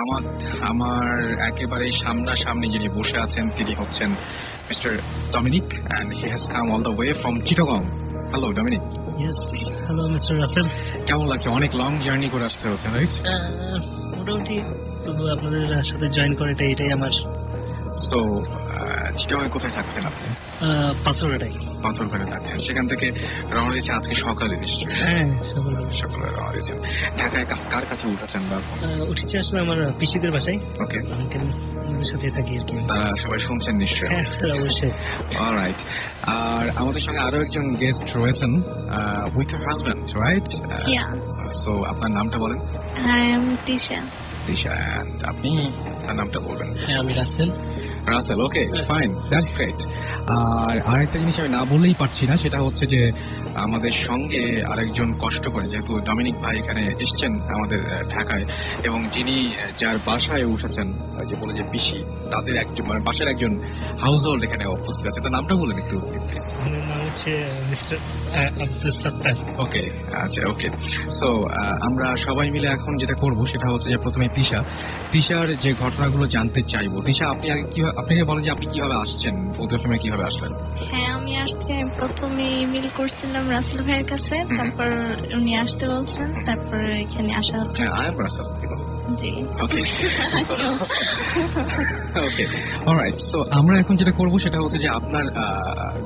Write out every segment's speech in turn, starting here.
আমার আমার একেবারে সামনাসামনি যিনি বসে আছেন তিনি হচ্ছেন mister Dominic, and he has come all the way from Chittagong. Hello Dominic. Yes, hello mister Russell. কেমন লাগছে? অনেক লং জার্নি করে আসতে হচ্ছে, রাইট? মোটামুটি, তবু আপনাদের সাথে জয়েন করে এটাই আমার। সো চিটাগাং কোথায় থাকছেন আপনি? পাথরঘাটায়। পাথরঘাটে থাকছেন, সেখান থেকে রওনা দিয়েছেন আজকে সকালে নিশ্চয়ই? হ্যাঁ, সকালে রওনা দিয়েছেন। ঢাকায় কার কাছে উঠেছেন? বা উঠেছি আসলে আমার পিসিদের বাসায়। ওকে, আমাদের সাথে থাকি আর কি। তারা সবাই শুনছেন নিশ্চয়ই? হ্যাঁ, অবশ্যই। অলরাইট। আর আমাদের সঙ্গে আরো একজন গেস্ট রয়েছেন, with her husband, right? So আপনার নামটা বলেন। I am Tisha. Tisha, and আপনি তার নামটা বলবেন। হ্যাঁ, আমি Russell. Russell, okay, fine, that's great. আর আরেকটা জিনিস আমি না বললেই পারছি না, সেটা হচ্ছে যে আমাদের সঙ্গে আরেকজন কষ্ট করে, যেহেতু ডমিনিক ভাই এখানে এসছেন আমাদের ঢাকায়, এবং যিনি যার বাসায় উঠেছেন, যে বলে যে পিসি, তাদের একজন মানে বাসার একজন হাউস হোল্ড এখানে উপস্থিত আছে। তার নামটা বলেন একটু প্লিজ। নাম হচ্ছে মিস্টার আব্দুল সাত্তার। ওকে, আচ্ছা, ওকে। সো আমরা সবাই মিলে এখন যেটা করব সেটা হচ্ছে যে প্রথমে তিশার যে ঘটনাগুলো জানতে চাইবো। তিশা, আপনাকে বলেন যে আপনি কিভাবে আসছেন, প্রথমে কিভাবে আসলেন? হ্যাঁ, আমি আসছি। প্রথমে ইমেল করছিলাম রাসেল ভাইয়ের কাছে, তারপর উনি আসতে বলছেন, তারপর এখানে আসা হচ্ছে। I am Russell. জি, ওকে, ওকে, অলরাইট। সো আমরা এখন যেটা করব সেটা হচ্ছে যে আপনার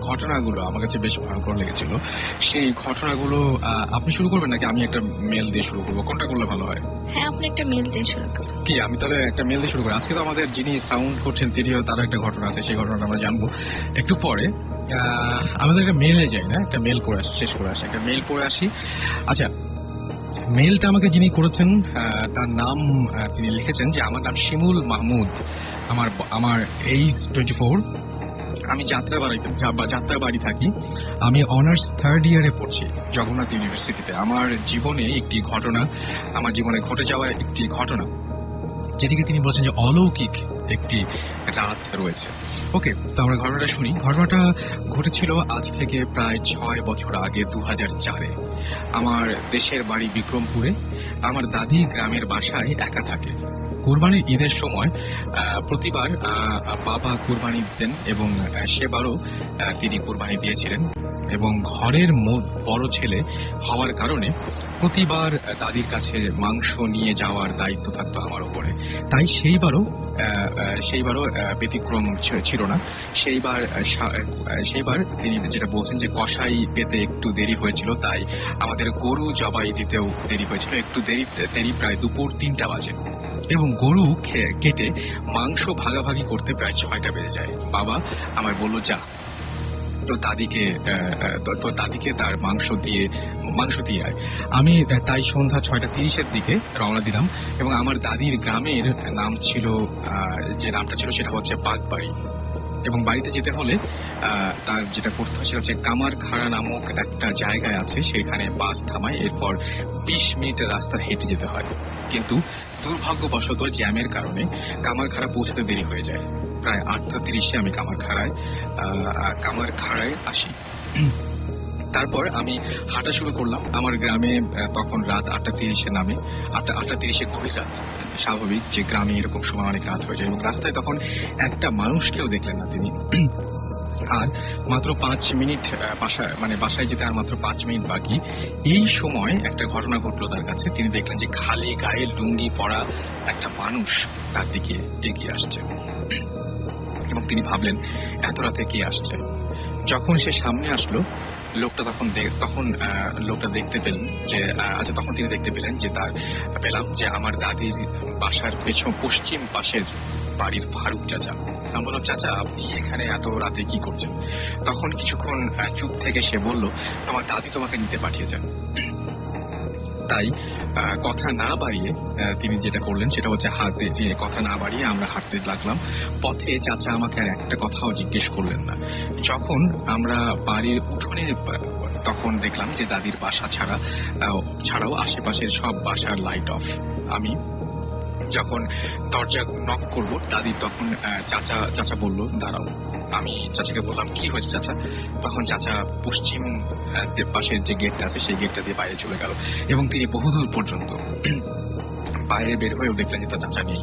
ঘটনাগুলো আমার কাছে বেশ ভয়ঙ্কর লেগেছিল। সেই ঘটনাগুলো আপনি শুরু করবেন নাকি আমি একটা মেল দিয়ে শুরু করবো? কোনটা করলে ভালো হয়? হ্যাঁ, আপনি একটা মেল দিয়ে শুরু করুন। কি, আমি তাহলে একটা মেল দিয়ে শুরু করি। আজকে তো আমাদের যিনি সাউন্ড করছেন তিনিও, তার একটা ঘটনা আছে, সেই ঘটনাটা আমরা জানবো একটু পরে। আমাদের একটা মেলে যাই না, একটা মেল করে শেষ করে আসি, একটা মেল পড়ে আসি। আচ্ছা, মেলটা আমাকে যিনি করেছেন তার নাম, তিনি লিখেছেন যে আমার নাম শিমুল মাহমুদ, আমার এইজ 24, আমি যাত্রাবাড়ি থাকি, আমি অনার্স 3rd ইয়ারে পড়ছি জগন্নাথ ইউনিভার্সিটিতে। আমার জীবনে ঘটে যাওয়া একটি ঘটনা, যেটিকে তিনি বলছেন যে অলৌকিক একটি রাত রয়েছে। ওকে, তো আমরা ঘটনাটা শুনি। ঘটনাটা ঘটেছিল আজ থেকে প্রায় 6 বছর আগে, 2004-এ। আমার দেশের বাড়ি বিক্রমপুরে। আমার দাদি গ্রামের বাসায় একা থাকে। কুরবানির ঈদের সময় প্রতিবার বাবা কুরবানি দিতেন, এবং সেবারও তিনি কুরবানি দিয়েছিলেন, এবং ঘরের বড় ছেলে হওয়ার কারণে প্রতিবার দাদির কাছে মাংস নিয়ে যাওয়ার দায়িত্ব থাকতো আমার উপরে। তাই সেইবারও ব্যতিক্রম ছিল না। সেইবার তিনি যেটা বলছেন যে কষাই পেতে একটু দেরি হয়েছিল, তাই আমাদের গরু জবাই দিতেও দেরি হয়েছিল। একটু দেরি প্রায় দুপুর 3টা বাজে, এবং গরু কেটে মাংস ভাগাভাগি করতে প্রায় 6টা বেজে যায়। বাবা আমায় বলল যা, তো দাদিকে তার মাংস দিয়ে আয়। আমি তাই সন্ধ্যা 6:30-এর দিকে রওনা দিলাম, এবং আমার দাদির গ্রামের যে নামটা ছিল সেটা হচ্ছে বাগবাড়ি, এবং বাড়িতে যেতে হলে তার যেটা করতে হয় সেটা হচ্ছে কামারখাড়া নামক একটা জায়গায় আছে, সেখানে বাস থামায়, এরপর 20 মিনিট রাস্তা হেঁটে যেতে হয়। কিন্তু দুর্ভাগ্যবশত জ্যামের কারণে কামারখাড়া পৌঁছাতে দেরি হয়ে যায়। প্রায় 8:30-এ আমি কামারখাড়ায় আসি। তারপর আমি হাঁটা শুরু করলাম। আমার গ্রামে তখন রাত 8:30-এ নামে, 8:30-এ গভীর রাত। স্বাভাবিক যে গ্রামে এরকম সময় অনেক রাত হয়ে যায়, এবং রাস্তায় তখন একটা মানুষকেও দেখলেন না তিনি। আর মাত্র 5 মিনিট বাসায় যেতে আর মাত্র 5 মিনিট বাকি। এই সময় একটা ঘটনা ঘটলো তার কাছে। তিনি দেখলেন যে খালি গায়ে লুঙ্গি পরা একটা মানুষ তার দিকে এগিয়ে আসছে, এবং তিনি ভাবলেন এত রাতে কে আসছে। যখন সে সামনে আসলো, লোকটা দেখতে পেলেন যে তখন তিনি দেখতে পেলেন যে আমার দাদির বাসার পশ্চিম পাশের বাড়ির ফারুক চাচা। আমি বললাম, চাচা আপনি এখানে এত রাতে কি করছেন? তখন কিছুক্ষণ চুপ থেকে সে বলল, তোমার দাদি তোমাকে নিতে পাঠিয়েছেন। তাই কথা না বাড়িয়ে তিনি যেটা করলেন সেটা হচ্ছে কথা না বাড়িয়ে আমরা হাঁটতে লাগলাম। পথে চাচা আমাকে আর একটা কথাও জিজ্ঞেস করলেন না। যখন আমরা বাড়ির উঠোনে, তখন দেখলাম যে দাদির বাসা ছাড়াও আশেপাশের সব বাসার লাইট অফ। আমি যখন দরজা নক করব, দাদি তখন চাচা বলল দাঁড়াও। আমি চাচাকে বললাম কি হয়েছে চাচা? তখন চাচা পশ্চিম পাশের যে গেটটা আছে সেই গেটটা দিয়ে বাইরে চলে গেল, এবং তিনি বহুদূর পর্যন্ত বাইরে বের হয়েও দেখলেন যে তার চাচা নেই,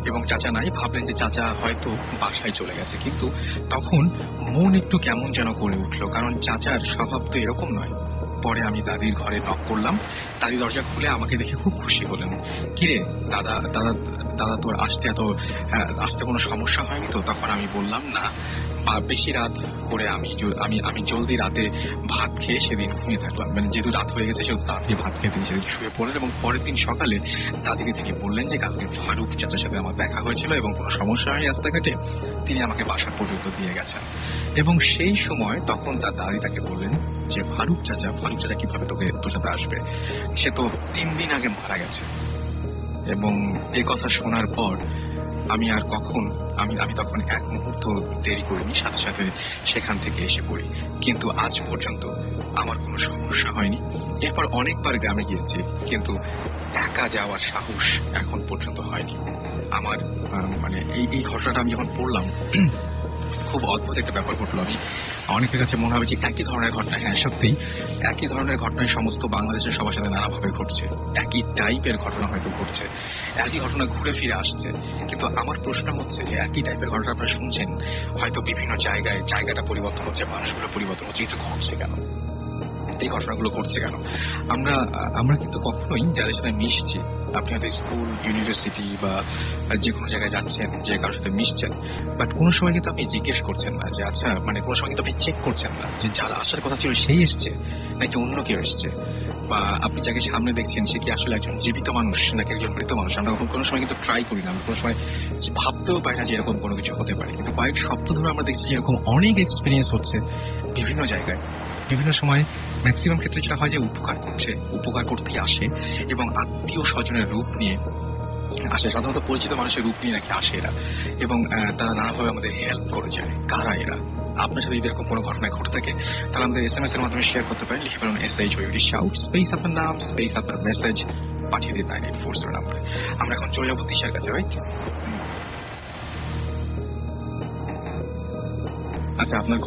এবং চাচা নাই, ভাবলেন যে চাচা হয়তো বাসায় চলে গেছে। কিন্তু তখন মন একটু কেমন যেন করে উঠলো, কারণ চাচার স্বভাব তো এরকম নয়। পরে আমি দাদির ঘরে নক করলাম, দাদি দরজা খুলে আমাকে দেখে খুব খুশি হলেন। কিরে দাদা, দাদা দাদা তোর আসতে কোনো সমস্যা হয়নি তো? তখন আমি বললাম না, বেশি রাত করে আমি জলদি রাতে ভাত খেয়ে সেদিন ঘুমিয়ে থাকলাম, মানে যেহেতু রাত হয়ে গেছে সেহেতু তাড়াতাড়ি ভাত খেয়ে তিনি সেদিন শুয়ে পড়লেন। এবং পরের দিন সকালে দাদিকে তিনি বললেন যে কালকে ফারুক চাচার সাথে আমার দেখা হয়েছিল এবং কোনো সমস্যা হয়নি রাস্তাঘাটে, তিনি আমাকে বাসা পর্যন্ত দিয়ে গেছেন। এবং সেই সময় তখন তার দাদি তাকে বললেন যে ফারুক চাচা কিভাবে তোর সাথে আসবে, সে তো 3 দিন আগে মারা গেছে। এবং এই কথা শোনার পর আমি তখন এক মুহূর্ত দেরি করিনি, সাথে সাথে সেখান থেকে এসে পড়ি। কিন্তু আজ পর্যন্ত আমার কোনো সমস্যা হয়নি। এরপর অনেকবার গ্রামে গিয়েছি, কিন্তু একা যাওয়ার সাহস এখন পর্যন্ত হয়নি আমার। মানে এই ঘটনাটা আমি যখন পড়লাম, খুব অদ্ভুত একটা ব্যাপার ঘটলো। আমি অনেকের কাছে মনে হবে যে একই ধরনের ঘটনা, হ্যাঁ সত্যি একই ধরনের ঘটনায় সমস্ত বাংলাদেশের সবার সাথে নানাভাবে ঘটছে, একই টাইপের ঘটনা হয়তো ঘটছে, একই ঘটনা ঘুরে ফিরে আসছে। কিন্তু আমার প্রশ্ন হচ্ছে যে একই টাইপের ঘটনা আপনারা শুনছেন, হয়তো বিভিন্ন জায়গাটা পরিবর্তন হচ্ছে, মানুষগুলো পরিবর্তন হচ্ছে, কিন্তু ঘটছে কেন? এই ঘটনাগুলো ঘটছে কেন? আমরা কিন্তু কখনোই যাদের সাথে মিশছি, আপনি হয়তো স্কুল, ইউনিভার্সিটি বা যে কোনো জায়গায় যাচ্ছেন, যে কারোর সাথে মিশছেন, বাট কোনো সময় কিন্তু আপনি জিজ্ঞেস করছেন না যে আচ্ছা, মানে কোনো সময় কিন্তু আপনি চেক করছেন না যে যারা আসার কথা ছিল সেই এসছে নাকি অন্য কেউ এসছে, বা আপনি যাকে সামনে দেখছেন সে কি আসলে একজন জীবিত মানুষ নাকি একজন মৃত মানুষ। আমরা কোনো সময় কিন্তু ট্রাই করি না, আমরা কোনো সময় ভাবতেও পারি না যে এরকম কোনো কিছু হতে পারে। কিন্তু কয়েক সপ্তাহ ধরে আমরা দেখছি যে এরকম অনেক এক্সপিরিয়েন্স হচ্ছে বিভিন্ন জায়গায়, বিভিন্ন সময়। ম্যাক্সিমাম ক্ষেত্রে যেটা হয় যে উপকার করতেই আসে এবং আত্মীয় স্বজনের রূপ নিয়ে আসে, সাধারণত পরিচিত মানুষের রূপ নিয়ে নাকি আসে এরা, এবং তারা নানাভাবে আমাদের হেল্প করে যায়। কারা এরা? আপনার সাথে যদি এরকম কোনো ঘটনা ঘটে থাকে তাহলে আমাদের SMS এর মাধ্যমে শেয়ার করতে পারেন। লিখে পারেন SHOUT স্পেস আপনার নাম স্পেস আপনার মেসেজ, পাঠিয়ে দিন 9840 নাম্বারে। আমরা এখন চলে যাবো দিশার কাছে, রাইট? আচ্ছা, আপনার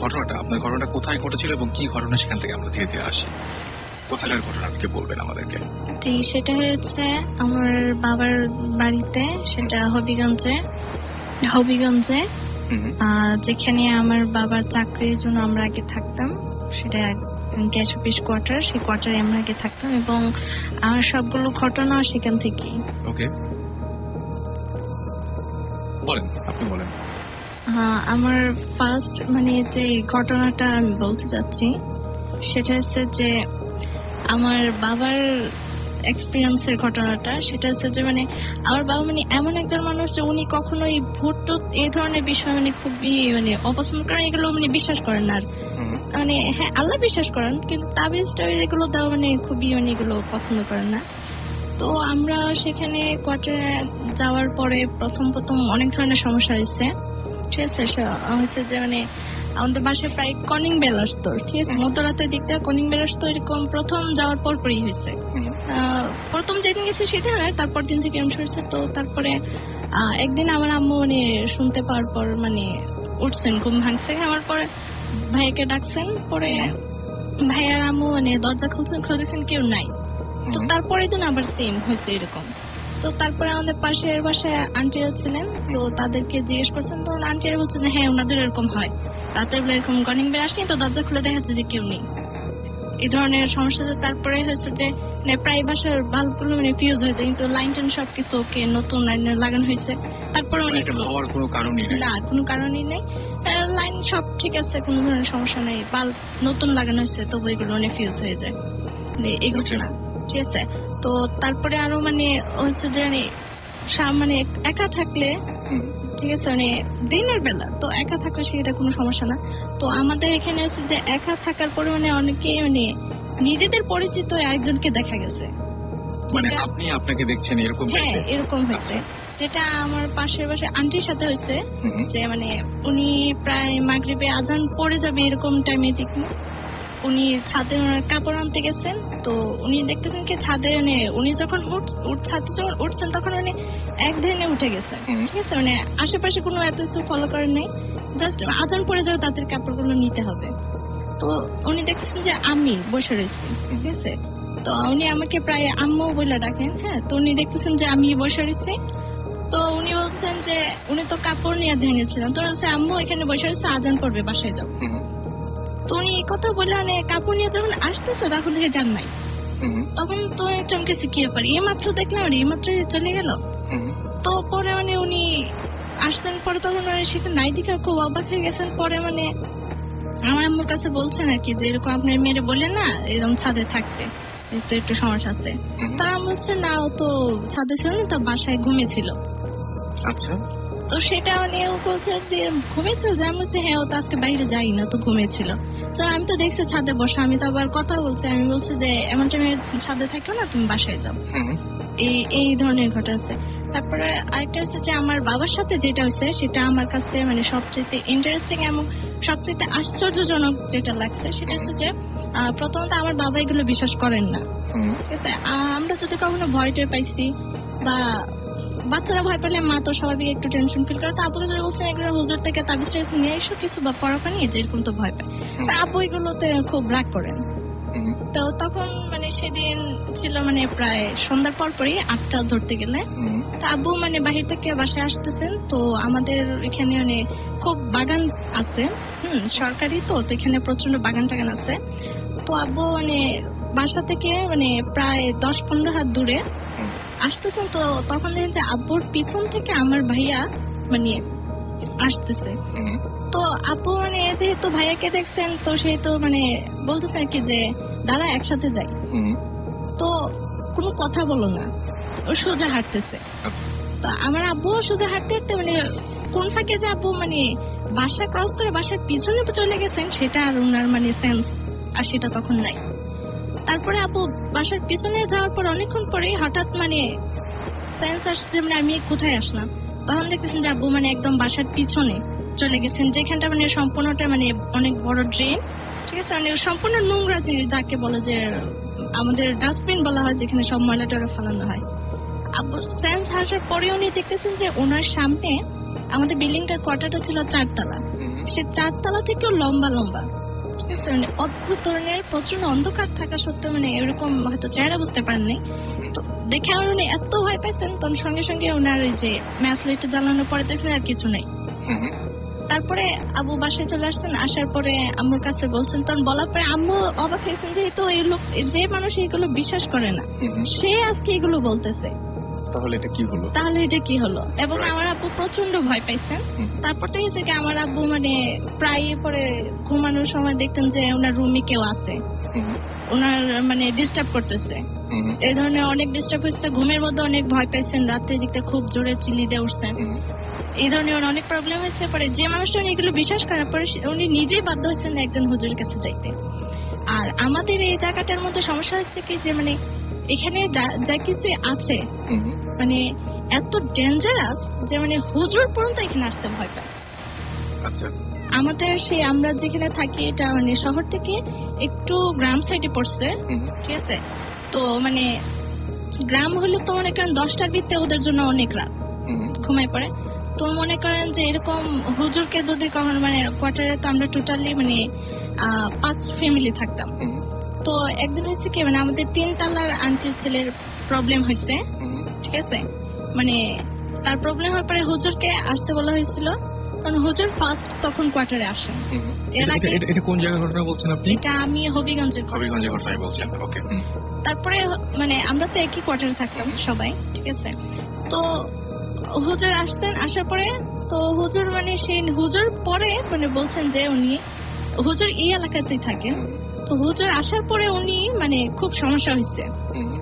ঘটনাটা কোথায় ঘটেছিল এবং কি ঘটনা, সেখান থেকে আমরা ধীরে ধীরে আসি। কোথাকার ঘটনা আপনি বলবেন আমাদেরকে? জি, সেটা হয়েছে আমার বাবার বাড়িতে, সেটা হবিগঞ্জে, যেখানে আমার বাবার চাকরির জন্য আমরা আগে থাকতাম। সেটা গ্যাস অফিস কোয়ার্টার, সেই কোয়ার্টারে আমরা আগে থাকতাম এবং আমার সবগুলো ঘটনা সেখান থেকেই। ওকে, বলেন, আপনি বলেন। আমার ফার্স্ট মানে যে ঘটনাটা আমি বলতে চাচ্ছি সেটা হচ্ছে যে আমার বাবার এক্সপিরিয়েন্সের ঘটনাটা। সেটা হচ্ছে যে মানে আমার বাবা মানে এমন একজন মানুষ যে উনি কখনোই ভূত এই ধরনের বিষয় মানে খুবই মানে অপছন্দ করেন, এগুলো মানে বিশ্বাস করেন না। আর মানে হ্যাঁ, আল্লাহ বিশ্বাস করেন, কিন্তু তাবিজ টাবিজ এগুলো দেওয়া মানে খুবই মানে এগুলো পছন্দ করেন না। তো আমরা সেখানে কোয়ার্টারে যাওয়ার পরে প্রথম অনেক ধরনের সমস্যা হয়েছে। ঠিক আছে, হচ্ছে যে মানে আমাদের বাসায় প্রায় কলিং বেল আসতো। ঠিক আছে, মধ্যরাতের দিকটা কলিং বেল আসতো, এরকম প্রথম যাওয়ার পরই হয়েছে। প্রথম যেদিন গেছে সেদিন, তারপর দিন থেকে এরকম হয়েছে। তো তারপরে একদিন আমার আম্মু মানে শুনতে পাওয়ার পর মানে উঠছেন, ঘুম ভাঙছে, আমার পরে ভাইকে ডাকছেন। পরে ভাই আর আম্মু মানে দরজা খুলছেন কেউ নাই। তো তারপরে দিন আবার সেম হয়েছে এরকম। তো তারপরে আমাদের পাশের বাসায় আন্টিরা ছিলেন, তো তাদেরকে জিজ্ঞেস করছেন, তো আন্টিরা বলছে যে হ্যাঁ ওনাদের এরকম হয়, রাতের বেলা এরকম কলিং বেল আসে, তো দরজা খুলে দেখা যাচ্ছে যে কেউ নেই, এই ধরনের সমস্যা। তারপরে হয়েছে যে মানে প্রায় বাসার বাল্বগুলো মানে ফিউজ হয়ে যায়, কিন্তু লাইন টাইন সবকিছু ওকে, নতুন লাইন লাগানো হয়েছে। তারপরে হওয়ার কোনো কারণই না, কোনো কারণই নেই, লাইন সব ঠিক আছে, কোনো ধরনের সমস্যা নেই, বাল্ব নতুন লাগানো হয়েছে, তবু এগুলো মানে ফিউজ হয়ে যায় এই ঘটনা। ঠিক আছে, তো তারপরে আরো মানে হচ্ছে যে মানে একা থাকলে, ঠিক আছে, মানে দিনের বেলা তো একা থাকলে সেটা কোনো সমস্যা না। তো আমাদের এখানে হচ্ছে যে একা থাকার পরে মানে অনেকে মানে নিজেদের পরিচিত একজনকে দেখা গেছে, মানে আপনি আপনাকে দেখছেন এরকম? হ্যাঁ, এরকম হয়েছে। যেটা আমার পাশের বাসায় আন্টির সাথে হয়েছে, যে মানে উনি প্রায় মাগরিবে আজান পড়ে যাবে এরকম টাইমে দেখুন, উনি ছাদে ওনার কাপড় আনতে গেছেন। তো উনি দেখতেছেন কি ছাদে মানে উনি যখন ছাদে যখন উঠছেন তখন উনি এক ধ্যানে উঠে গেছেন। ঠিক আছে, মানে আশেপাশে কোনো এত কিছু ফলো করেন নাই, জাস্ট আজান পড়ে যাবে তাদের কাপড়গুলো নিতে হবে। তো উনি দেখতেছেন যে আমি বসে রয়েছি। ঠিক আছে, তো উনি আমাকে প্রায় আম্মু বলে ডাকেন। হ্যাঁ, তো উনি দেখতেছেন যে আমি বসে রয়েছি, তো উনি বলছেন যে উনি তো কাপড় নিয়ে ভেঙেছিলেন, তো বলছে আম্মু এখানে বসে রয়েছে, আজান পড়বে, বাসায় যাও। তো উনি এই কথা বলে মানে কাপড় নিয়ে যখন আসতেছে তখন থেকে যান নাই। তখন তো চমকেছে কি ব্যাপার, এই মাত্র দেখলাম আর এই মাত্র চলে গেল। তো পরে মানে উনি আসছেন পরে, তখন সেটা নাই দিকে খুব অবাক হয়ে গেছেন। পরে মানে আমার আম্মুর কাছে বলছেন আর কি যে এরকম আপনার মেয়েরে বললেন না এরকম ছাদে থাকতে, তো একটু সমস্যা আছে। তারা বলছে না, ও তো ছাদে ছিল না, তো বাসায় ঘুমিয়েছিল। আচ্ছা, তো সেটা মানে ও বলছে যে ঘুমিয়েছিল, যে আমি বলছি হ্যাঁ ও তো আজকে বাইরে যাই না, তো ঘুমিয়েছিল। তো আমি তো দেখছি ছাদে বসা, আমি তো আবার কথা বলছি, আমি বলছি যে এমন টাইমে ছাদে থাকো না, তুমি বাসায় যাও। এই ধরনের ঘটনা আছে। তারপরে আরেকটা হচ্ছে যে আমার বাবার সাথে যেটা হয়েছে সেটা আমার কাছে মানে সবচেয়ে ইন্টারেস্টিং এবং সবচেয়ে আশ্চর্যজনক যেটা লাগছে সেটা হচ্ছে যে প্রথমত আমার বাবা এগুলো বিশ্বাস করেন না। ঠিক আছে, আমরা যদি কখনো ভয় টয় পাইছি বা বাচ্চারা ভয় পেলে মা তো স্বাভাবিক একটু টেনশন ফিল করে, তো আব্বুকে যদি বলছেন এগুলো হুজুর থেকে তাবিজ টাবিজ নিয়ে এসো কিছু বা পড়াপা নিয়ে, যেরকম তো ভয় পায়, তা আব্বু এগুলোতে খুব রাগ করেন। তো তখন মানে সেদিন ছিল মানে প্রায় সন্ধ্যার পরই 8টা ধরতে গেলে, তো আব্বু মানে বাহির থেকে বাসায় আসতেছেন। তো আমাদের এখানে মানে খুব বাগান আছে, সরকারি, তো এখানে প্রচন্ড বাগান টাগান আছে। তো আব্বু মানে বাসা থেকে মানে প্রায় 10-15 হাত দূরে আসতেছেন। তো তখন দেখেন যে আব্বুর পিছন থেকে আমার ভাইয়া মানে আসতেছে। তো আপু মানে যেহেতু ভাইয়াকে দেখছেন, তো সেহেতু মানে বলতেছে আর কি যে দাঁড়া একসাথে যাই। তো কোনো কথা বলো না, ও সোজা হাঁটতেছে। তো আমার আব্বু সোজা হাঁটতে হাঁটতে মানে কোন ফাঁকে যে আব্বু মানে বাসা ক্রস করে বাসার পিছনে চলে গেছেন সেটা আর ওনার মানে সেন্স আর সেটা তখন নাই। তারপরে আব্বু বাসার পিছনে যাওয়ার পর অনেকক্ষণ পরে হঠাৎ মানে সেন্স আসছে মানে আমি কোথায় আসলাম, তখন দেখতেছেন যে আব্বু মানে একদম বাসার পিছনে চলে গেছেন, যেখানটা মানে সম্পূর্ণটা মানে অনেক বড় ড্রেন। ঠিক আছে, মানে সম্পূর্ণ নোংরা, যে যাকে বলে যে আমাদের ডাস্টবিন বলা হয়, যেখানে সব ময়লা টয়লা ফেলানো হয়। আব্বু সেন্স আসার পরে উনি দেখতেছেন যে ওনার সামনে আমাদের বিল্ডিংটার কোয়ার্টারটা ছিল 4 তলা, সে 4 তলা থেকেও লম্বা লম্বা। ঠিক আছে, মানে অদ্ভুত ধরনের প্রচন্ড অন্ধকার থাকা সত্ত্বেও মানে এরকম হয়তো চেহারা বুঝতে পারেননি। তো দেখে আমার উনি এত ভয় পাইছেন, তখন সঙ্গে সঙ্গে ওনার ওই যে ম্যাচ লাইট জ্বালানোর পরে দেখছেন আর কিছু নেই। তারপরে আব্বু বাসায় চলে আসছেন, আসার পরে আম্মুর কাছে বলছেন, তখন বলার পরে আম্মু অবাক হয়েছেন যেহেতু এই লোক, যে মানুষ এগুলো বিশ্বাস করে না, সে আজকে এগুলো বলতেছে, তাহলে এটা কি হলো। এবং আমার আব্বু প্রচন্ড ভয় পাইছেন। তারপর তো হয়েছে কি আমার আব্বু মানে প্রায় পরে ঘুমানোর সময় দেখতেন যে ওনার রুমে কেউ আছে, ওনার মানে ডিস্টার্ব করতেছে, এই ধরনের অনেক ডিস্টার্ব হচ্ছে, ঘুমের মধ্যে অনেক ভয় পাইছেন, রাত্রে দিকতে খুব জোরে চিল্লি দিয়ে উঠছেন, এই ধরনের অনেক প্রবলেম হয়েছে। পরে যে মানুষটা এগুলো বিশ্বাস করার পরে উনি নিজেই বাধ্য হয়েছেন একজন হুজুরের কাছে যাইতে। আর আমাদের এই জায়গাটার মধ্যে সমস্যা হচ্ছে কি যে মানে এখানে যা কিছু আছে মানে এত ডেঞ্জারাস যে মানে হুজুর পর্যন্ত এখানে আসতে ভয় পায়। আচ্ছা, আমাদের সেই আমরা যেখানে থাকি এটা মানে শহর থেকে একটু গ্রাম সাইডে পড়ছে। ঠিক আছে, তো মানে গ্রাম হলে তো মনে করেন 10টার ভিতরে ওদের জন্য অনেক রাত, ঘুমায় পড়ে। তো মনে করেন যে এরকম হুজুরকে যদি কখন মানে কোয়ার্টারে তো আমরা টোটালি মানে 5 ফ্যামিলি থাকতাম। তো একদিন হয়েছে কি মানে আমাদের 3 তলার আন্টির ছেলের প্রবলেম হয়েছে। ঠিক আছে, মানে তার প্রবলেম হওয়ার পরে হুজুরকে আসতে বলা হয়েছিল, কারণ হুজুর ফার্স্ট তখন কোয়ার্টারে আসেন। এটা কোন জায়গার ঘটনা বলছেন আপনি? এটা আমি হবিগঞ্জের ঘটনা বলছেন। ওকে। তারপরে মানে আমরা তো একই কোয়ার্টারে থাকতাম সবাই। ঠিক আছে, তো হুজুর আসছেন, আসার পরে তো হুজুর মানে সেই হুজুর পরে মানে বলছেন যে উনি হুজুর এই এলাকাতেই থাকেন। তো হুজুর আসার পরে উনি মানে খুব সমস্যা হয়েছে।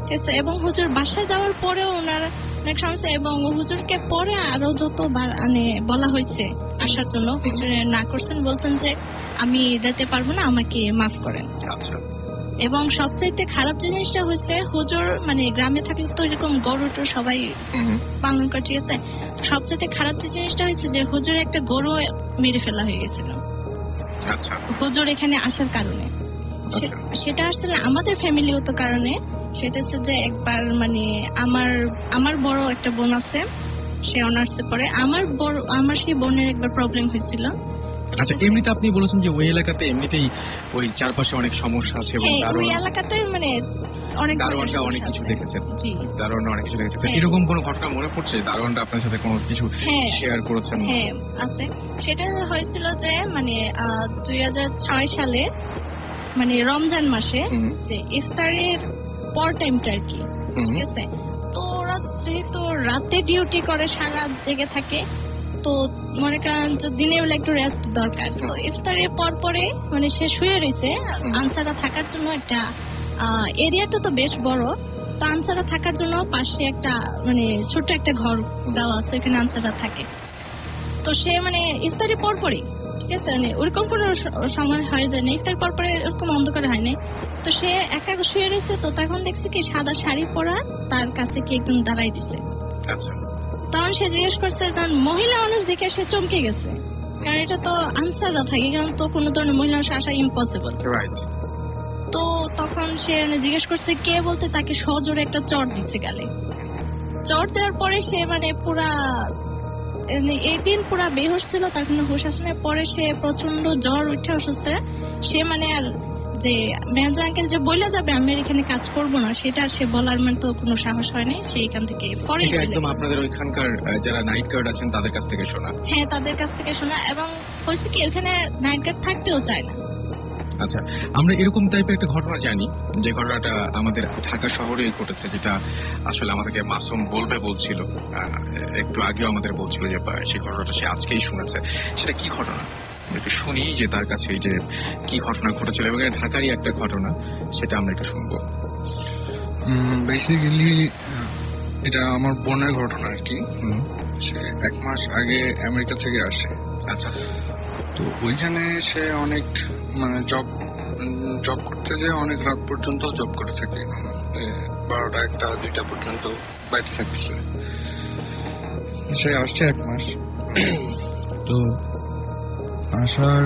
ঠিক আছে, এবং হুজুর বাসায় যাওয়ার পরেও ওনার অনেক সমস্যা, এবং হুজুরকে পরে আরো যতবার মানে বলা হয়েছে আসার জন্য, হুজুর না করছেন, বলছেন যে আমি যেতে পারবো না, আমাকে মাফ করেন। আচ্ছা, এবং সবচাইতে খারাপ জিনিসটা হচ্ছে হুজুর মানে গ্রামে থাকলে তো এরকম গরু তো সবাই পালন করে। ঠিক আছে, সবচাইতে খারাপ যে জিনিসটা হয়েছে যে হুজুর একটা গরু মেরে ফেলা হয়ে গেছিল। আচ্ছা, হুজুর এখানে আসার কারণে। সেটা আসলে আমাদের ফ্যামিলিগত কারণে। সেটা হচ্ছে যে একবার মানে আমার বড় একটা বোন আছে, সে অনার্সে পড়ে, আমার সেই বোনের একবার প্রবলেম হয়েছিল। আচ্ছা, এমনিতে আপনি বলেছেন যে ওই এলাকাতে এমনিতেই ওই চারপাশে অনেক সমস্যা আছে এবং হ্যাঁ, ওই এলাকাটায় মানে অনেক দারোয়ানরা অনেক সমস্যা কিছু আছে। দেখেছেন। জি। দারোয়ানরা অনেক কিছু দেখেছেন। তো হ্যাঁ। এরকম কোনো ঘটনা মনে পড়ছে দারোয়ানরা আপনার সাথে কোনো কিছু হ্যাঁ। শেয়ার করেছেন? হ্যাঁ আছে। সেটা হয়েছিল যে মানে 2006 সালে মানে রমজান মাসে হুম, যে ইফতারের পর টাইমটা আর কি, হুম, ঠিক আছে। তো ওরা যেহেতু রাতে ডিউটি করে, সারা জেগে থাকে, তো মনে করেন যে দিনের বেলা একটু রেস্ট দরকার। তো ইফতারের পর পরে মানে সে শুয়ে রয়েছে আনসারা থাকার জন্য একটা এরিয়াটা তো বেশ বড়, তো আনসারা থাকার জন্য পাশে একটা মানে ছোট্ট একটা ঘর দেওয়া আছে, এখানে আনসারা থাকে। তো সে মানে ইফতারের পর পরে, ঠিক আছে, মানে ওরকম কোনো সময় হয় যায় না, ইফতার পর পরে ওরকম অন্ধকার হয় না। তো সে একা শুয়ে রয়েছে, তো তখন দেখছি কি সাদা শাড়ি পরা তার কাছে কি একদম দাঁড়াই দিছে। আচ্ছা, তখন সে জিজ্ঞেস করছে, তখন মহিলা মানুষ দেখে সে চমকে গেছে, কারণ এটা তো আনসাররা থাকে, কারণ তো কোনো ধরনের মহিলা মানুষ আসা ইম্পসিবল। রাইট। তো তখন সে মানে জিজ্ঞেস করছে কে, বলতে তাকে সজোরে একটা চট দিছে গালে। চট দেওয়ার পরে সে মানে পুরা এই দিন পুরা বেহুশ ছিল, তার কোনো হুশ আসে না। পরে সে প্রচন্ড জ্বর উঠে অসুস্থ, সে মানে আর যে ম্যানেজার আঙ্কেল যে বলে যাবে আমি আর এখানে কাজ করবো না, সেটা আর সে বলার মানে তো কোনো সাহস হয়নি, সে এখান থেকে পরে এটা একদম আপনাদের ওইখানকার যারা নাইট গার্ড আছেন তাদের কাছ থেকে শোনা? হ্যাঁ, তাদের কাছ থেকে শোনা। এবং হয়েছে কি ওখানে নাইট গার্ড থাকতেও চায় না। আচ্ছা, আমরা এরকম টাইপের একটা ঘটনা জানি, যে ঘটনাটা আমাদের ঢাকা শহরেই ঘটেছে, যেটা আসলে আমাদেরকে মাসুম বলছিল, একটু আগেও আমাদের বলছিল যে সেই ঘটনাটা সে আজকেই শুনেছে। সেটা কি ঘটনা একটু শুনি, যে তার কাছে এই যে কি ঘটনা ঘটেছিল, এবং এটা ঢাকারই একটা ঘটনা, সেটা আমরা একটু শুনবো। বেসিক্যালি এটা আমার বোনের ঘটনা আর কি। সে 1 মাস আগে আমেরিকা থেকে আসে। আচ্ছা, তো ওইখানে সে অনেক মানে জব করতে যেয়ে অনেক রাত পর্যন্ত জব করে থাকে, 12টা 1টা 2টা পর্যন্ত বাইরে থাকছে। সে আসছে 1 মাস। তো আসার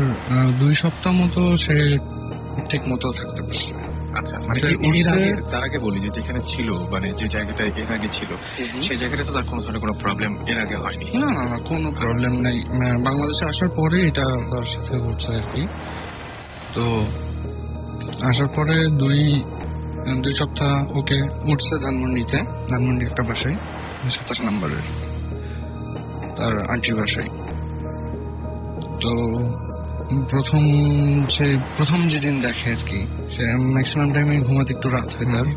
2 সপ্তাহ মতো সে ঠিক মতো থাকতে পারছে। আচ্ছা, মানে তার আগে বলি যে যেখানে ছিল, মানে যে জায়গাটা এর আগে ছিল, সেই জায়গাটা তো তার কোনো ধরনের কোনো প্রবলেম এর আগে হয়নি? না, কোনো প্রবলেম নাই। বাংলাদেশে আসার পরে এটা তার সাথে ঘটছে আর কি। তো আসার পরে 2 সপ্তাহ ওকে উঠছে ধানমন্ডি একটা বাসায়, 27 নম্বরের তার আন্টির বাসায়। তো প্রথম যেদিন দেখে আর কি, সে ম্যাক্সিমাম টাইমে ঘুমাতে একটু রাত হয় তার,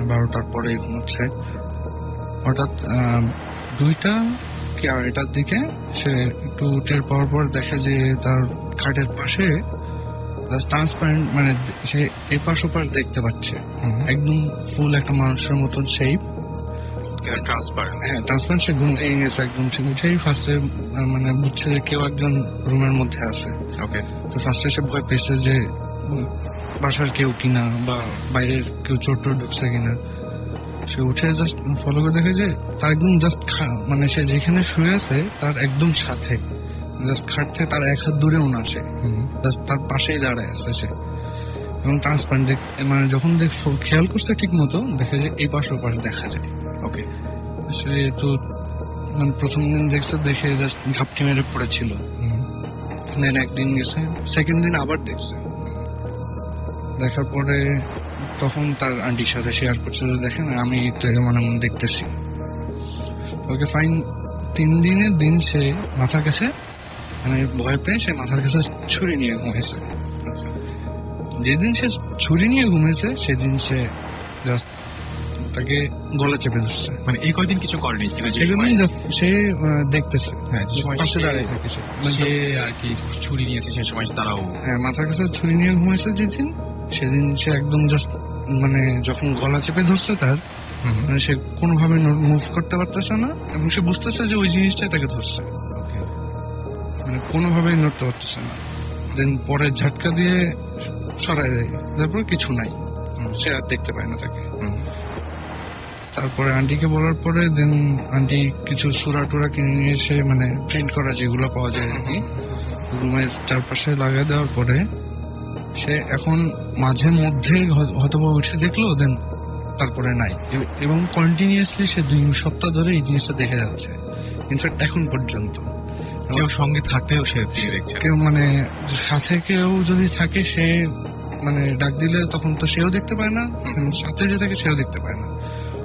12টার পরে ঘুমাচ্ছে। হঠাৎ 2টা কি 2:30টার দিকে সে একটু উঠের পর দেখে যে তার খাটের পাশে ট্রান্সপারেন্ট, মানে সে এপাশ ওপাশ দেখতে পাচ্ছে, একদম ফুল একটা মানুষের মতন শেপ, ট্রান্সপারেন্ট। হ্যাঁ ট্রান্সপারেন্ট। সে ঘুম ভেঙে গেছে একদম। সে উঠেই ফার্স্টে মানে বুঝছে যে কেউ একজন রুমের মধ্যে আছে। ওকে। তো ফার্স্টে সে ভয় পেয়েছে যে বাসার কেউ কিনা বা বাইরের কেউ চোর ঢুকছে কিনা। সে উঠে জাস্ট ফলো করে দেখে যে তার একদম জাস্ট মানে সে যেখানে শুয়ে আছে তার একদম সাথে, জাস্ট খাট থেকে তার 1 হাত দূরে ওনা আছে, জাস্ট তার পাশেই দাঁড়ায় আছে সে। এবং ট্রান্সপারেন্ট মানে যখন খেয়াল করছে ঠিক মতো দেখে যে এই পাশে ওপাশ দেখা যায়। ওকে। সে তো মানে প্রথম দিন দেখছে, দেখে জাস্ট ঘাপটি মেরে পড়েছিল। দেন একদিন গেছে, সেকেন্ড দিন আবার দেখছে। দেখার পরে তখন তার আন্টির সাথে শেয়ার করছে যে দেখেন আমি তো মানে দেখতেছি। Okay fine. 3 দিনের দিন সে মাথার কাছে মানে ভয় পেয়ে সে মাথার কাছে ছুরি নিয়ে ঘুমিয়েছে। যেদিন সে ছুরি নিয়ে ঘুমিয়েছে সেদিন সে জাস্ট তাকে গলা চেপে ধরছে। মানে এই কয়দিন কিছু করেনি, কিন্তু সে দেখতেছে, হ্যাঁ, যে সময় পাশে দাঁড়িয়ে থাকে সে আর কি ছুরি নিয়েছে, সে সময় তারাও হ্যাঁ মাথার কাছে ছুরি নিয়ে ঘুমিয়েছে। যেদিন সেদিন সে একদম জাস্ট মানে যখন গলা চেপে ধরছে তার, মানে সে কোনোভাবে মুভ করতে পারতেছে না, এবং সে বুঝতেছে যে ওই জিনিসটাই তাকে ধরছে, মানে কোনোভাবেই নড়তে পারতেছে না। দেন পরে ঝাটকা দিয়ে সরাই দেয়, তারপরে কিছু নাই, সে আর দেখতে পায় না তাকে। তারপরে আন্টিকে বলার পরে দেন আন্টি কিছু সুরা টুরা কিনে নিয়ে এসে, মানে প্রিন্ট করা যেগুলো পাওয়া যায় আর কি, রুমের চারপাশে লাগিয়ে দেওয়ার পরে সে এখন মাঝে মধ্যে হয়তো উঠে দেখলো, দেন তারপরে নাই। এবং কন্টিনিউয়াসলি সে 2 সপ্তাহ ধরে এই জিনিসটা দেখে যাচ্ছে, ইনফ্যাক্ট এখন পর্যন্ত। কেউ সঙ্গে থাকতেও সে তিনি দেখছেন। কেউ মানে সাথে কেউ যদি থাকে সে মানে ডাক দিলে তখন তো সেও দেখতে পায় না, এবং সাথে যে থাকে সেও দেখতে পায় না।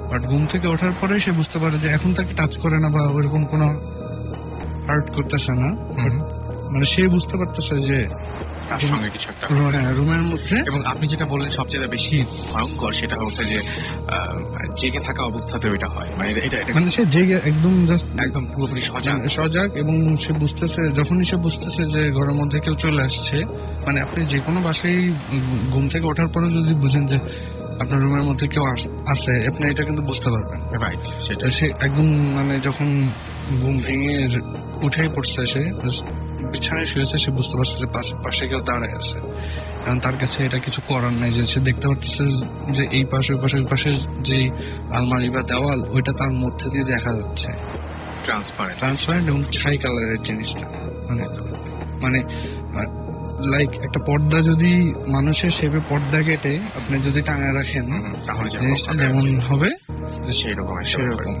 বাট ঘুম থেকে ওঠার পরে সে বুঝতে পারে যে এখন তাকে টাচ করে না বা ওইরকম কোনো হার্ট করতেছে না, মানে সে বুঝতে পারতেছে যে তার সঙ্গে কিছু একটা রুমের মধ্যে। এবং আপনি যেটা বললেন সবচেয়ে বেশি ভয়ঙ্কর সেটা হচ্ছে যে জেগে থাকা অবস্থাতে ওইটা হয়, মানে এটা মানে সে জেগে একদম জাস্ট একদম পুরোপুরি সজাগ, এবং সে বুঝতেছে, যখনই সে বুঝতেছে যে ঘরের মধ্যে কেউ চলে আসছে, মানে আপনি যে কোনো বাসায় ঘুম থেকে ওঠার পরে যদি বুঝেন যে আপনার রুমের মধ্যে কেউ আছে, আপনি এটা কিন্তু বুঝতে পারবেন। রাইট, সেটা সে একদম মানে যখন ঘুম ভেঙে উঠেই পড়ছে, সে বিছানায় শুয়েছে, সে বুঝতে পারছে যে পাশে কেউ দাঁড়ায় আছে, কারণ তার কাছে এটা কিছু করার নাই, যে সে দেখতে পাচ্ছে যে এই পাশে ওই পাশে যে আলমারি বা দেওয়াল ওইটা তার মধ্যে দিয়ে দেখা যাচ্ছে, ট্রান্সপারেন্ট এবং ছাই কালারের জিনিসটা, মানে লাইক একটা পর্দা যদি মানুষের শেপে পর্দা কেটে আপনি যদি টাঙায় রাখেন তাহলে জিনিসটা যেমন হবে সেরকম।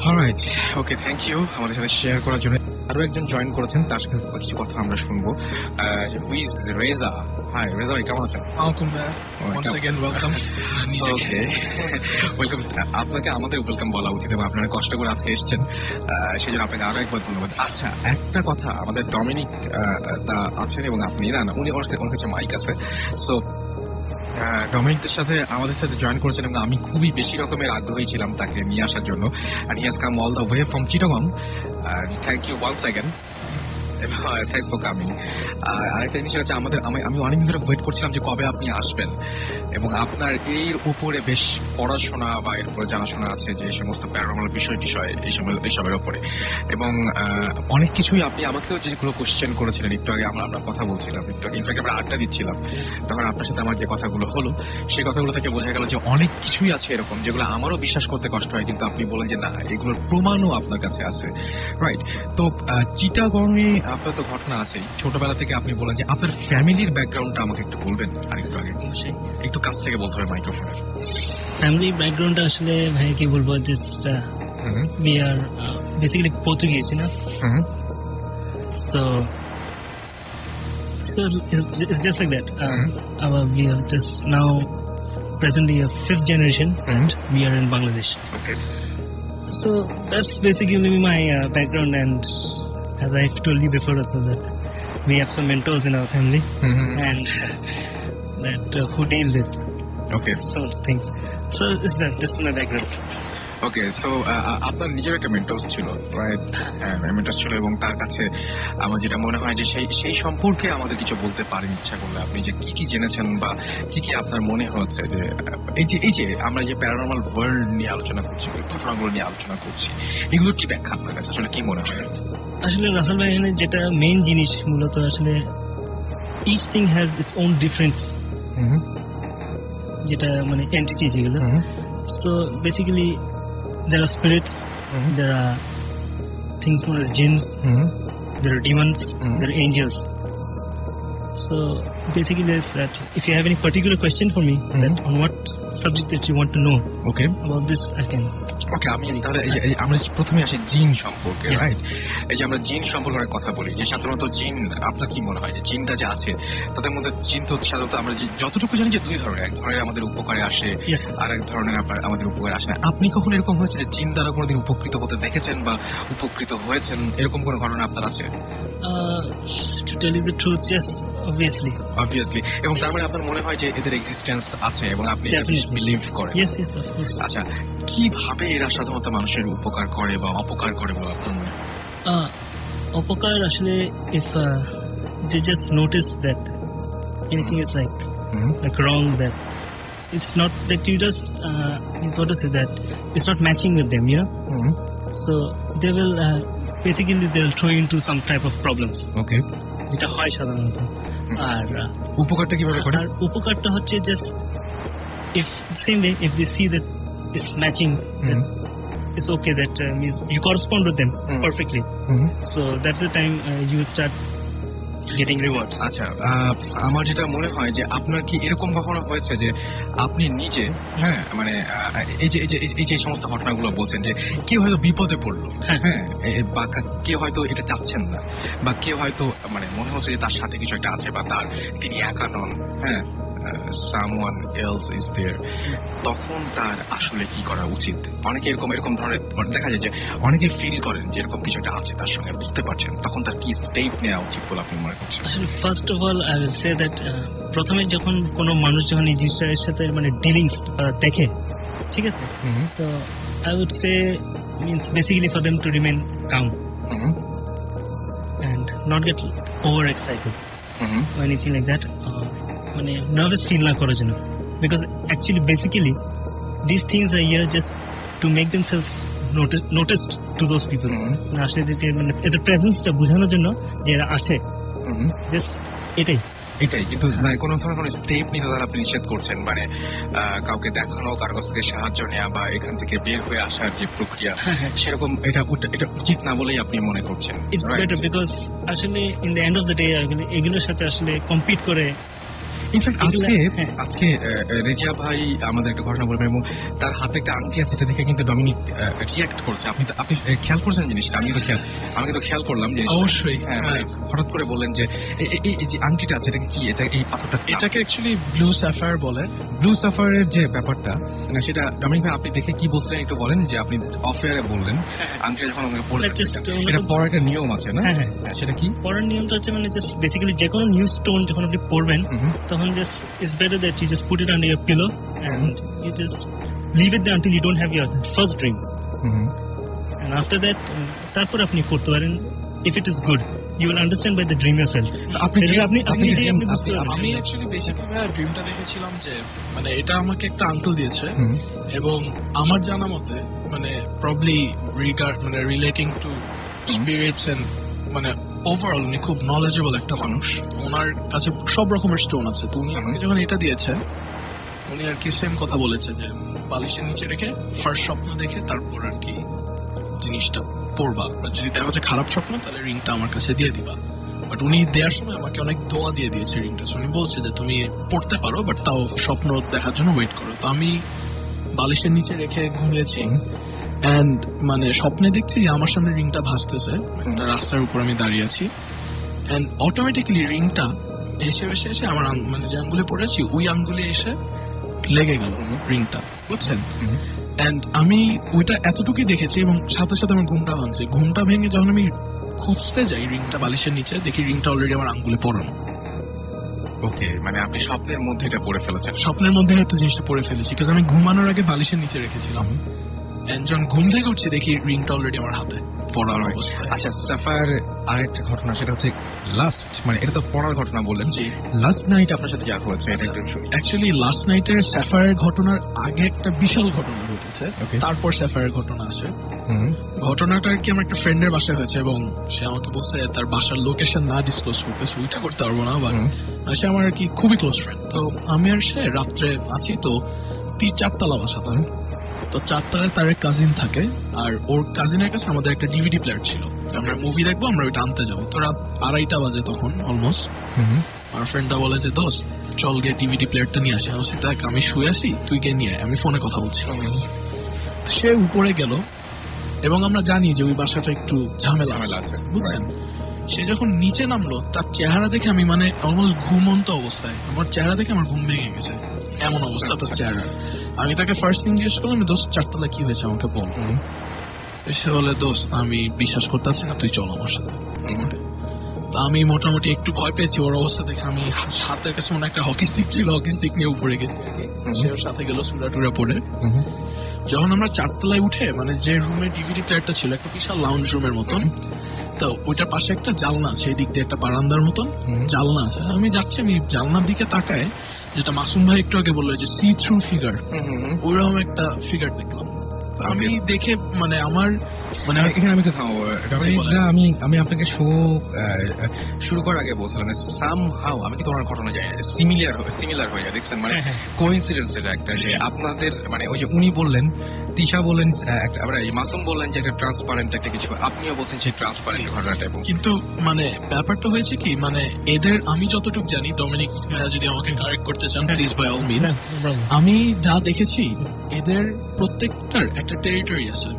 অলরাইট, ওকে, থ্যাংক ইউ আমাদের সাথে শেয়ার করার জন্য। আরো একজন জয়েন করেছেন, তার সাথে কিছু কথা আমরা শুনবো। হুইজ রেজা। হাই রেজা ভাই, কেমন আছেন? Welcome back. Once again, welcome. ওকে, ওয়েলকাম। আপনাকে আমাদের ওয়েলকাম বলা উচিত, এবং আপনারা কষ্ট করে আজকে এসেছেন, সেজন্য আপনাকে আরো একবার ধন্যবাদ। আচ্ছা, একটা কথা, আমাদের ডমিনিক দা আছেন এবং আপনি না, উনি ওর কাছে মাইক আছে, সো ডমিনিকদের সাথে আমাদের সাথে জয়েন করেছেন, এবং আমি খুবই বেশি রকমের আগ্রহী ছিলাম তাকে নিয়ে আসার জন্য। and he has come all the way from Chittagong. Thank you once again. Thanks for coming. আরেকটা জিনিস হচ্ছে, আমি অনেক দিন ধরে ওয়েট করছিলাম যে কবে আপনি আসবেন, এবং আপনার এর উপরে বেশ পড়াশোনা বা এরপরে জানাশোনা আছে যে সমস্ত প্যারানর্মাল বিষয় এইসবের উপরে, এবং অনেক কিছুই আপনি আমাকেও যেগুলো কোশ্চেন করেছিলেন একটু আগে, আমরা কথা বলছিলাম একটু আগে, ইনফ্যাক্ট আমরা আড্ডা দিচ্ছিলাম, তখন আপনার সাথে আমার যে কথাগুলো হলো সেই কথাগুলো থেকে বোঝা গেল যে অনেক কিছুই আছে এরকম যেগুলো আমারও বিশ্বাস করতে কষ্ট হয়, কিন্তু আপনি বলেন যে না, এগুলোর প্রমাণও আপনার কাছে আছে। রাইট, তো চিটাগংয়ে আপনার তো ঘটনা আছে, ছোটবেলা থেকে আপনি বলেন যে আপনার ফ্যামিলির ব্যাকগ্রাউন্ডটা আমাকে একটু বলবেন আরেকটু আগে, একটু কাছ থেকে বলতে হবে মাইক্রোফোনের। ফ্যামিলি ব্যাকগ্রাউন্ডটা আসলে ভাই কি বলবো, just we are basically Portuguese, you know. So it's just like that. We are just now presently a 5th generation, and we are in Bangladesh. Okay. So that's basically my background, and as I've told you before also that we have some mentors in our family, and that who deal with some things. So this is my background. Okay, so আপনার নিজের একটা mentor ছিল, right? Mentor ছিল, এবং তার কাছে আমার যেটা মনে হয় যে সেই সম্পর্কে আমাদের কিছু বলতে পারেন ইচ্ছা করলে, আপনি যে কি জেনেছেন বা কি আপনার মনে হচ্ছে যে এই যে আমরা যে প্যারানর্মাল ওয়ার্ল্ড নিয়ে আলোচনা করছি, ঘটনাগুলো নিয়ে আলোচনা করছি, এগুলোর কি ব্যাখ্যা আপনার কাছে আসলে কি মনে হয়? আসলে রাসেল ভাই, এখানে যেটা মেইন জিনিস মূলত আসলে each thing has its own difference, যেটা মানে এন্টিটি যেগুলো। So basically there are spirits, there are things known as jinns, there are demons, there are angels. So basically there's that. If you have any particular question for me, that on what subject that you want to know about this, I can. ওকে, আমি তাহলে আমরা প্রথমে আসি জিন সম্পর্কে, right? এই যে আমরা জিন সম্পর্কে অনেক কথা বলি, যে সাধারণত জিন, আপনার কি মনে হয় যে জিনটা যে আছে তাদের মধ্যে, জিন তো সাধারণত আমরা যতটুকু জানি যে দুই ধরনের, এক ধরনের আমাদের উপকারে আসে, আর এক ধরনের আমাদের উপকারে আসে না। আপনি কখন এরকম হয়েছে যে জিন দ্বারা কোনোদিন উপকৃত হতে দেখেছেন বা উপকৃত হয়েছেন, এরকম কোনো ঘটনা আপনার আছে? To tell you the truth, yes, obviously. এবং তার মানে আপনার মনে হয় যে এদের এক্সিস্টেন্স আছে এবং আপনি বিলিভ করেন? Yes, of course. আচ্ছা, কিভাবে এরা সাধারণত মানুষের উপকার করে বা অপকার করে বলে আপনার মনে হয়? অপকার আসলে, if they just notice that anything is like wrong, that it's not that you just means what to say, that it's not matching with them, you know. So they will basically they'll throw you into some type of problems. Okay. যেটা হয় সাধারণত। আর উপকারটা কিভাবে করে? আর উপকারটা হচ্ছে just if same way, if they see that it's matching, then it's okay, that means you correspond with them perfectly. So that's the time you start getting rewards. আচ্ছা, আমার যেটা মনে হয় যে আপনার কি এরকম কখনো হয়েছে যে আপনি নিজে, হ্যাঁ মানে এই যে সমস্ত ঘটনাগুলো বলছেন যে কেউ হয়তো বিপদে পড়লো, হ্যাঁ, বা কেউ হয়তো এটা চাচ্ছেন না, বা কেউ হয়তো মানে মনে হচ্ছে যে তার সাথে কিছু একটা আছে, বা তিনি একা নন, হ্যাঁ, someone else is there, তখন তার আসলে কি করা উচিত? অনেকে এরকম ধরনের দেখা যায় যে অনেকে ফিল করেন যে এরকম কিছু একটা আছে তার সঙ্গে, বুঝতে পারছেন, তখন তার কি স্টেপ নেওয়া উচিত বলে আপনি মনে করছেন? আসলে first of all I will say that প্রথমে যখন কোনো মানুষ যখন এই জিনিসটার সাথে মানে ডিলিংস দেখে, ঠিক আছে, তো I would say means basically for them to remain calm and not get over excited or anything like that, মানে নার্ভাস ফিল না করার জন্য, because actually basically these things are here just to make themselves noticed to those people. মানে আসলে এদেরকে মানে এদের প্রেজেন্সটা বোঝানোর জন্য যে এরা আছে, জাস্ট এটাই কিন্তু কোনো ধরনের কোনো স্টেপ নিতে তারা আপনি নিষেধ করছেন, মানে কাউকে দেখানো, কারো কাছ থেকে সাহায্য নেওয়া, বা এখান থেকে বের হয়ে আসার যে প্রক্রিয়া, সেরকম এটা উচিত না বলেই আপনি মনে করছেন? ইটস বেটার, বিকজ আসলে in the end of the day এগুলোর সাথে আসলে কম্পিট করে। ইনফ্যাক্ট আজকে রেজিয়া ভাই আমাদের একটা ঘটনা বলবেন, এবং তার হাতে একটা আংটি আছে, সেটা দেখে কিন্তু ডমিনিক রিয়াক্ট করছে। আপনি খেয়াল করছেন জিনিসটা? আমি তো খেয়াল করলাম যে অবশ্যই হঠাৎ করে বললেন যে এই যে আংটিটা আছে এটা কি, এই পাথরটা, এটাকে অ্যাকচুয়ালি ব্লু স্যাফায়ার বলে। ব্লু স্যাফায়ারের যে ব্যাপারটা, সেটা ডমিনিক ভাই আপনি দেখে কি বলছিলেন একটু বলেন, যে আপনি অফ এয়ারে বললেন আংটিটা যখন আমাকে পড়ে, এটা পড়ার একটা নিয়ম আছে না? সেটা কি পড়ার নিয়মটা হচ্ছে মানে জাস্ট বেসিক্যালি যে কোনো নিউ স্টোন যখন আপনি পড়বেন তখন just it's better that you just put it under your pillow and you just leave it there until you don't have your first dream, and after that তারপর আপনি করতে পারেন। if it is good you will understand by the dream yourself. আমি actually basically ড্রিমটা দেখেছিলাম যে মানে এটা আমাকে একটা আঙ্কেল দিয়েছে, এবং আমার জানা মতে মানে প্রবলি মানে রিলেটিং টু স্পিরিটস এন্ড মানে ওভারঅল উনি খুব নলেজেবল একটা মানুষ, ওনার কাছে সব রকমের স্টোন আছে। তো উনি আমাকে যখন এটা দিয়েছে, উনি আর কি সেম কথা বলেছে যে বালিশের নিচে রেখে ফার্স্ট স্বপ্ন দেখে তারপর আর কি জিনিসটা পড়বা, যদি দেখা যাচ্ছে খারাপ স্বপ্ন তাহলে রিংটা আমার কাছে দিয়ে দিবা। বাট উনি দেওয়ার সময় আমাকে অনেক দোয়া দিয়ে দিয়েছে রিংটা। উনি বলছে যে তুমি পড়তে পারো, বাট তাও স্বপ্ন দেখার জন্য ওয়েট করো। তো আমি বালিশের নিচে রেখে ঘুমিয়েছি, এন্ড মানে স্বপ্নে দেখছি যে আমার সামনে রিংটা ভাসতেছে, রাস্তার উপর আমি দাঁড়িয়ে আছি, এন্ড অটোমেটিক্যালি রিংটা এসে আমার মানে যে আঙ্গুলে পড়েছি ওই আঙ্গুলে এসে লেগে গেল রিংটা, বুঝছেন? এন্ড আমি ওইটা এতটুকুই দেখেছি, এবং সাথে সাথে আমার ঘুমটা ভাঙছে। ঘুমটা ভেঙে যখন আমি খুঁজতে যাই রিংটা বালিশের নিচে, দেখি রিংটা অলরেডি আমার আঙ্গুলে পড়ানো। ওকে, মানে আপনি স্বপ্নের মধ্যে এটা পড়ে ফেলেছেন? স্বপ্নের মধ্যে একটা জিনিসটা পড়ে ফেলেছি, কারণ আমি ঘুমানোর আগে বালিশের নিচে রেখেছিলাম, যখন ঘুম থেকে উঠছি দেখি রিংটা অলরেডি আমার হাতে পড়ার অবস্থায়। আচ্ছা, সাফায়ার আরেকটা ঘটনা, সেটা হচ্ছে লাস্ট, মানে এটা তো পড়ার ঘটনা বললেন, যে লাস্ট নাইট আপনার সাথে যা হয়েছে এটা একটু শুনি। অ্যাকচুয়ালি লাস্ট নাইটের সাফায়ার ঘটনার আগে একটা বিশাল ঘটনা ঘটেছে, তারপর সাফায়ার ঘটনা আসে। ঘটনাটা আর কি আমার একটা ফ্রেন্ডের বাসায় হয়েছে, এবং সে আমাকে বলছে তার বাসার লোকেশন না ডিসক্লোজ করতে, ওইটা করতে পারবো না, বাট সে আমার আর কি খুবই ক্লোজ ফ্রেন্ড। তো আমি আর সে রাত্রে আছি, তো 4 তলা বাসা তার, তো 4 তলায় তার এক কাজিন থাকে, আর ওর কাজিনের কাছে আমাদের একটা ডিভিডি প্লেয়ার ছিল, আমরা মুভি দেখবো, আমরা ওইটা আনতে যাবো। তো রাত 2:30 বাজে তখন অলমোস্ট। আমার ফ্রেন্ডটা বলে যে দোস্ত চল গিয়ে ডিভিডি প্লেয়ারটা নিয়ে আসি। আমি দেখ আমি শুয়ে আছি, তুই গিয়ে নিয়ে আয়, আমি ফোনে কথা বলছি। সে উপরে গেল, এবং আমরা জানি যে ওই বাসাটা একটু ঝামেলা আছে, বুঝছেন? সে যখন নিচে নামলো, তার চেহারা দেখে আমি মানে অলমোস্ট ঘুমন্ত অবস্থায়, আমার চেহারা দেখে আমার ঘুম ভেঙে গেছে, এমন অবস্থা তার চেহারা। আমি তাকে ফার্স্ট থিং জিজ্ঞেস করলাম, দোস্ত 4 তলায় কি হয়েছে আমাকে বল। সে বলে দোস্ত আমি বিশ্বাস করতে পারছি না, তুই চল আমার সাথে। তো আমি মোটামুটি একটু ভয় পেয়েছি ওর অবস্থা দেখে। আমি হাতের কাছে মনে একটা হকি স্টিক ছিল, হকি স্টিক নিয়ে উপরে গেছি, সে ওর সাথে গেল সুরা টুরা পরে। যখন আমরা 4 তলায় উঠে, মানে যে রুমে ডিভিডি প্লেয়ারটা ছিল একটা বিশাল লাউঞ্জ রুমের মতন, তো ওইটার পাশে একটা জানলা আছে, এই দিক দিয়ে একটা বারান্দার মতন জানলা আছে। আমি যাচ্ছি, আমি জানলার দিকে তাকায়, যেটা মাসুম ভাই একটু আগে বললো যে সি থ্রু ফিগার, ওইরকম একটা ফিগার দেখলাম। আমি দেখে মানে আমার মানে এখানে আমি একটু থামবো। আমি আপনাকে শুরু করার আগে বলছিলাম সামহাউ আমি কিন্তু ওনার ঘটনা জানি সিমিলার হয়ে যায় দেখছেন, মানে কোইন্সিডেন্স এটা একটা, যে আপনাদের মানে ওই যে উনি বললেন, তিশা বললেন একটা, আবার মাসুম বললেন যে একটা ট্রান্সপারেন্ট একটা কিছু, আপনিও বলছেন সেই ট্রান্সপারেন্ট ঘটনাটা। কিন্তু মানে ব্যাপারটা হয়েছে কি, মানে এদের আমি যতটুকু জানি, ডমিনিক যদি আমাকে কারেক্ট করতে চান প্লিজ বাই অল মিনস, আমি যা দেখেছি এদের প্রত্যেকটার একটা টেরিটরি আছে,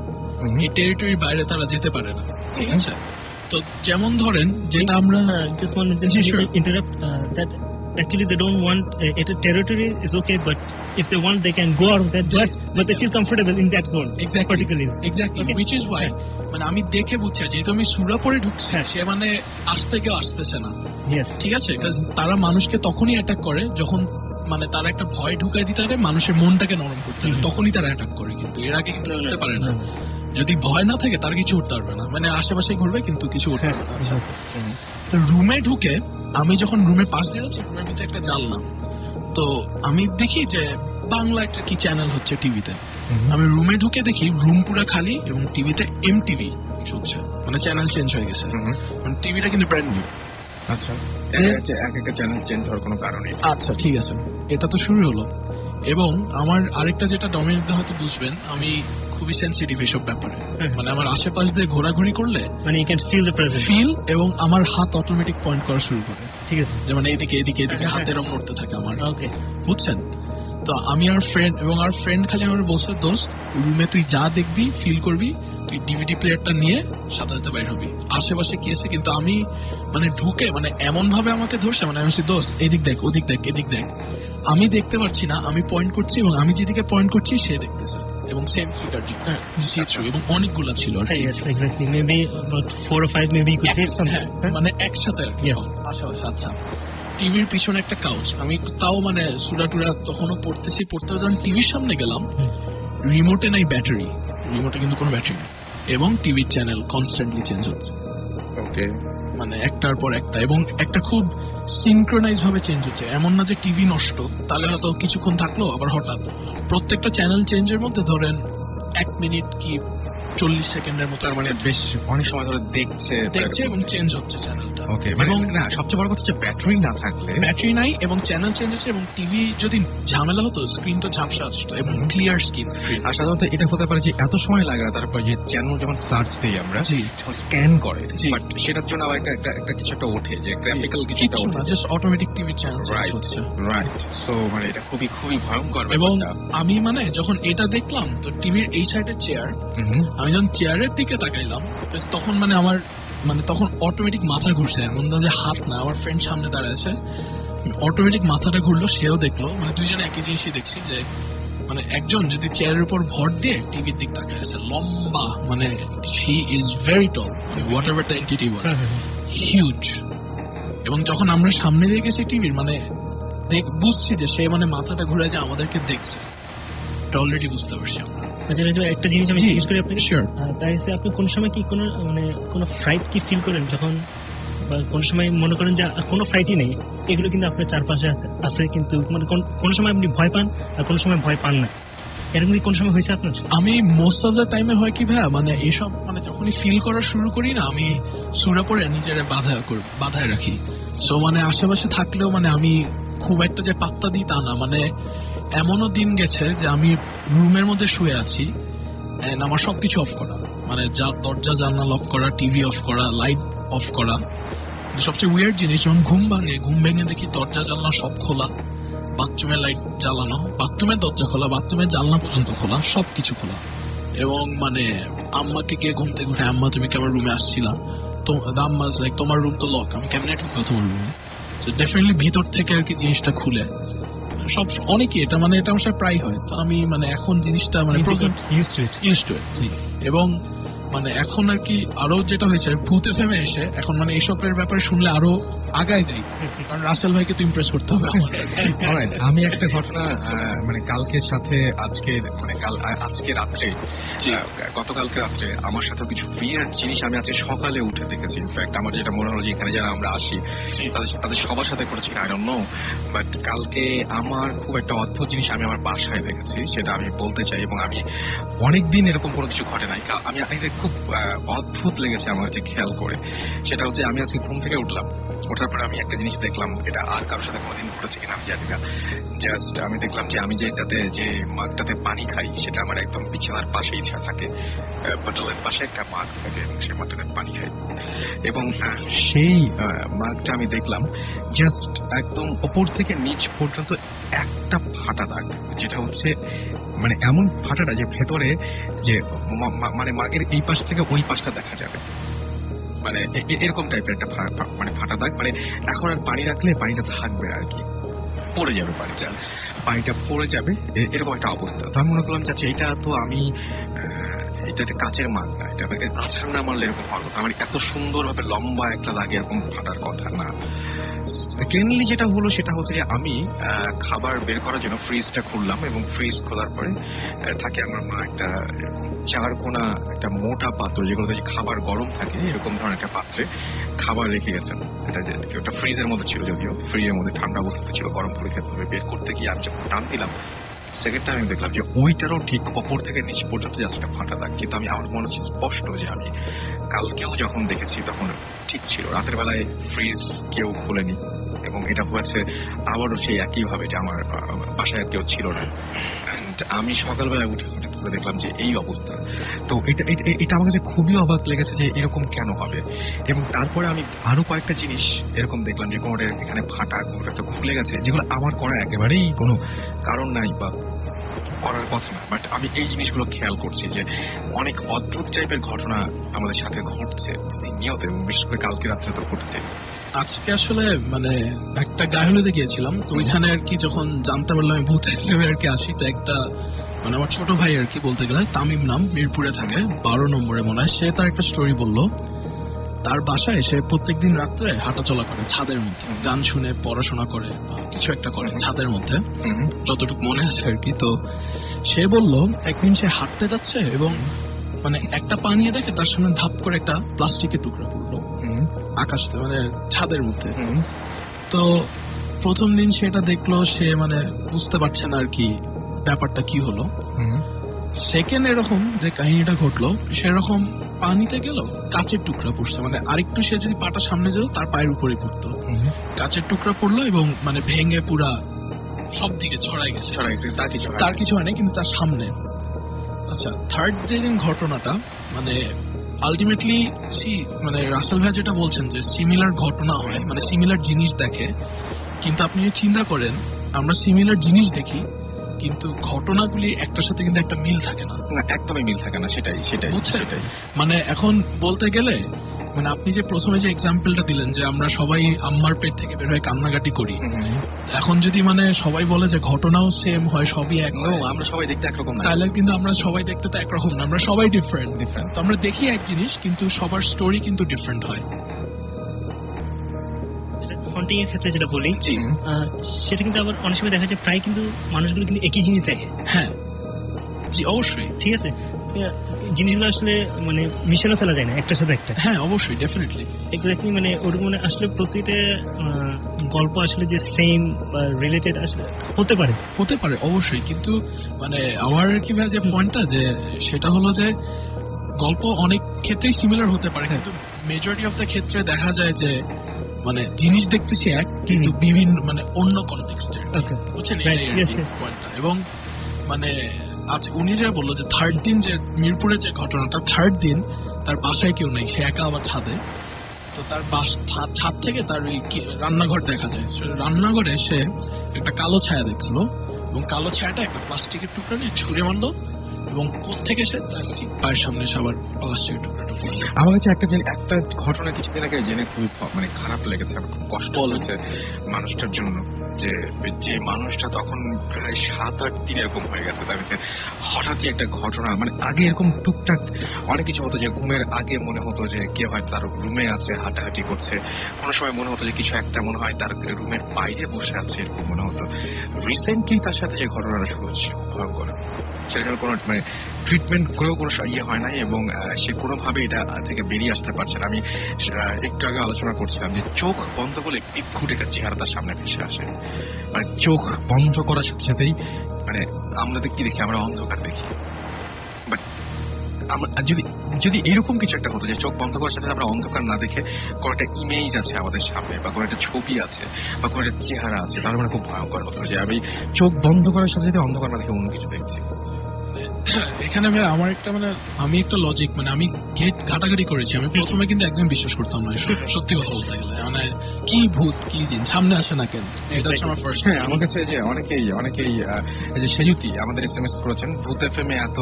এই টেরিটরির বাইরে তারা যেতে পারে না, ঠিক আছে? তো যেমন ধরেন যেটা আমরা just want to interrupt that actually they don't want it territory is okay, but if they want they can go out of that, but they feel comfortable in that zone particularly, okay. Which is why মানে আমি দেখে বুঝছি যেহেতু আমি সুরাপরে ঢুকছি, সে মানে আসতে কেউ আসতেছে না, ঠিক আছে? তারা মানুষকে তখনই অ্যাটাক করে যখন মানে তারা একটা ভয় ঢুকাই দিতে পারে, মানুষের মনটাকে নরম করতে পারে, তখনই তারা অ্যাটাক করে, কিন্তু এর আগে কিন্তু করতে পারে না। যদি ভয় না থাকে তার কিছু উঠতে পারবে না, মানে আশেপাশে ঘুরবে কিন্তু কিছু উঠতে পারবে না। আচ্ছা, তো রুমে ঢুকে আমি যখন রুমের পাশ দিয়ে যাচ্ছি, রুমের ভিতরে একটা জানলা, তো আমি দেখি যে বাংলা একটা কি চ্যানেল হচ্ছে টিভিতে। আমি রুমে ঢুকে দেখি রুম পুরো খালি এবং টিভিতে এমটিভি চলছে, মানে চ্যানেল চেঞ্জ হয়ে গেছে, মানে টিভিটা কিন্তু ব্র্যান্ড নিউ। আচ্ছা, এক একটা চ্যানেল চেঞ্জ হওয়ার কোনো কারণে। আচ্ছা ঠিক আছে, এটা তো শুরু হলো। এবং আমার আরেকটা যেটা ডমিনেট হয়তো বুঝবেন, আমি খুবই সেনসিটিভ এইসব ব্যাপারে, মানে আমার আশেপাশ দিয়ে ঘোরাঘুরি করলে মানে you can feel the presence, feel, এবং আমার হাত অটোমেটিক পয়েন্ট করা শুরু করে, ঠিক আছে? যেমন এইদিকে এদিকে এদিকে হাতের নড়তে থাকে আমার, ওকে, বুঝছেন? তো আমি আর ফ্রেন্ড খালি আমার বলছে, দোস্ত রুমে তুই যা দেখবি ফিল করবি, তুই ডিভিডি প্লেয়ারটা নিয়ে সাথে সাথে বাইর হবি, আশেপাশে কি আছে। কিন্তু আমি মানে ঢুকে মানে এমন ভাবে আমাকে ধরছে, মানে আমি বলছি দোস্ত এদিক দেখ ওদিক দেখ এদিক দেখ, আমি দেখতে পারছি না, আমি পয়েন্ট করছি এবং আমি যেদিকে পয়েন্ট করছি সে দেখতেছে, এবং সেম ফিগার এবং অনেকগুলা ছিল, মানে একসাথে পাশাপাশি। আচ্ছা, টিভির পিছনে একটা কাউচ, আমি তাও মানে সুরাটুরা তখনও পড়তে যখন টিভির সামনে গেলাম, রিমোটে নাই ব্যাটারি, রিমোটে কিন্তু কোনো ব্যাটারি নেই, এবং টিভির চ্যানেল কনস্ট্যান্টলি চেঞ্জ হচ্ছে, ওকে, মানে একটার পর একটা, এবং একটা খুব সিনক্রোনাইজ ভাবে চেঞ্জ হচ্ছে, এমন না যে টিভি নষ্ট, তাহলে হয়তো কিছুক্ষণ থাকলো আবার হঠাৎ প্রত্যেকটা চ্যানেল চেঞ্জের মধ্যে ধরেন 1 মিনিট কি 40 সেকেন্ডের মতো, মানে বেশ অনেক সময় ধরে দেখছে এবং চেঞ্জ হচ্ছে চ্যানেলটা, ওকে। এবং না, সবচেয়ে বড় কথা হচ্ছে ব্যাটারি না থাকলে, ব্যাটারি নাই এবং চ্যানেল চেঞ্জ হচ্ছে, এবং টিভি যদি ঝামেলা হতো স্ক্রিন তো ঝাপসা আসতো এবং ক্লিয়ার স্ক্রিন। আর সাধারণত এটা হতে পারে যে এত সময় লাগে না, তারপর যে চ্যানেল যখন সার্চ দিই আমরা, স্ক্যান করে, বাট সেটার জন্য আবার একটা কিছু একটা ওঠে, যে গ্রাফিক্যাল কিছু একটা ওঠে, জাস্ট অটোমেটিক টিভি চ্যানেল হচ্ছে, রাইট। সো মানে এটা খুবই ভয়ঙ্কর। এবং আমি মানে যখন এটা দেখলাম, তো টিভির এই সাইডের চেয়ার, আমি যখন চেয়ারের দিকে তাকাইলাম, তখন মানে আমার মানে তখন অটোমেটিক মাথা ঘুরছে, এমন না যে হাত না, আমার ফ্রেন্ড সামনে দাঁড়ায় আছে, অটোমেটিক মাথাটা ঘুরলো, সেও দেখলো, মানে দুইজনে একই জিনিসই দেখছি, যে মানে একজন যদি চেয়ারের উপর ভর দিয়ে টিভির দিক তাকায় আছে, লম্বা, মানে হি ইজ ভেরি টল, মানে what ever the entity was, huge. এবং যখন আমরা সামনে দিয়ে গেছি টিভির, মানে বুঝছি যে সে মানে মাথাটা ঘুরে যে আমাদেরকে দেখছে, অলরেডি বুঝতে পারছি আমরা। আচ্ছা, একটা জিনিস আমি জিজ্ঞেস করি আপনাকে, তাই আপনি কোন সময় কি কোনো ফ্রাইট কি ফিল করেন যখন, বা কোন সময় মনে করেন যে কোনো ফ্রাইটই নেই, এগুলো কিন্তু আপনার চারপাশে আছে, কিন্তু মানে কোন সময় আপনি ভয় পান আর কোন সময় ভয় পান না, এরকম কি কোন সময় হয়েছে আপনার? আমি মোস্ট অফ দ্য টাইমে হয় কি ভাইয়া, মানে এইসব মানে যখনই ফিল করা শুরু করি না, আমি সুরা পরে নিজের বাধায় রাখি। সো মানে আশেপাশে থাকলেও মানে আমি খুব একটা যে পাত্তা দিই তা না, মানে এমনও দিন গেছে যে আমি রুমের মধ্যে শুয়ে আছি, আমার সবকিছু অফ করা, মানে দরজা জানলা লক করা, টিভি অফ করা, লাইট অফ করা। সবচেয়ে উইয়ার্ড জিনিস, যখন ঘুম ভেঙে দেখি দরজা জানলা সব খোলা, বাথরুমের লাইট জ্বালানো, বাথরুমের দরজা খোলা, বাথরুমের জানলা পর্যন্ত খোলা, সবকিছু খোলা। এবং মানে আম্মাকে গিয়ে ঘুম থেকে উঠে, আম্মা তুমি কেমন রুমে আসছিলা, তো আম্মা লাইক তোমার রুম তো লক, আমি কেমনে ঢুকবো তোমার রুমে? ডেফিনেটলি ভিতর থেকে আর কি জিনিসটা খুলে সব অনেকে, এটা মানে এটা আমার সাথে প্রায় হয়। তো আমি মানে এখন জিনিসটা মানে এবং মানে এখন আর কি আরো যেটা হয়েছে ভূতে ফেমে এসে এখন মানে এইসবের ব্যাপারে শুনলে আরো আগায় যাই, কারণ রাসেল ভাইকে তো ইমপ্রেস করতে হবে আমার। Alright, আমি একটা ঘটনা মানে কালকের সাথে আজকের মানে আজকে রাত্রে গতকালকে রাত্রে আমার সাথে কিছু উইয়ার্ড জিনিস আমি আজকে সকালে উঠে দেখেছি। ইনফ্যাক্ট আমার যেটা মনে হলো যে এখানে যারা আমরা আসি তাদের সবার সাথে করেছি আই ডোন্ট নো, বাট কালকে আমার খুব একটা অদ্ভুত জিনিস আমি আমার বাসায় দেখেছি, সেটা আমি বলতে চাই। এবং আমি অনেকদিন এরকম কোনো কিছু ঘটে নাই, আমি খুব অদ্ভুত লেগেছে আমার যে খেয়াল করে। সেটা হচ্ছে আমি আজকে ঘুম থেকে উঠলাম, ওঠার পরে আমি একটা জিনিস দেখলাম, এটা আর কারোর সাথে কোনোদিন ঘটেছে কিনা আমি জানি না। জাস্ট আমি দেখলাম যে আমি যে মাগটাতে পানি খাই সেটা আমার একদম বিছানার পাশেই থাকে, বোতলের পাশে একটা মাগ থাকে এবং সেই মাগটাতে পানি খাই। এবং সেই মাগটা আমি দেখলাম জাস্ট একদম ওপর থেকে নিচ পর্যন্ত একটা ফাটা দাগ, যেটা হচ্ছে মানে এমন ফাটাটা যে ভেতরে যে মানে মাগের এই পাশ থেকে ওই পাশটা দেখা যাবে, মানে এরকম টাইপের একটা মানে ফাটা দাগ। মানে এখন আর পানি রাখলে পানিটা থাকবে আর কি, পড়ে যাবে পানিটা পড়ে যাবে, এরকম একটা অবস্থা। তো আমি মনে করলাম যে এটা তো আমি এটাতে কাচের মাগ না, এটা আছাড় না মারলে এরকম হওয়ার কথা, আমার এত সুন্দরভাবে লম্বা একটা দাগে এরকম ফাটার কথা না। সেকেন্ডলি যেটা হলো সেটা হচ্ছে যে আমি খাবার বের করার জন্য ফ্রিজটা খুললাম এবং ফ্রিজ খোলার পরে থাকে আমার মা একটা চার কোনা একটা মোটা পাত্র যেগুলোতে খাবার গরম থাকে এরকম ধরনের একটা পাত্রে খাবার রেখে গেছেন। এটা যে ওটা ফ্রিজের মধ্যে ছিল, যদিও ফ্রিজের মধ্যে ঠান্ডা অবস্থাতে ছিল, গরম করে খেতে হবে। বের করতে গিয়ে আমি যখন টান দিলাম সেকেন্ড টাইম আমি দেখলাম যে ওইটারও ঠিক ওপর থেকে নিচ পর্যন্ত যাচ্ছে একটা ফাটা দাগ। কিন্তু আমি আমার মনে হচ্ছে স্পষ্ট যে আমি কালকেও যখন দেখেছি তখন ঠিক ছিল, রাতের বেলায় ফ্রিজ কেউ খোলেনি এবং এটা হয়েছে আবারও সেই একইভাবে যে আমার বাসায় কেউ ছিল না। আমি সকালবেলায় উঠে করে দেখলাম যে এই অবস্থা। তো এটা আমার কাছে খুবই অবাক লেগেছে যে এরকম কেন হবে। এবং তারপরে আমি আরো কয়েকটা জিনিস এরকম দেখলাম যে কোনোটা এখানে ফাটা, কোনোটা তো খুলে গেছে, যেগুলো আমার করা একেবারেই কোনো কারণ নাই বা করার কথা না। বাট আমি এই জিনিসগুলো খেয়াল করছি যে অনেক অদ্ভুত টাইপের ঘটনা আমাদের সাথে ঘটছে প্রতিনিয়ত, এবং বিশেষ করে কালকে রাত্রে তো ঘটেছে। আজকে আসলে মানে একটা গায়হলিতে গিয়েছিলাম, তো ওইখানে আর কি যখন জানতে পারলাম আমি ভূতের ফিল্মে আর কি আসি, তো একটা মানে আমার ছোট ভাই আর কি বলতে গেলে তামিম নাম, মিরপুরে থাকে, 12 নম্বরে মনে হয়, সে তার একটা স্টোরি বললো। তার বাসায় সে প্রত্যেকদিন রাত্রে হাঁটাচলা করে ছাদের মধ্যে, গান শুনে পড়াশোনা করে কিছু একটা করে ছাদের মধ্যে, যতটুকু মনে আছে আর কি। তো সে বলল একদিন সে হাঁটতে যাচ্ছে এবং মানে একটা পানি দেখে তার সামনে ধাপ করে একটা প্লাস্টিকের টুকরা পড়লো আকাশ মানে ছাদের মধ্যে। তো প্রথম দিন সেটা দেখলো, সে মানে বুঝতে পারছে না আর কি ব্যাপারটা কি হলো। সেকেন্ড এরকম যে কাহিনীটা ঘটলো সেরকম পানিতে গেল, কাচের টুকরা পড়ছে, মানে আরেকটু সে যদি পাটা সামনে যেত তার পায়ের উপরে পড়তো, কাচের টুকরা পড়লো এবং মানে ভেঙে পুরা সব দিকে ছড়াই গেছে। তার কিছু হয় না, কিন্তু তার সামনে। আচ্ছা, থার্ড যেদিন ঘটনাটা মানে আলটিমেটলি মানে রাসেল ভাই যেটা বলছেন যে সিমিলার ঘটনা হয়, মানে সিমিলার জিনিস দেখে, কিন্তু আপনি চিন্তা করেন আমরা সিমিলার জিনিস দেখি কিন্তু ঘটনাগুলি একটার সাথে কিন্তু একটা মিল থাকে না, একদমই মিল থাকে না। সেটাই মানে এখন বলতে গেলে মানে আপনি যে প্রথমে যে এক্সাম্পলটা দিলেন যে আমরা সবাই আম্মার পেট থেকে বের হয়ে কান্নাকাটি করি, এখন যদি মানে সবাই বলে যে ঘটনাও সেম হয়, সবই এক, আমরা সবাই দেখতে একরকম না, তাহলে কিন্তু আমরা সবাই দেখতে তো একরকম না, আমরা সবাই ডিফারেন্ট। তো আমরা দেখি এক জিনিস কিন্তু সবার স্টোরি কিন্তু ডিফারেন্ট হয়। হন্টিং এর ক্ষেত্রে যেটা বলি সেটা কিন্তু আবার অনেক সময় দেখা যায় প্রায় কিন্তু মানুষগুলো কিন্তু একই জিনিস দেখে। হ্যাঁ জি, অবশ্যই, ঠিক আছে, জিনিসগুলো আসলে মানে মিশানো ফেলা যায় না একটার সাথে একটা। হ্যাঁ অবশ্যই, ডেফিনেটলি এক্স্যাক্টলি, মানে ওরকম মানে আসলে প্রতিটা গল্প আসলে যে সেম বা রিলেটেড আসলে হতে পারে অবশ্যই, কিন্তু মানে আমার কি ভাই যে পয়েন্টটা যে সেটা হলো যে গল্প অনেক ক্ষেত্রেই সিমিলার হতে পারে, কিন্তু মেজরিটি অফ দ্য ক্ষেত্রে দেখা যায় যে মানে জিনিস দেখতেছি এক কিন্তু বিভিন্ন মানে অন্য কনটেক্সটে, বুঝছেন পয়েন্টটা। এবং মানে আজ উনি যা বললো যে থার্ড দিন যে মিরপুরের যে ঘটনাটা, থার্ড দিন তার বাসায় কেউ নেই, সে একা আবার ছাদে। তো তার ছাদ থেকে তার ওই রান্নাঘর দেখা যায়, রান্নাঘরে সে একটা কালো ছায়া দেখছিল এবং কালো ছায়াটা একটা প্লাস্টিকের টুকরা নিয়ে ছুঁড়ে মারলো এবং এবং কোত্থেকে সে তার ঠিক পায়ের সামনে সে আবার প্লাস্টিকের টুকরাটা পড়লো। আমার কাছে একটা ঘটনা কিছুদিন আগে জেনে খুবই মানে খারাপ লেগেছে, আমার খুব কষ্ট হয়েছে মানুষটার জন্য, যে মানুষটা তখন প্রায় 7-8 দিন এরকম হয়ে গেছে তার কাছে হঠাৎই একটা ঘটনা, মানে আগে এরকম টুকটাক অনেক কিছু হতো, যে ঘুমের আগে মনে হতো যে কেউ হয় তার রুমে আছে হাঁটাহাঁটি করছে, কোনো সময় মনে হতো যে কিছু একটা মনে হয় তার রুমের বাইরে বসে আছে এরকম মনে হতো। রিসেন্টলি তার সাথে যে ঘটনাটা শুরু হচ্ছে খুব ভয়ঙ্কর, সেটা কোনো মানে ট্রিটমেন্ট করেও কোনো ইয়ে হয় নাই এবং সে কোনোভাবে এটা থেকে বেরিয়ে আসতে পারছে না। আমি একটু আগে আলোচনা করছিলাম যে চোখ বন্ধ করলে বিক্ষুট একটা চেহারা তার সামনে ভেসে আসে, মানে চোখ বন্ধ করার সাথে সাথেই মানে আমরা কি দেখি, আমরা অন্ধকার দেখি। বাট যদি এরকম কিছু একটা হতো যে চোখ বন্ধ করার সাথে আমরা অন্ধকার না দেখে কোনো একটা ইমেজ আছে আমাদের সামনে বা কোনো একটা ছবি আছে বা কোনো একটা চেহারা আছে, তাহলে মানে খুব ভয়ঙ্কর হতো যে আমি চোখ বন্ধ করার সাথে সাথে অন্ধকার না দেখে অন্য কিছু দেখছি। এখানে ভাই আমার একটা মানে আমি একটা লজিক মানে আমি ঘাটাঘাটি করেছি। আমি প্রথমে কিন্তু একদম বিশ্বাস করতাম না, সত্যি কথা বলতে গেলে, মানে কি ভূত কি জিন সামনে আসে না কেন, এটা হচ্ছে আমার ফার্স্ট। হ্যাঁ, আমার কাছে যে অনেকেই এই যে সেজুতি আমাদের এসএমএস করেছেন, ভূতের প্রেমে এত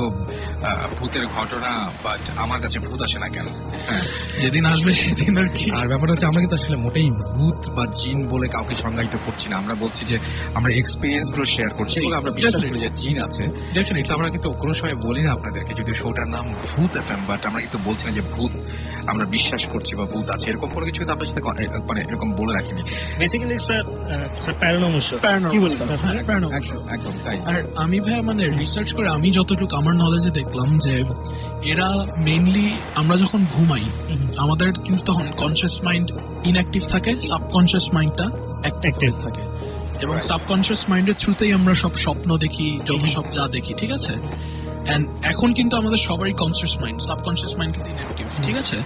ভূতের ঘটনা, বাট আমার কাছে ভূত আসে না কেন। যেদিন আসবে সেদিন আর কি। আর ব্যাপারটা হচ্ছে আমরা কিন্তু আসলে মোটেই ভূত বা জিন বলে কাউকে সংজ্ঞায়িত করছি না, আমরা বলছি যে আমরা এক্সপিরিয়েন্স গুলো শেয়ার করছি এবং আমরা বিশ্বাস করি যে জিন আছে। ডেফিনেটলি আমরা কিন্তু কোনো সময় বলি না আপনাদেরকে, যদি শোটার নাম ভূত এফএম, বাট আমরা কিন্তু বলছি না যে ভূত আমরা বিশ্বাস করছি বা ভূত আছে, এরকম কোনো কিছু আপনার সাথে মানে এরকম বলে রাখিনি। বেসিক্যালি স্যার প্যারানর্মাল শো কি বলছেন, একদম তাই। আর আমি ভাই মানে রিসার্চ করে আমি যতটুকু আমার নলেজে দেখলাম যে এরা মেইনলি আমরা যখন ঘুমাই আমাদের কিন্তু তখন কনসিয়াস মাইন্ড ইনঅ্যাক্টিভ থাকে, সাবকনসিয়াস মাইন্ডটা অ্যাক্টিভ থাকে এবং সাবকনসিয়াস মাইন্ডের থ্রুতেই আমরা সব স্বপ্ন দেখি, যত সব যা দেখি, ঠিক আছে। এন্ড এখন কিন্তু আমাদের সবারই কনসিয়াস মাইন্ড, সাবকনসিয়াস মাইন্ড কিন্তু ইনঅ্যাক্টিভ, ঠিক আছে।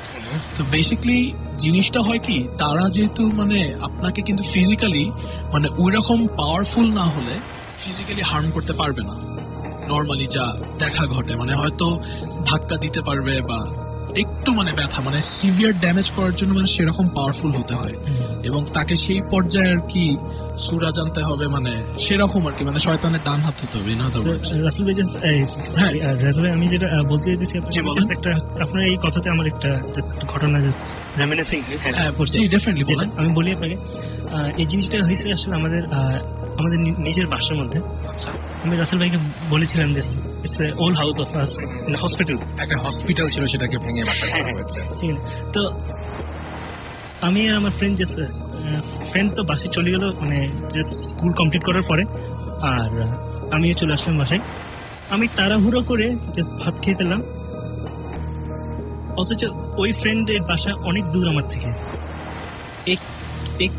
তো বেসিক্যালি জিনিসটা হয় কি, তারা যেহেতু মানে আপনাকে কিন্তু ফিজিক্যালি মানে ওই রকম পাওয়ারফুল না হলে ফিজিক্যালি হার্ম করতে পারবে না নর্মালি যা দেখা ঘটে, মানে হয়তো ধাক্কা দিতে পারবে বা একটু মানে ব্যথা, মানে সিভিয়ার ড্যামেজ করার জন্য মানে সেরকম পাওয়ারফুল হতে হয় এবং তাকে সেই পর্যায়ে আর কি সুরা জানতে হবে, মানে সেরকম আর কি, মানে শয়তানের ডান হাত হতে হবে। রাসেল ভাই রাসেল ভাই আমি যেটা বলতে চাইছি একটা আপনার এই কথাতে আমার একটা ঘটনা রেমিনিসিং আমি বলি আপনাকে। এই জিনিসটা হয়েছে আসলে আমাদের নিজের বাসার মধ্যে। আমি রাসেল ভাইকে বলেছিলাম যে it's a old house of us in hospital, একটা হসপিটাল ছিল সেটাকে ভেঙে বাসা করা হয়েছে। ঠিক আছে, তো আমি আর আমার ফ্রেন্ড তো বাসে চলে গেল, মানে জাস্ট স্কুল কমপ্লিট করার পরে, আর আমিও চলে আসলাম বাসায়। আমি তাড়াহুড়ো করে জাস্ট ভাত খেয়ে ফেললাম, অথচ ওই ফ্রেন্ডের বাসা অনেক দূর আমার থেকে।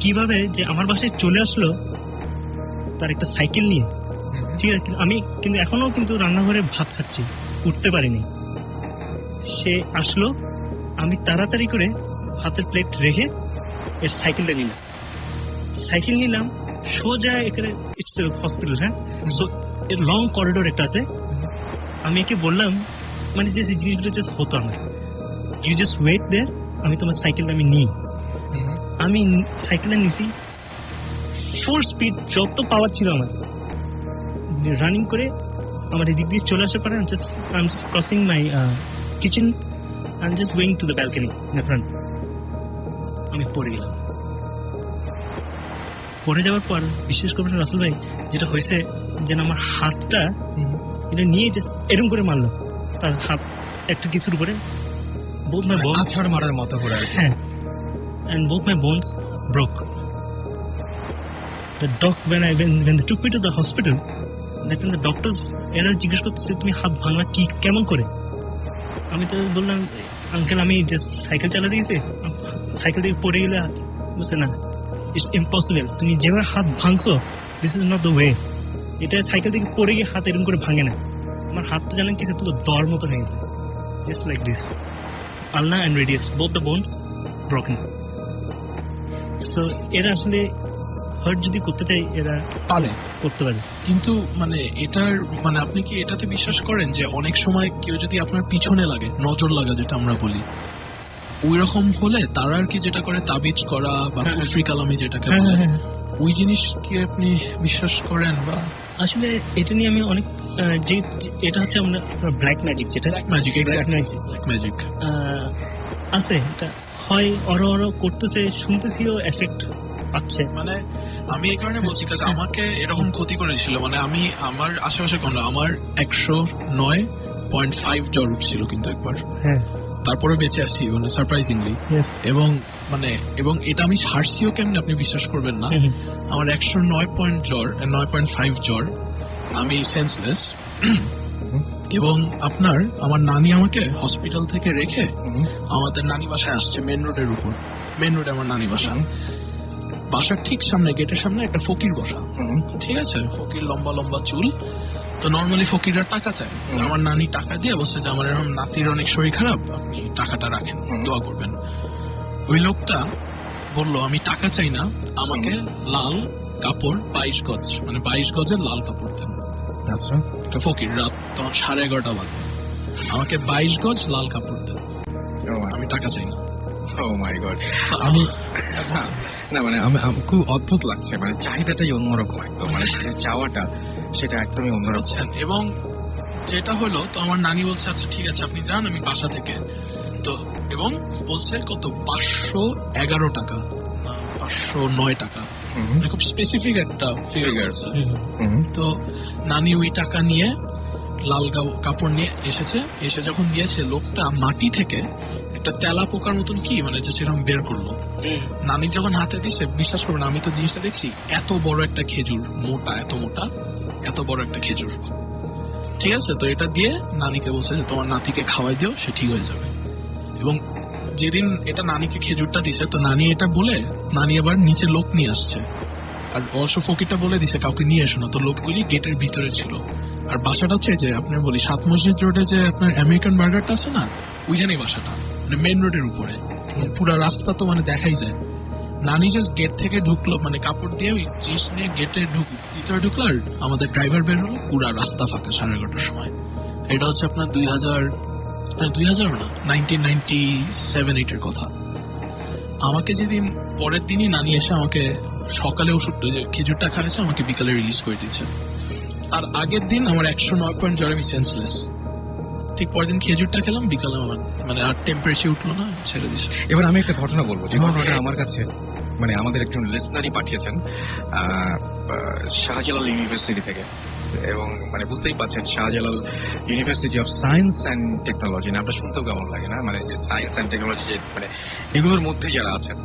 কিভাবে যে আমার বাসায় চলে আসলো তার একটা সাইকেল নিয়ে, ঠিক আছে। আমি কিন্তু এখনো কিন্তু রান্নাঘরে ভাত খাচ্ছি, উঠতে পারিনি। সে আসলো, আমি তাড়াতাড়ি করে ভাতের প্লেট রেখে এর সাইকেলটা নিলাম সোজা এখানে, ইটস হসপিটাল, হ্যাঁ। সো এর লং করিডোর একটা আছে। আমি একে বললাম মানে যে জিনিসগুলো জাস্ট হতো আমার, ইউ জাস্ট ওয়েট দেয়ার, আমি তোমার সাইকেলটা আমি সাইকেলটা নিছি ফুল স্পিড, যত পাওয়ার ছিল আমার, রানিং করে আমার এদিক দিয়ে চলে আসার পরে I'm just crossing my kitchen and just going to the balcony in the front. আমি পড়ে গেলাম। পড়ে যাওয়ার পর বিশেষ করে রাসেল ভাই যেটা হয়েছে, যেন আমার হাতটা এটা নিয়ে এরকম করে মারলো, তার হাত একটা কিছুর উপরে, both my bones মারার মতো করে, হ্যাঁ, and both my bones broke. The when they took me to the hospital, দেখেন the doctors এরা জিজ্ঞেস করতেছে তুমি হাত ভাঙলা কি কেমন করে। আমি তো বললাম আঙ্কেল আমি জাস্ট সাইকেল চালাতে গেছি, সাইকেল থেকে পড়ে গেলে বুঝতে না, ইটস ইম্পসিবল, তুমি যেভাবে হাত ভাঙছো this is not the way. এটা সাইকেল থেকে পড়ে গিয়ে হাত এরকম করে ভাঙে না। আমার হাতটা জানেন কিছু পুরো দর মতো হয়ে গেছে, জাস্ট লাইক দিস, আলনা and radius, both the bones broken. So এরা আসলে হার্ট যদি করতে চাই এরা করতে পারে, কিন্তু মানে এটার মানে আপনি কি এটাতে বিশ্বাস করেন যে অনেক সময় কেউ যদি আপনার পিছনে লাগে, নজর লাগা যেটা আমরা বলি, ওই রকম হলে তারা আর কি যেটা করে তাবিজ করা বা কুফরি কালামি যেটাকে বলে, ওই জিনিস কি আপনি বিশ্বাস করেন? বা আসলে এটা নিয়ে আমি অনেক এটা হচ্ছে আমরা ব্ল্যাক ম্যাজিক, যেটা ব্ল্যাক ম্যাজিক আছে, এটা হয় অর করতেছে, শুনতেছিও এফেক্ট পাচ্ছে। মানে আমি এই কারণে বলছি কারণ আমাকে এরকম ক্ষতি করেছিল, মানে আমি আমার আশেপাশে কোন আমার 109.5 জ্বর উঠছিল কিন্তু একবার, তারপরে বেঁচে আসছি মানে সারপ্রাইজিংলি। এবং মানে এবং এটা আমি হারছিও কেমন আপনি বিশ্বাস করবেন না, আমার 109.5 জ্বর, আমি সেন্সলেস। এবং আমার নানি আমাকে হসপিটাল থেকে রেখে আমাদের নানি বাসায় আসছে, মেন রোডে আমার নানি বাসার ঠিক সামনে, গেটের সামনে একটা ফকির বসা, ঠিক আছে, ফকির লম্বা লম্বা চুল। তো নর্মালি ফকিররা টাকা চায়, আমার নানি টাকা দিয়ে বলছে যে আমার এরকম নাতির অনেক শরীর খারাপ, আপনি টাকাটা রাখেন, দোয়া করবেন। ওই লোকটা বলল আমি টাকা চাই না, আমাকে লাল কাপড় 22 গজ, মানে 22 গজের লাল কাপড় দেন। আচ্ছা, একটা ফকির, রাত তখন 11:30 বাজে, আমাকে 22 গজ লাল কাপড় দেন, আমি টাকা চাই না। ও মাই গড, আমি না মানে আমি খুব অদ্ভুত লাগছে, মানে চাহিদাটাই অন্যরকম একদম, মানে চাওয়াটা সেটা একদমই অন্যরকম। এবং যেটা হলো, তো আমার নানি বলছে আচ্ছা ঠিক আছে আপনি যান, আমি বাসা থেকে তো, এবং বলছে কত 511 টাকা, 509 টাকা, খুব স্পেসিফিক একটা ফিগার আছে। তো নানি ওই টাকা নিয়ে লাল কাপড় নিয়ে এসে যখন দিয়েছে, লোকটা মাটি থেকে একটা তেলা পোকার মতন কি মানে যে সেরকম বের করলো, নানি যখন হাতে দিছে, বিশ্বাস করবেন আমি তো জিনিসটা দেখছি, এত বড় একটা খেজুর, মোটা, এত বড় একটা খেজুর, ঠিক আছে। তো এটা দিয়ে নানিকে বলছে যে তোমার নাতিকে খাওয়াই দিও, সে ঠিক হয়ে যাবে। এবং যেদিন এটা নানিকে খেজুরটা দিছে, তো নানি এটা বলে নানি আবার নিচে লোক নিয়ে আসছে, আর অবশ্য ফকিরটা বলে দিছে কাউকে নিয়ে এসো না, তো লোকগুলি গেটের ভিতরে ছিল। আর বাসাটা হচ্ছে যে আপনার বলি 7 মসজিদ রোডে যে আপনার আমেরিকান বার্গারটা আছে না, ওইখানেই বাসাটা, মানে মেন রোডের উপরে, পুরো রাস্তা তো মানে দেখাই যায়। নানি জাস্ট গেট থেকে ঢুকলো, মানে কাপড় দিয়ে ওই জিনিস নিয়ে গেটে ভিতরে ঢুকলো, আর আমাদের ড্রাইভার বের হলো, পুরো রাস্তা ফাঁকা 11:30টার সময়। এটা হচ্ছে আপনার 2000 না 1997-8 কথা। আমাকে যেদিন পরের দিনই নানি এসে আমাকে সকালে ওষুধ খেজুরটা খাইছে, আমাকে বিকালে রিলিজ করে দিচ্ছে। তার আগের দিন আমার 109 জ্বর, আমি সেন্সলেস। ঠিক পরের দিন খেজুরটা খেলাম, বিকালে আমার মানে আর টেম্পারেচার উঠলো না, ছেড়ে দিচ্ছে। এবার আমি একটা ঘটনা বলবো, যে ঘটনাটা আমার কাছে মানে আমাদের একজন লিসনারই পাঠিয়েছেন শাহজালাল ইউনিভার্সিটি থেকে, এবং মানে বুঝতেই পারছেন Shahjalal University of Science and technology, নামটা শুনতেও কেমন লাগে না, মানে যে সায়েন্স অ্যান্ড টেকনোলজি, যে মানে এগুলোর মধ্যে যারা আছেন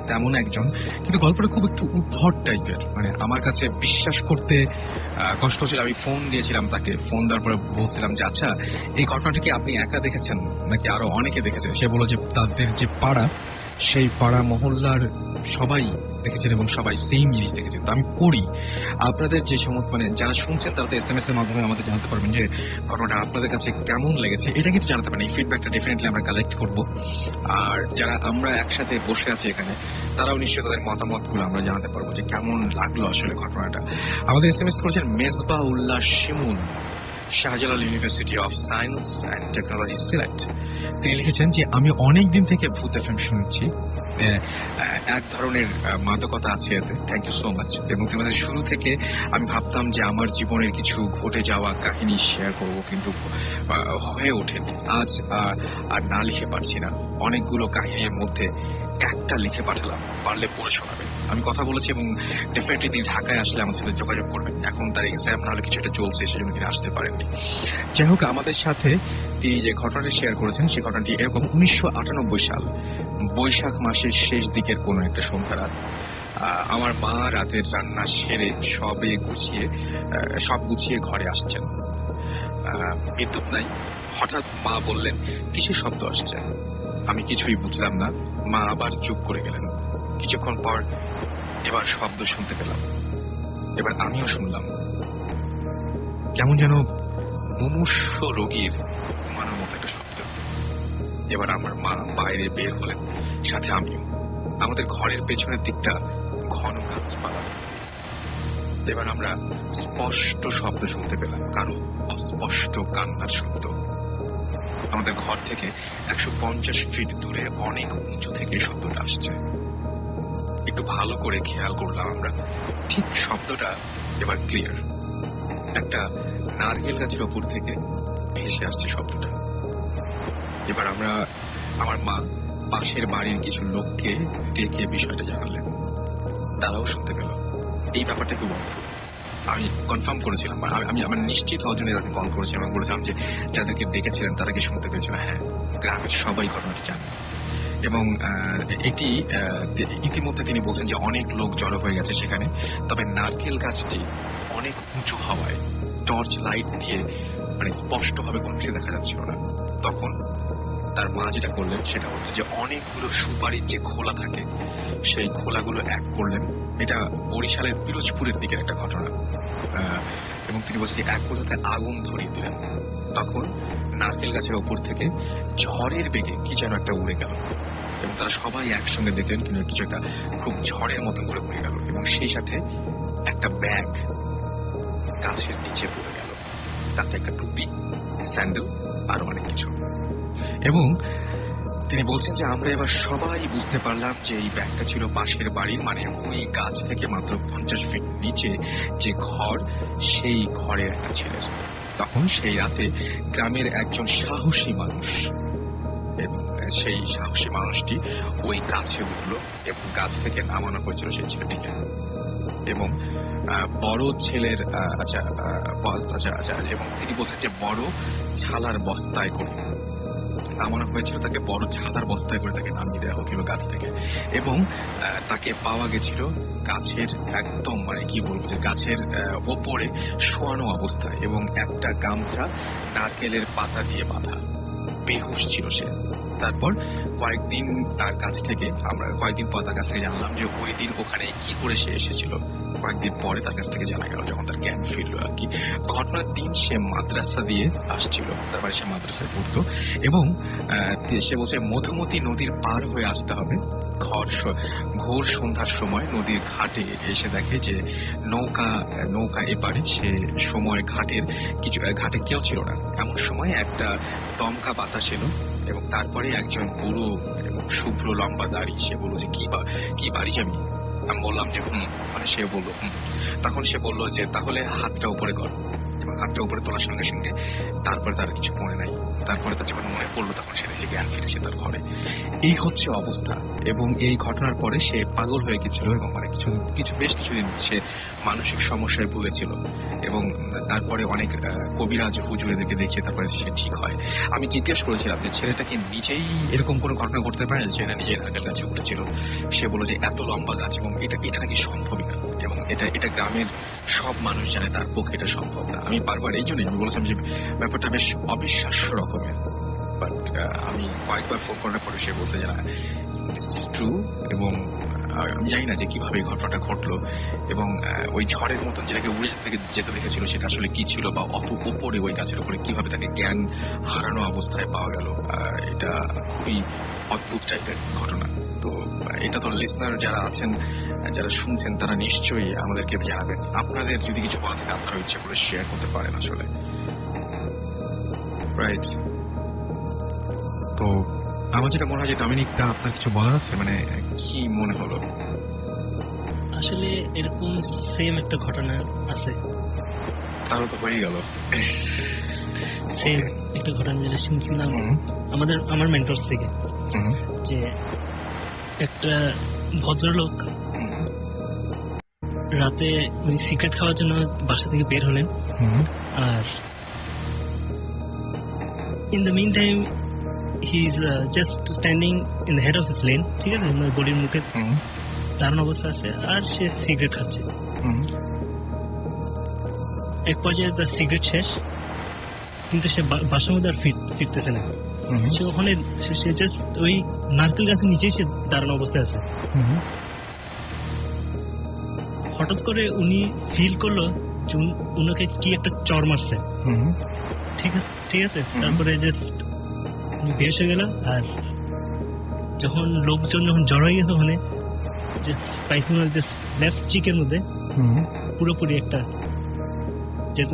তেমন একজন, কিন্তু গল্পটা খুব একটু উদ্ভট টাইপের, মানে আমার কাছে বিশ্বাস করতে কষ্ট হচ্ছিল। আমি ফোন দিয়েছিলাম তাকে, ফোন দেওয়ার পরে বলছিলাম যে আচ্ছা এই ঘটনাটা কি আপনি একা দেখেছেন নাকি আরো অনেকে দেখেছেন? সে বলল যে তাদের যে পাড়া, সেই পাড়া মহল্লার সবাই দেখেছেন এবং সবাই সেম জিনিস দেখেছেন। তো আমি পড়ি, আপনাদের যে সমস্ত মানে যারা শুনছেন তারা তো SMS এর মাধ্যমে আমাদের জানাতে পারবেন যে ঘটনাটা আপনাদের কাছে কেমন লেগেছে, এটা কিন্তু জানাতে পারেন। এই ফিডব্যাকটা ডেফিনেটলি আমরা কালেক্ট করব। আর যারা আমরা একসাথে বসে আছি এখানে, তারাও নিশ্চয়ই তাদের মতামতগুলো আমরা জানাতে পারবো যে কেমন লাগলো আসলে ঘটনাটা। আমাদের SMS করেছেন Mezba Ullah Shimul, Shahjalal University of Science and Technology, Sylhet. তিনি লিখেছেন যে আমি অনেক দিন থেকে ভূত FM শুনছি, এক ধরনের মাদকতা আছে এতে, থ্যাংক ইউ সো মাচ। এবং তোমাদের শুরু থেকে আমি ভাবতাম যে আমার জীবনের কিছু ঘটে যাওয়া কাহিনী শেয়ার করব, কিন্তু হয়ে ওঠেনি। আজ আর না লিখে পারছি না, অনেকগুলো কাহিনীর মধ্যে একটা লিখে পাঠালাম, পারলে পড়ে শোনাবেন। আমি কথা বলেছি এবং ডেফিনেটলি তিনি ঢাকায় আসলে আমাদের সাথে যোগাযোগ করবেন। এখন তার এক্সাম নাহলে কিছু একটা চলছে, সেজন্য তিনি আসতে পারেননি। যাই হোক, আমাদের সাথে তিনি যে ঘটনাটি শেয়ার করেছেন, সেই ঘটনাটি এরকম 1998 সাল বৈশাখ মাসের শেষ দিকের কোনো একটা সন্ধ্যা রাত। আমার মা রাতের রান্না সেরে সব গুছিয়ে ঘরে আসছেন। বিদ্যুৎ নাই। হঠাৎ মা বললেন কিসের শব্দ আসছে। আমি কিছুই বুঝলাম না। মা আবার চুপ করে গেলেন। কিছুক্ষণ পর এবার শব্দ শুনতে পেলাম। এবার আমিও শুনলাম, কেমন যেন মুমূর্ষ রোগীর ঘুমানোর মতো একটা শব্দ। এবার আমার মা বাইরে বের হলেন, সাথে আমিও। আমাদের ঘরের পেছনের দিকটা ঘন গাছপালা। এবার আমরা স্পষ্ট শব্দ শুনতে পেলাম, কারো অস্পষ্ট কান্নার শব্দ। আমাদের ঘর থেকে 150 ফিট দূরে অনেক উঁচু থেকে শব্দটা আসছে। একটু ভালো করে খেয়াল করলাম আমরা, ঠিক শব্দটা এবার ক্লিয়ার। একটা নারকেল গাছের ওপর থেকে ভেসে আসছে শব্দটা। এবার আমার মা পাশের বাড়ির কিছু লোককে ডেকে বিষয়টা জানালেন, তারাও শুনতে পেল। এই ব্যাপারটা একটু অদ্ভুত। আমি কনফার্ম করেছিলাম, আমি আমার নিশ্চিত হওয়ার জন্য তাকে কল করেছিলাম এবং বলেছিলাম যে যাদেরকে ডেকেছিলেন তারা কি শুনতে পেয়েছিল। হ্যাঁ, গ্রামের সবাই ঘটনাটি জানে। এবং এটি ইতিমধ্যে তিনি বলছেন যে অনেক লোক জড়ো হয়ে গেছে সেখানে। তবে নারকেল গাছটি অনেক উঁচু হওয়ায় টর্চ লাইট দিয়ে মানে স্পষ্টভাবে কোনো কিছু দেখা যাচ্ছিল না। তখন তার মা যেটা করলেন সেটা হচ্ছে যে অনেকগুলো সুপারির যে খোলা থাকে সেই খোলাগুলো এক করলেন। এটা বরিশালের পিরোজপুরের দিকের একটা ঘটনা। এবং তিনি বলছেন যে এক কোথাতে আগুন ধরিয়ে দিলেন। তখন নারকেল গাছের ওপর থেকে ঝড়ের বেগে কি যেন একটা উড়ে গেল এবং তারা সবাই একসঙ্গে দেখলেন কিন্তু কিছু একটা খুব ঝড়ের মতন করে উড়ে গেল এবং সেই সাথে একটা ব্যাগ গাছের নিচে পড়ে গেল, তাতে একটা টুপি, স্যান্ডেল আর অনেক কিছু। এবং তিনি বলছেন যে আমরা এবার সবাই বুঝতে পারলাম যে এই ব্যাগটা ছিল পাশের বাড়ির, মানে ওই গাছ থেকে মাত্র 50 ফিট নিচে যে ঘর, সেই ঘরের একটা ছেলের। তখন সেই রাতে গ্রামের একজন সাহসী মানুষ এবং সেই সাহসী মানুষটি ওই গাছে উঠলো এবং গাছ থেকে নামানো হয়েছিল সেই ছেলেটিকে। এবং বড় ছেলের এবং তিনি বলছেন যে বড় ছালার বস্তায় করে নামানো হয়েছিল, তাকে বড় ছাতার বস্তায় করে তাকে নামিয়ে দেওয়া হয়েছিল গাছ থেকে। এবং তাকে পাওয়া গেছিল গাছের একদম মানে কি বলবো যে গাছের ওপরে শোয়ানো অবস্থায় এবং একটা গামছা নারকেলের পাতা দিয়ে বাঁধা, বেহুশ ছিল সে। তারপর কয়েকদিন তার কাছ থেকে কয়েকদিন পর তার কাছ থেকে জানলাম যে ওই দিন ওখানে কি করে সে এসেছিল। কয়েকদিন পরে তার কাছ থেকে জানা গেল যখন তার জ্ঞান ফিরল আর কি। ঘটনার দিন সে মাদ্রাসা দিয়ে আসছিল, তারপরে সে মাদ্রাসায় পড়তো এবং সে বলছে মধুমতি নদীর পার হয়ে আসতে হবে। ঘোর সন্ধ্যার সময় নদীর ঘাটে এসে দেখে যে নৌকা এপারে। সে সময় ঘাটে কেউ ছিল না। এমন সময় একটা দমকা বাতাস এলো এবং তারপরে একজন বুড়ো এবং শুভ্র লম্বা দাড়ি, সে বললো যে কি বাড়ি যাবি? আমি বললাম যে মানে সে বললো তখন সে বললো যে তাহলে হাতটা উপরে কর। এবং হাতটা উপরে তোলার সঙ্গে সঙ্গে তারপরে তার কিছু মনে নাই। তারপরে তার যখন মনে পড়লো তখন সে দেখে জ্ঞান ফিরেছে তার ঘরে। এই হচ্ছে অবস্থা। এবং এই ঘটনার পরে সে পাগল হয়ে গেছিল এবং মানে বেশ কিছুদিন সে মানসিক সমস্যায় ভুগেছিল এবং তারপরে অনেক কবিরাজ হুজুরেদেরকে দেখিয়ে তারপরে সে ঠিক হয়। আমি জিজ্ঞেস করেছিলাম যে ছেলেটা কি নিজেই এরকম কোনো ঘটনা ঘটতে পারে, ছেলেটা নিজেই নারকেল গাছে উঠেছিল। সে বলল যে এত লম্বা গাছ এবং এটা নাকি সম্ভবই না এবং এটা গ্রামের সব মানুষ জানে তার পক্ষে এটা সম্ভব না। আমি বারবার এই জন্যই আমি বলেছিলাম যে ব্যাপারটা বেশ অবিশ্বাস্য রকমের। বাট আমি কয়েকবার ফোন করার পরে সে বলছে যে না, ট্রু। এবং আমি জানি না যে কিভাবে এই ঘটনাটা ঘটলো এবং ওই ঝড়ের মতন যেটাকে উড়ে যেতে দেখেছিল সেটা আসলে কি ছিল বা অত উপরে ওই গাছের উপরে কিভাবে তাকে জ্ঞান হারানো অবস্থায় পাওয়া গেল, এটা খুবই অদ্ভুত টাইপের ঘটনা। তো এটা তো লিসনার যারা আছেন, যারা শুনছেন, তারা নিশ্চয়ই আমাদেরকে জানাবেন। আপনাদের যদি কিছু বলা থাকে আপনারা ইচ্ছা করে শেয়ার করতে পারেন আসলে, রাইট? তো আমার যেটা মনে হয় যে ডমিনিক দা, আপনার কিছু বলার আছে? মানে কি মনে হলো? আসলে এরকম সেম একটা ঘটনা আছে। তাহলে তো হয়ে গেল। সেম একটা ঘটনা যেটা শুনছিলাম আমার মেন্টরস থেকে, যে একটা ভদ্রলোক রাতে উনি সিগারেট খাওয়ার জন্য বাসা থেকে বের হলেন। আর in the mean time he is just standing in the head of his lane, ঠিক আছে, গলির মুখে দারুণ অবস্থা আছে আর সে সিগারেট খাচ্ছে। এক পর্যায়ে তার সিগারেট শেষ, কিন্তু সে বাসার মধ্যে আর ফিরতেছে না। সে ওখানে সে জাস্ট ওই নারকেল গাছের নিচেই সে দারুণ অবস্থায় আছে। হঠাৎ করে উনি ফিল করলো যে উনাকে কি একটা চর মারছে। ঠিক আছে, তারপরে জাস্ট বেশ হয়ে গেল। আর যখন লোকজন জড়ো হয়ে গেছে ওখানে, যে স্পাইসি লেফট চিকের মধ্যে পুরোপুরি একটা,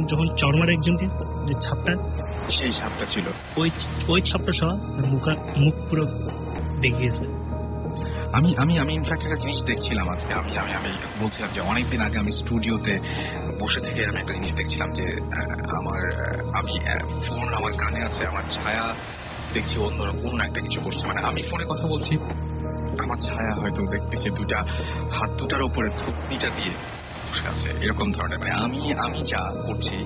যখন চর মারে একজনকে যে ছাপটা, সেই ছাপটা ছিল ওই ছাপটা সহ মুখ পুরো বেঁকে গেছে। আমি আমি আমি ইনফ্যাক্ট একটা জিনিস দেখছিলাম আজকে, আমি আমি আমি বলছিলাম যে অনেকদিন আগে আমি স্টুডিওতে বসে থেকে আমি একটা জিনিস দেখছিলাম যে আমি ফোন আমার কানে আছে, আমার ছায়া দেখছি অন্য একটা কিছু করছে, মানে আমি ফোনে কথা বলছি, আমার ছায়া হয়তো দেখতেছি দুটা হাত দুটার উপরে থুতনিটা দিয়ে বসে আছে, এরকম ধরনের, মানে আমি যা করছি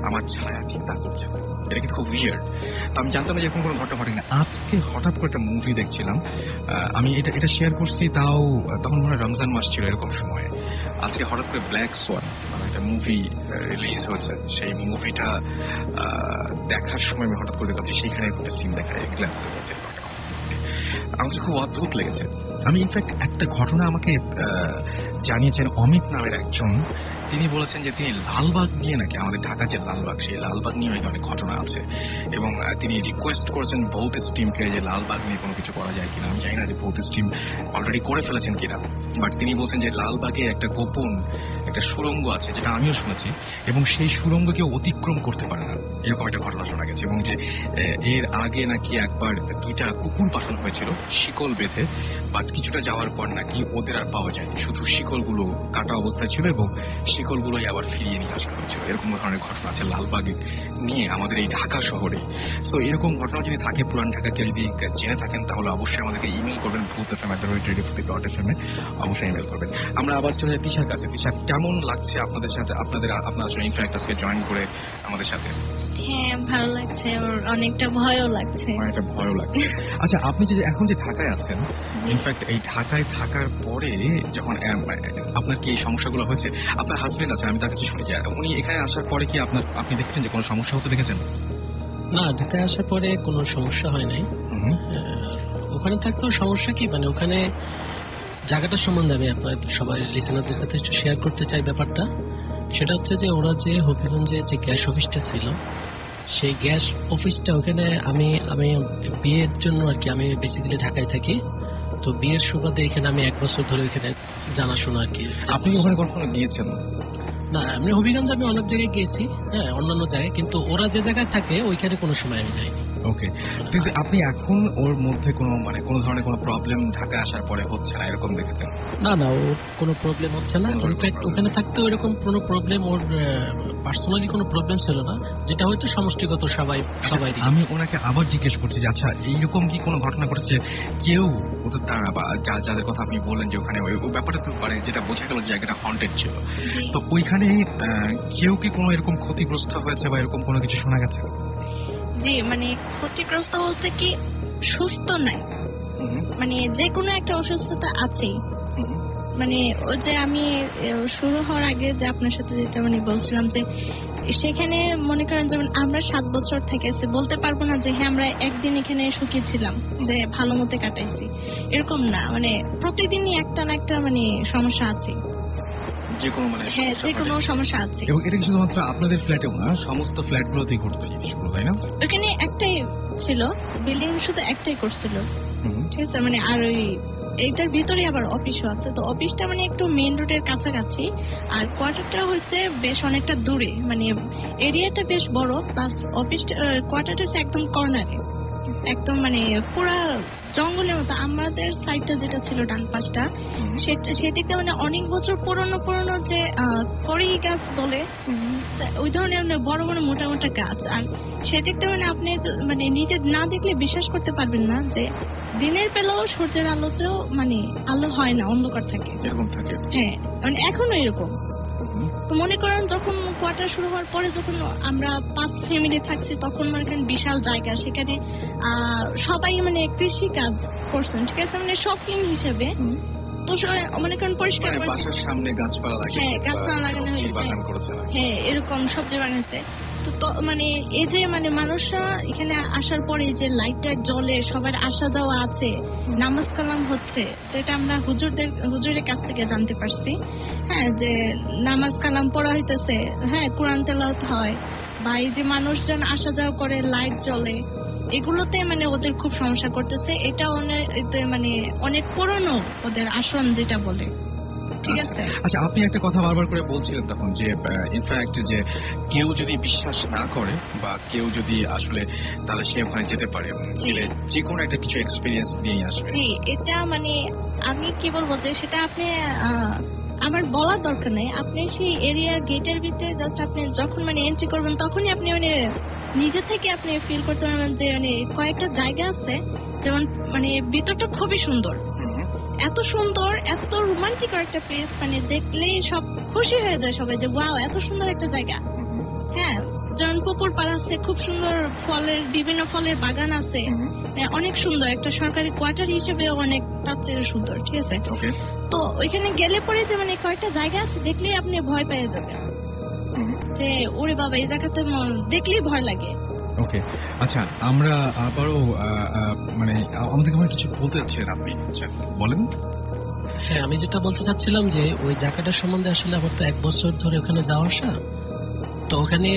আমার ছায়া ঠিক তা করছে। এটা কিন্তু খুব উইয়ার্ড। তো আমি জানতাম না এরকম কোনো ঘটনা ঘটে না। আজকে হঠাৎ করে একটা মুভি দেখছিলাম, আমি এটা শেয়ার করছি, তখন মনে হয় রমজান মাস ছিল এরকম সময়ে। আজকে হঠাৎ করে ব্ল্যাক সোয়ান মানে একটা মুভি রিলিজ হয়েছে, সেই মুভিটা দেখার সময় আমি হঠাৎ করে দেখলাম যে সেইখানে একটা সিন দেখায় গ্লাসের মধ্যে। আমার খুব অদ্ভুত লেগেছে। আমি ইনফ্যাক্ট একটা ঘটনা আমাকে জানিয়েছেন অমিত নামের একজন, তিনি বলেছেন যে তিনি লালবাগ নিয়ে নাকি, আমাদের ঢাকা যে লালবাগ, সেই লালবাগ নিয়ে নাকি অনেক ঘটনা আছে, এবং তিনি রিকোয়েস্ট করেছেন ভৌতিস টিমকে যে লালবাগ নিয়ে কোনো কিছু করা যায় কিনা। আমি জানি না যে ভৌতিস টিম অলরেডি করে ফেলেছেন কিনা, বাট তিনি বলছেন যে লালবাগে একটা গোপন একটা সুড়ঙ্গ আছে, যেটা আমিও শুনেছি, এবং সেই সুড়ঙ্গ কেউ অতিক্রম করতে পারে না, এরকম একটা ঘটনা শোনা গেছে। এবং যে এর আগে নাকি একবার 2টা কুকুর পাঠানো হয়েছিল শিকল বেঁধে, বাট কিছুটা যাওয়ার পর নাকি ওদের আর পাওয়া যায়নি, শুধু শিকলগুলো কাটা অবস্থায় ছিল এবং শিকলগুলোই আবার ফিরিয়ে নিয়ে আসা হয়েছিল। এরকম ধরনের ঘটনা আছে লালবাগে নিয়ে আমাদের এই ঢাকা শহরে। সো এরকম ঘটনা যদি থাকে, পুরান ঢাকাকে যদি জেনে থাকেন, তাহলে অবশ্যই আমাদেরকে ইমেল করবেন vootfm@radio.fm অবশ্যই ইমেল করবেন। আমরা আবার চলে যাই তিশার কাছে। তিশা, কেমন লাগছে আপনাদের সাথে, আপনার আসলে ইনফ্যাক্ট আজকে জয়েন করে আমাদের সাথে? হ্যাঁ, ভালো লাগছে, আর অনেকটা ভয়ও লাগছে। আচ্ছা, আপনি যে এখন যে ঢাকায় আছেন, ইনফ্যাক্ট এই ঢাকায় থাকার পরে যখন আপনার কি এই সমস্যাগুলো হয়েছে, আপনার হাজবেন্ড আছেন, আমি তার কাছে শুনি যে উনি এখানে আসার পরে কি আপনি দেখেছেন যে কোনো সমস্যা হতে দেখেছেন? না, ঢাকায় আসার পরে কোনো সমস্যা হয় নাই। ওখানে থাকতেও সমস্যা কি, মানে ওখানে জায়গাটার সম্বন্ধে আমি আপনাদের সবাই লিসেনারদের সাথে একটু শেয়ার করতে চাই ব্যাপারটা। সেটা হচ্ছে যে ওরা যে হবিগঞ্জে যে গ্যাস অফিসটা ছিল, সেই গ্যাস অফিসটা ওখানে আমি বিয়ের জন্য আর কি, আমি বেসিক্যালি ঢাকায় থাকি, তো বিয়ের সুবাদে এখানে আমি 1 বছর ধরে ওখানে জানাশোনা আর কি। আপনি ওখানে কখনো গিয়েছেন? না, আমি হবিগঞ্জ আমি অনেক জায়গায় গেছি, হ্যাঁ, অন্যান্য জায়গায়, কিন্তু ওরা যে জায়গায় থাকে ওইখানে কোনো সময় আমি যাইনি। ওকে, কিন্তু আপনি এখন ওর মধ্যে কোনো ধরনের কোনো প্রবলেম ঢাকায় আসার পরে হচ্ছে না, এরকম দেখেছেন? না, ওর কোনো প্রবলেম হচ্ছে না। ইনফ্যাক্ট ওখানে থাকতেও এরকম কোনো প্রবলেম, ওর পার্সোনালি কোনো প্রবলেম ছিল না, যেটা হয়তো সমষ্টিগত সবাই। আমি ওনাকে আবার জিজ্ঞেস করছি যে আচ্ছা, এইরকম কি কোনো ঘটনা ঘটেছে কেউ ওদের দ্বারা, বা যাদের কথা আপনি বললেন যে ওখানে ওই ব্যাপারটা তো মানে যেটা বোঝা গেল জায়গাটা হন্টেড ছিল, তো ওইখানে কেউ কি কোনো এরকম ক্ষতিগ্রস্ত হয়েছে বা এরকম কোনো কিছু শোনা গেছে? জি, মানে ক্ষতিগ্রস্ত বলতে কি, সুস্থ নাই, মানে যে কোনো একটা অসুস্থতা আছেই। মানে ওই যে আমি শুরু হওয়ার আগে যে আপনার সাথে যেটা মানে বলছিলাম, যে সেখানে মনে করেন যেমন আমরা 7 বছর থেকেছি, বলতে পারবো না যে হ্যাঁ আমরা একদিন এখানে সুখী ছিলাম, যে ভালো মতো কাটাইছি, এরকম না। মানে প্রতিদিনই একটা না একটা মানে সমস্যা আছে, যে কোনো সমস্যা আছে। এবং এটা শুধুমাত্র আপনাদের ফ্ল্যাটেও না, সমস্ত ফ্ল্যাটগুলোতেই ঘটতো জিনিসগুলো, তাই না? ওখানে একটাই ছিল বিল্ডিং, শুধু একটাই করছিল, ঠিক আছে। মানে আর ওই এইটার ভিতরে আবার অফিসও আছে, তো অফিসটা মানে একটু মেইন রোডের কাছাকাছি, আর কোয়ার্টারটা হচ্ছে বেশ অনেকটা দূরে, মানে এরিয়াটা বেশ বড়, প্লাস অফিসটা কোয়ার্টারটা হচ্ছে একদম কর্নারে, একদম মানে পুরা জঙ্গলের মতো। আমাদের সাইডটা যেটা ছিল ডান পাশটা, সেদিকটা মানে অনেক বছর পুরনো যে কড়ি গাছ বলে, ওই ধরনের বড় বড় মোটা মোটা গাছ। আর সেদিকটা মানে আপনি মানে নিজে না দেখলে বিশ্বাস করতে পারবেন না যে দিনের বেলাও সূর্যের আলোতেও মানে আলো হয় না, অন্ধকার থাকে, এরকম থাকে। হ্যাঁ, মানে এখনো এরকম। তো মনে করেন যখন কোয়ার্টার শুরু হওয়ার পরে যখন আমরা 5 ফ্যামিলি থাকছি, তখন মনে করেন বিশাল জায়গা, সেখানে সবাই মানে কৃষি কাজ করছেন, ঠিক আছে, মানে শৌখিন হিসেবে। তো মনে করেন পরিষ্কার বাসার সামনে গাছপালা লাগানো, হ্যাঁ গাছপালা লাগানো হয়েছে, হ্যাঁ এরকম সবজি বানাইছে। তো মানে এই যে মানে মানুষরা এখানে আসার পরে যে লাইটটা জ্বলে, সবার আসা যাওয়া আছে, নামাজ কালাম হচ্ছে, যেটা আমরা হুজুরের কাছ থেকে জানতে পারছি, হ্যাঁ, যে নামাজ কালাম পড়া হইতেছে, হ্যাঁ কোরআন তেলাওয়াত হয়, বা এই যে মানুষজন আসা যাওয়া করে, লাইট জ্বলে, এগুলোতে মানে ওদের খুব সমস্যা করতেছে। এটা মানে অনেক পুরনো ওদের আসন যেটা বলে, ঠিক আছে। আচ্ছা, আপনি একটা কথা বারবার করে বলছিলেন তখন যে ইনফ্যাক্ট যে কেউ যদি বিশ্বাস না করে বা কেউ যদি আসলে, তাহলে সে ওখানে যেতে পারে এবং যে কোনো একটা কিছু এক্সপিরিয়েন্স নিয়ে আসবে। জি, এটা মানে আমি কি বলবো যে সেটা আপনি আমার বলার দরকার নেই। আপনি সেই এরিয়া গেটের ভিতরে জাস্ট আপনি যখন মানে এন্ট্রি করবেন তখনই আপনি মানে নিজে থেকে আপনি ফিল করতে পারবেন যে মানে কয়েকটা জায়গা আছে যেমন মানে ভিতরটা খুবই সুন্দর, এত সুন্দর, এত রোমান্টিক একটা প্লেস, মানে দেখলেই সব খুশি হয়ে যায় সবাই যে ওয়াও এত সুন্দর একটা জায়গা। হ্যাঁ, যেমন পুকুর পাড় আছে, খুব সুন্দর ফলের বিভিন্ন ফলের বাগান আছে, অনেক সুন্দর একটা সরকারি কোয়ার্টার হিসেবেও অনেক তার চেয়ে সুন্দর। ঠিক আছে, তো ওইখানে গেলে পরে যে মানে কয়েকটা জায়গা আছে দেখলেই আপনি ভয় পেয়ে যাবেন যে ওরে বাবা এই জায়গাতে দেখলেই ভয় লাগে। ওকে, আচ্ছা, আমরা আবারও মানে আমাদেরকে মানে কিছু বলতে চাচ্ছেন আপনি? আচ্ছা বলেন। হ্যাঁ, আমি যেটা বলতে চাচ্ছিলাম যে ওই জায়গাটার সম্বন্ধে আসলে আমার তো 1 বছর ধরে ওখানে যাওয়া আসা, তো ওখানে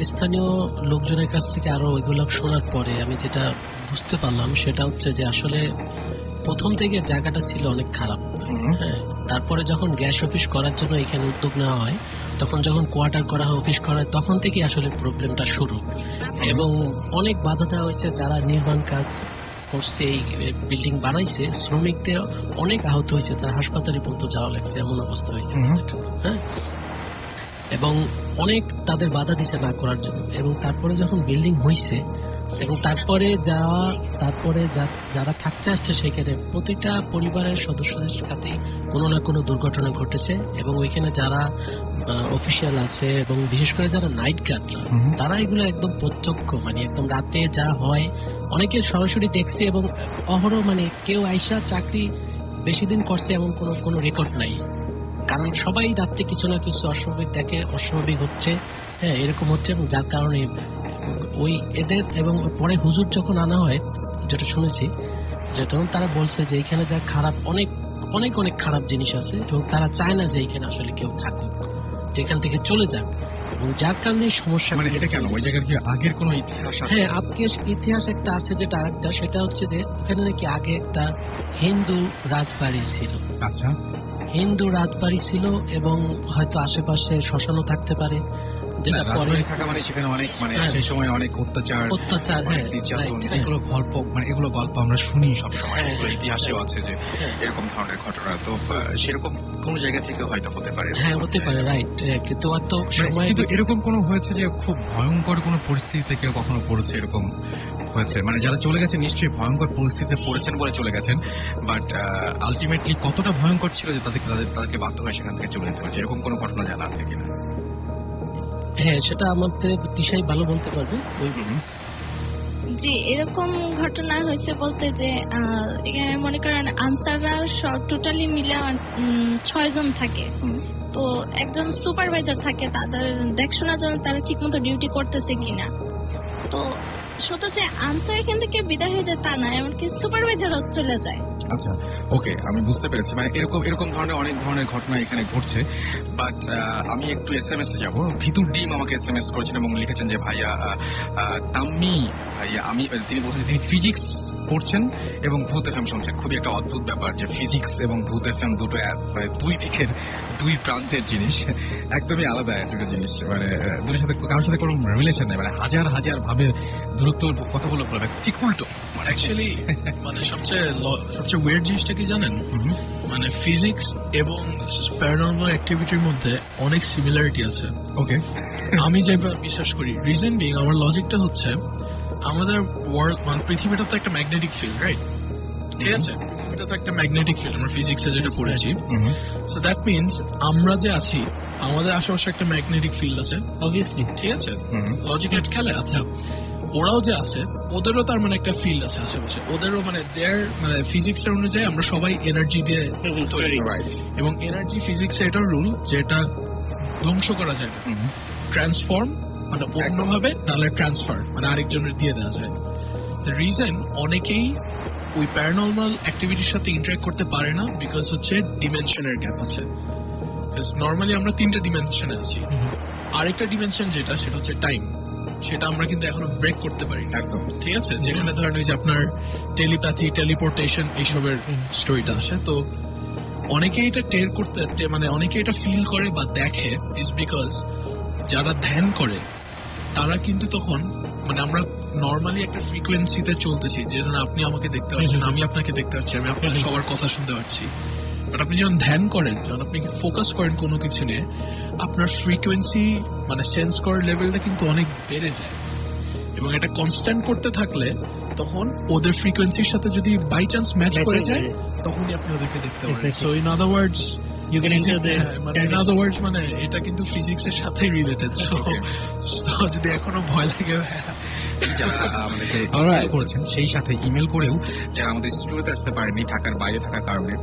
স্থানীয় লোকজনের কাছ থেকে আরো ওইগুলো শোনার পরে আমি যেটা বুঝতে পারলাম সেটা হচ্ছে যে আসলে প্রথম থেকে জায়গাটা ছিল অনেক খারাপ। হ্যাঁ, তারপরে যখন গ্যাস অফিস করার জন্য এখানে উদ্যোগ নেওয়া হয়, তখন যখন কোয়ার্টার করা হয়, অফিস করা হয়, তখন থেকে আসলে প্রবলেমটা শুরু। এবং অনেক বাধা দেওয়া হয়েছে, যারা নির্মাণ কাজ করছে, এই বিল্ডিং বানাইছে, শ্রমিকদের অনেক আহত হয়েছে, তার হাসপাতালে পর্যন্ত যাওয়া লাগছে, এমন অবস্থা হয়েছে। হ্যাঁ, এবং অনেক তাদের বাধা দিছে না করার জন্য। এবং তারপরে যখন বিল্ডিং হয়েছে এবং তারপরে যারা থাকতে আসছে সেখানে প্রতিটা পরিবারের সদস্যদের সাথে কোনো না কোনো দুর্ঘটনা ঘটেছে। এবং ওইখানে যারা অফিসিয়াল আছে এবং বিশেষ করে যারা নাইট গার্ডরা, তারা এগুলো একদম প্রত্যক্ষ, মানে একদম রাতে যা হয় অনেকে সরাসরি দেখছে এবং অহরহ, মানে কেউ আইসা চাকরি বেশি দিন করছে এমন কোনো রেকর্ড নাই। কারণ সবাই রাত্রে কিছু না কিছু অস্বাভাবিক দেখে, অস্বাভাবিক হচ্ছে, হ্যাঁ এরকম হচ্ছে। এবং যার কারণে ওই এদের, এবং পরে হুজুর যখন আনা হয়, যেটা শুনেছি, যে তখন তারা বলছে যে এখানে যা খারাপ, অনেক অনেক অনেক খারাপ জিনিস আছে এবং তারা চায় না যে এখানে আসলে কেউ থাকুক, যেখান থেকে চলে যাক। এবং যার কারণে সমস্যা। মানে এটা কেন, ওই জায়গার কি আগের কোনো ইতিহাস আছে? হ্যাঁ, আজকের ইতিহাস একটা আছে, যেটা আরেকটা, সেটা হচ্ছে যে ওখানে নাকি আগে একটা হিন্দু রাজবাড়ি ছিল। আচ্ছা, হিন্দু রাজবাড়ি ছিল এবং হয়তো আশেপাশে শ্মশানও থাকতে পারে, যেটা রাজবাড়ি থাকা মানে সেখানে অনেক, মানে সেই সময় অনেক অত্যাচার, এগুলো গল্প, মানে এগুলো গল্প আমরা শুনি সবসময়, এগুলো ইতিহাসেও আছে যে এরকম ধরনের ঘটনা। তো সেরকম কোন জায়গা থেকে হয়তো হতে পারে। হ্যাঁ, হতে পারে, রাইট। কিন্তু কিন্তু এরকম কোনো হয়েছে যে খুব ভয়ঙ্কর কোনো পরিস্থিতি থেকে কখনো পড়েছে, এরকম হয়েছে? মানে যারা চলে গেছেন নিশ্চয়ই ভয়ঙ্কর পরিস্থিতিতে পড়েছেন বলে চলে গেছেন, বাট আলটিমেটলি কতটা ভয়ঙ্কর ছিল যে তাদেরকে বাধ্য হয়ে সেখান থেকে চলে যেতে হয়েছে, এরকম কোনো ঘটনা জানা আছে কিনা? হ্যাঁ, সেটা আমাদের দিশাই ভালো বলতে পারবে। জি, এরকম ঘটনা হয়েছে বলতে যে এখানে মনে করেন আনসাররা টোটালি মিলে 6 জন থাকে। তো একজন সুপারভাইজার থাকে, তাদের দেখশোনার জন্য তারা ঠিক মতো ডিউটি করতেছে কিনা। তো শুধু যে আনসার এখান থেকে বিদায় হয়ে যায় তা না, এমনকি সুপারভাইজারও চলে যায়। আচ্ছা, ওকে, আমি বুঝতে পেরেছি। মানে এরকম ধরনের অনেক ধরনের ঘটনা এখানে ঘটছে। বাট আমি একটু SMS এ যাবো। ভিতুর ডিম আমাকে SMS করেছেন এবং লিখেছেন যে ভাইয়া তাম্মি ভাইয়া, তিনি বলছেন তিনি ফিজিক্স পড়ছেন এবং ভূত FM শুনছেন। খুবই একটা অদ্ভুত ব্যাপার যে ফিজিক্স এবং ভূত FM দুটো দুই দিকের দুই প্রান্তের জিনিস, একদমই আলাদা দুটো জিনিস। মানে দুটোর সাথে কারোর সাথে কোনো রিলেশন নেই, মানে হাজার হাজার ভাবে দূরত্ব কথাগুলো বলবে, ঠিক উল্টো। অ্যাকচুয়ালি মানে সবচেয়ে ওয়েয়ার্ড জিনিসটা কি জানেন, মানে ফিজিক্স এবং প্যারানর্মাল অ্যাক্টিভিটির মধ্যে অনেক সিমিলারিটি আছে। ওকে, আমি যেটা বিশ্বাস করি, রিজন বিং আমার লজিকটা হচ্ছে আমাদের ওয়ার্ল্ড, মানে পৃথিবীটা তো একটা ম্যাগনেটিক ফিল্ড, রাইট? ঠিক আছে, পৃথিবীটা তো একটা ম্যাগনেটিক ফিল্ড, আমরা ফিজিক্সে যেটা পড়েছি। সো দ্যাট মিনস আমরা যে আছি, আমাদের আশেপাশে একটা ম্যাগনেটিক ফিল্ড আছে, অবভিয়াসলি। ঠিক আছে, লজিক্যাল খেলে আপনার ওরাও যে আছে, ওদেরও তার মানে একটা ফিল্ড আছে আশেপাশে, ওদেরও মানে দেয়ার, মানে ফিজিক্স এর অনুযায়ী আমরা সবাই এনার্জি দিয়ে তৈরি, এবং এনার্জি ফিজিক্স এটার রুল যে এটা ধ্বংস করা যায় না, ট্রান্সফর্ম মানে অন্যভাবে, নাহলে ট্রান্সফার মানে আরেকজনের দিয়ে দেওয়া যায়। দ্য রিজন অনেকেই ওই প্যারানর্মাল অ্যাক্টিভিটির সাথে ইন্টারেক্ট করতে পারে না, বিকজ হচ্ছে ডিমেনশনের গ্যাপ আছে। নর্মালি আমরা 3টা ডিমেনশনে আছি, আরেকটা ডিমেনশন যেটা, সেটা হচ্ছে টাইম, সেটা আমরা কিন্তু এখনো ব্রেক করতে পারি না একদম। ঠিক আছে, যেখানে ধরেন ওই যে আপনার টেলিপ্যাথি, টেলিপোর্টেশন এইসবের স্টোরিটা আসে। তো অনেকে এটা টের করতে মানে অনেকে এটা ফিল করে বা দেখে ইজ বিকজ যারা ধ্যান করে তারা কিন্তু তখন মানে আমরা নর্মালি একটা ফ্রিকোয়েন্সিতে চলতেছি, যে আপনি আমাকে দেখতে পাচ্ছেন, আমি আপনাকে দেখতে পাচ্ছি, আমি আপনার সবার কথা শুনতে পাচ্ছি। বাট আপনি যখন ধ্যান করেন, যখন আপনি ফোকাস করেন কোনো কিছু নিয়ে, আপনার ফ্রিকোয়েন্সি মানে সেন্স করার লেভেলটা কিন্তু অনেক বেড়ে যায়। এবং এটা কনস্ট্যান্ট করতে থাকলে তখন ওদের ফ্রিকোয়েন্সির সাথে যদি বাই চান্স ম্যাচ করে যায় তখনই আপনি ওদেরকে দেখতে পারেন। So in other words You can enter the in other words মানে এটা কিন্তু ফিজিক্সের সাথেই রিলেটেড। সো যদি এখনো ভয় লাগে, যারা আমাদেরকে করেছেন সেই সাথে ইমেল করেও যারা আমাদের স্টুডিওতে আসতে পারেনি ঢাকার বাইরে থাকার কারণে,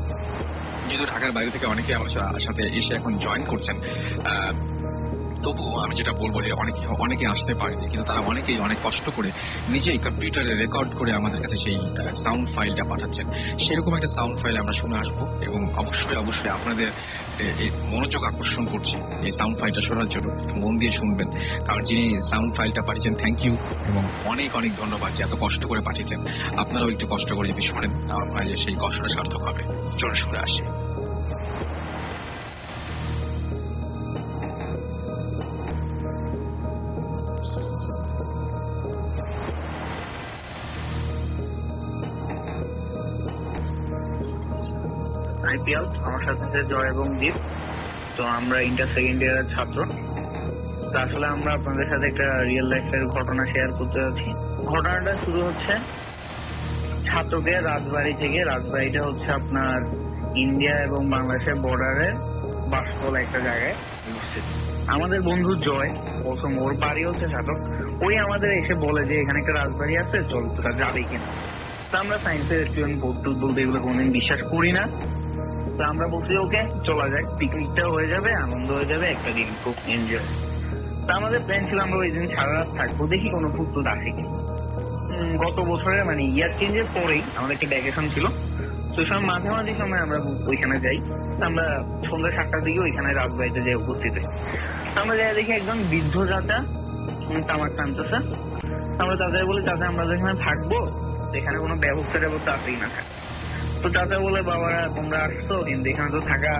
যেহেতু ঢাকার বাইরে থেকে অনেকে আমার সাথে এসে এখন জয়েন করছেন, তবুও আমি যেটা বলবো যে অনেকে আসতে পারেনি, কিন্তু তারা অনেকেই অনেক কষ্ট করে নিজেই কম্পিউটারে রেকর্ড করে আমাদের কাছে সেই সাউন্ড ফাইলটা পাঠাচ্ছেন। সেরকম একটা সাউন্ড ফাইল আমরা শুনে আসবো এবং অবশ্যই আপনাদের মনোযোগ আকর্ষণ করছি এই সাউন্ড ফাইলটা শোনার জন্য। মন দিয়ে শুনবেন, কারণ যিনি সাউন্ড ফাইলটা পাঠিয়েছেন থ্যাংক ইউ এবং অনেক ধন্যবাদ যে এত কষ্ট করে পাঠিয়েছেন। আপনারাও একটু কষ্ট করে যদি শোনেন আমার মনে হয় যে সেই কষ্টটা সার্থক হবে। চলে শুনে আসি। আইপিএল আমার সাথে আছে জয় এবং দীপ। তো আমরা ইন্টার সেকেন্ড ইয়ারের ছাত্র। তো আসলে আমরা আপনাদের সাথে একটা রিয়েল লাইফের ঘটনা শেয়ার করতে যাচ্ছি। ঘটনাটা শুরু হচ্ছে ছাত্রকে রাজবাড়ি থেকে। রাজবাড়িটা হচ্ছে আপনার ইন্ডিয়া এবং বাংলাদেশের বর্ডারে বাসপল একটা জায়গায় অবস্থিত। আমাদের বন্ধু জয় প্রথম, ওর বাড়ি হচ্ছে ছাত্র, ওই আমাদের এসে বলে যে এখানে একটা রাজবাড়ি আছে, চল তোরা যাবে কিনা। তো আমরা সায়েন্সের স্টুডেন্ট, বলতে এগুলো কোনদিন বিশ্বাস করি না। তো আমরা বলছি ওকে চলা যাক, পিকনিকটাও হয়ে যাবে, আনন্দ হয়ে যাবে, একটা দিন খুব এনজয়। তো আমাদের প্ল্যান ছিল আমরা ওই দিন সারা রাত থাকবো, দেখি কোনো ফুটফুট আসে কি। গত বছরের মানে ইয়ার চেঞ্জের পরেই আমাদের একটা ভ্যাকেশন ছিল, তো সময় মাঝামাঝি সময় আমরা ওইখানে যাই। আমরা সন্ধ্যা 7টার দিকে ওইখানে রাজবাড়িতে যাই উপস্থিত। আমরা যাই দেখি একজন বৃদ্ধ চাচা তামাক টানতেছে। আমরা চাচাকে বলি চাচা আমরা যেখানে থাকবো এখানে কোনো ব্যবস্থা আছেই না থাকে। তো চাচা বলে বাবারা তোমরা আসছো কিন্তু এখানে তো থাকা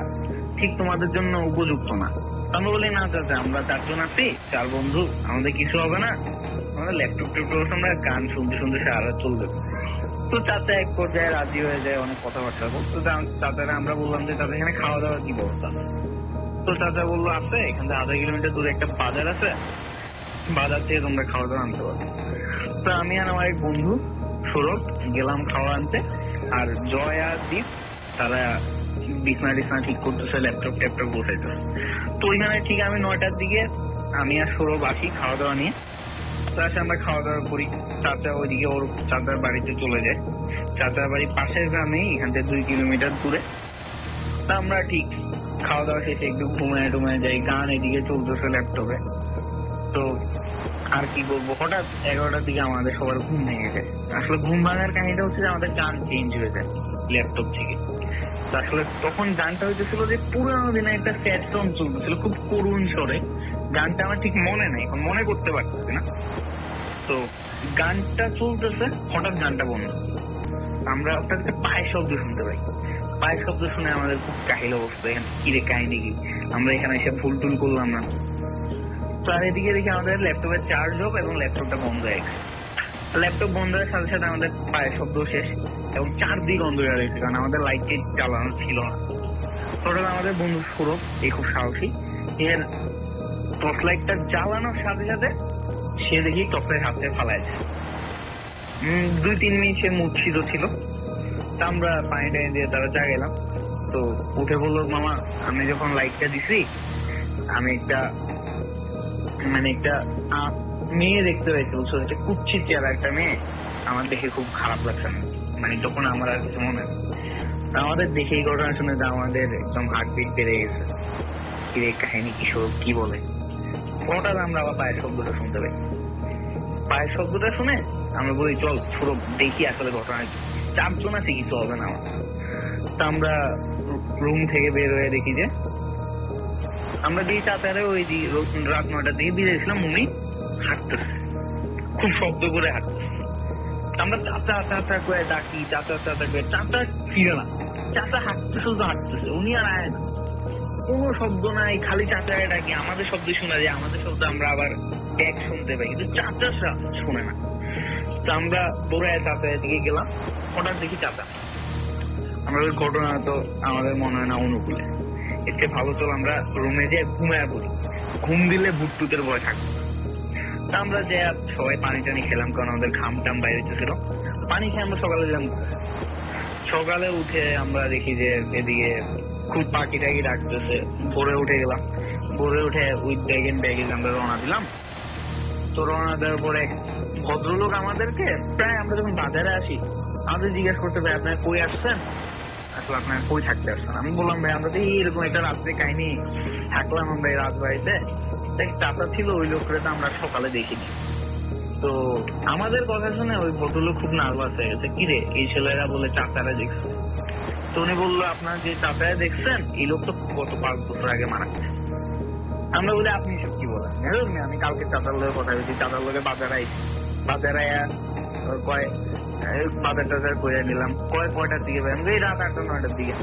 ঠিক তোমাদের জন্য উপযুক্ত না। আমরা বলি না চাচা আমরা 4 জন আছি, 4 বন্ধু, আমাদের কিছু হবে না, আমাদের ল্যাপটপ আমরা গান শুনতে শুনতে সারা চলবে। তো চাচা এক পর্যায়ে রাজি হয়ে যায়, অনেক কথাবার্তা বলতো। চাচারা আমরা বললাম যে চাচা এখানে খাওয়া দাওয়ার কি ব্যবস্থা। তো চাচা বললো আছে, এখান থেকে 1/2 কিলোমিটার দূরে একটা বাজার আছে, বাজার থেকে তোমরা খাওয়া দাওয়া আনতে পারো। তো আমি আর আমার এক বন্ধু সৌরভ গেলাম খাওয়া আনতে, আর জয় আর দীপ তারা বিছনা ঠিক করতেছে, ল্যাপটপ বসাইতেছে। তো ওইখানে ঠিক আমি 9টার দিকে আমি আর সৌরভ আসি খাওয়া দাওয়া নিয়ে। তো আসে আমরা খাওয়া দাওয়া করি, চাচা ওইদিকে ওর চাচার বাড়িতে চলে যায়। চাচার বাড়ি পাশের গ্রামে, এখান থেকে 2 কিলোমিটার দূরে। তা আমরা ঠিক খাওয়া দাওয়া শেষে একটু ঘুমায় যাই, গান এদিকে চলতেছে ল্যাপটপে। তো আর কি বলবো, হঠাৎ 11টার দিকে আমাদের সবার ঘুম ভেঙে যায়। আসলে ঘুম ভাঙার কাহিনীটা হচ্ছে যে আমাদের গান চেঞ্জ হয়ে যায় ল্যাপটপ থেকে। তো আসলে তখন গানটা হইতেছিল যে পুরোনো দিনে একটা স্যাড সং চলতেছিল খুব করুণ স্বরে। গানটা আমার ঠিক মনে নাই, এখন মনে করতে পারতেছি না। তো গানটা চলতেছে, হঠাৎ গানটা বন্ধ। আমরা হঠাৎ একটা পায়ের শব্দ শুনতে পাই। পায়ের শব্দ শুনে আমাদের খুব কাহিল অবস্থা, এখানে কিরে কাহিনী কি, আমরা এখানে এসে ভুল টুল করলাম না। তো আর এদিকে দেখি আমাদের ল্যাপটপের চার্জ হোক এবং ল্যাপটপটা বন্ধ হয়ে গেছে। ল্যাপটপ বন্ধ হওয়ার সাথে সাথে আমাদের পায়ের শব্দ শেষ এবং চারদিক অন্ধকার হয়েছে, কারণ আমাদের লাইট জ্বালানো ছিল না। হঠাৎ আমাদের বন্ধু সৌরভ খুব সাহসী, এর টর্চ লাইটটা জ্বালানোর সাথে সাথে সে দেখি টর্চের হাতে ফালাইছে। 2-3 মিনিট সে মূর্ছিত ছিল। তা আমরা পানি টানি দিয়ে তারা জাগাইলাম। তো উঠে বললো মামা আমি যখন লাইটটা দিছি আমি একটা মেয়ে দেখতে পাইছি, বুঝছো, একটা কুচ্ছির চেহারা একটা মেয়ে। আমার দেখে খুব খারাপ লাগছে, মানে তখন আমার আর কিছু মনে হয়। আমাদের দেখে এই ঘটনা শুনে আমাদের একদম হার্টবিট বেড়ে গেছে, কিরে কাহিনী কিশোর কি বলে। হঠাৎ আমরা আবার পায়ের শব্দটা শুনতে পাই। পায়ের শব্দটা শুনে আমরা বলি চল পুরো দেখি আসলে ঘটনা কি। 4 জন আছে, কিছু হবে না আমার। তা আমরা রুম থেকে বের হয়ে দেখি যে আমরা দিয়ে চাচারে ওই রাত 9টার দিকে বেরিয়েছিলাম, উনি হাঁটতেছে, খুব শব্দ করে হাঁটতেছে। আমরা চাচা চাচা করে ডাকি, চাচা চাচা করে, চাচা ফিরে না। চাচা হাঁটতেছে, উনি আর আয় না, কোনো শব্দ নাই, খালি চাচাকে ডাকি, আমাদের শব্দ শোনা যায়, আমাদের শব্দ আমরা আবার এক শুনতে পাই, কিন্তু চাচা শুনে না। তো আমরা দৌড়ায় চাচার দিকে গেলাম, হঠাৎ দেখি চাচা। আমরা ওই ঘটনা তো আমাদের মনে হয় না অনুকূলে, এতে ভালো চল আমরা রুমে যেয়ে ঘুমায় পড়ি, ঘুম দিলে ভুটটুতের ভয় থাকবে। তা আমরা যে সবাই পানি টানি খেলাম, কারণ আমাদের ঘাম টাম বাইরে ছিল, পানি খেয়ে আমরা সকালে গেলাম। সকালে উঠে আমরা দেখি যে এদিকে খুব পাখি টাকি ডাকতেছে। ভোরে উঠে গেলাম, ভোরে উঠে উইথ ব্যাগেজ আমরা রওনা দিলাম। তো রওনা দেওয়ার পরে ভদ্রলোক আমাদেরকে প্রায়, আমরা যখন বাজারে আসি আমাদের জিজ্ঞেস করতে ভাই আপনারা কই আসছেন, আসলে আপনারা কই থাকতে আসছেন। আমি বললাম ভাই আমরা তো এরকম একটা রাত্রে কাহিনী থাকলাম আমরা এই রাজবাড়িতে, চাচা ছিল ওই লোকটা তো আমরা সকালে দেখিনি। তো আমাদের কথা শুনে ওই ভদ্রলোক খুব নার্ভাস হয়ে গেছে, কিরে এই ছেলেরা বলে চাচারা দেখছে। তো উনি বললো আপনার যে চাচারা দেখছেন এই লোক তো গত 5 বছর আগে মারা গেছে। আমরা বলি আপনি সব কি বলেন, আমি কালকে চাচার লোকের কথা বলছি, চাচার লোকে বাজারে কয় বাজার টাজার করে নিলাম, কয়টার দিকে এই রাত 8-9টার দিকে।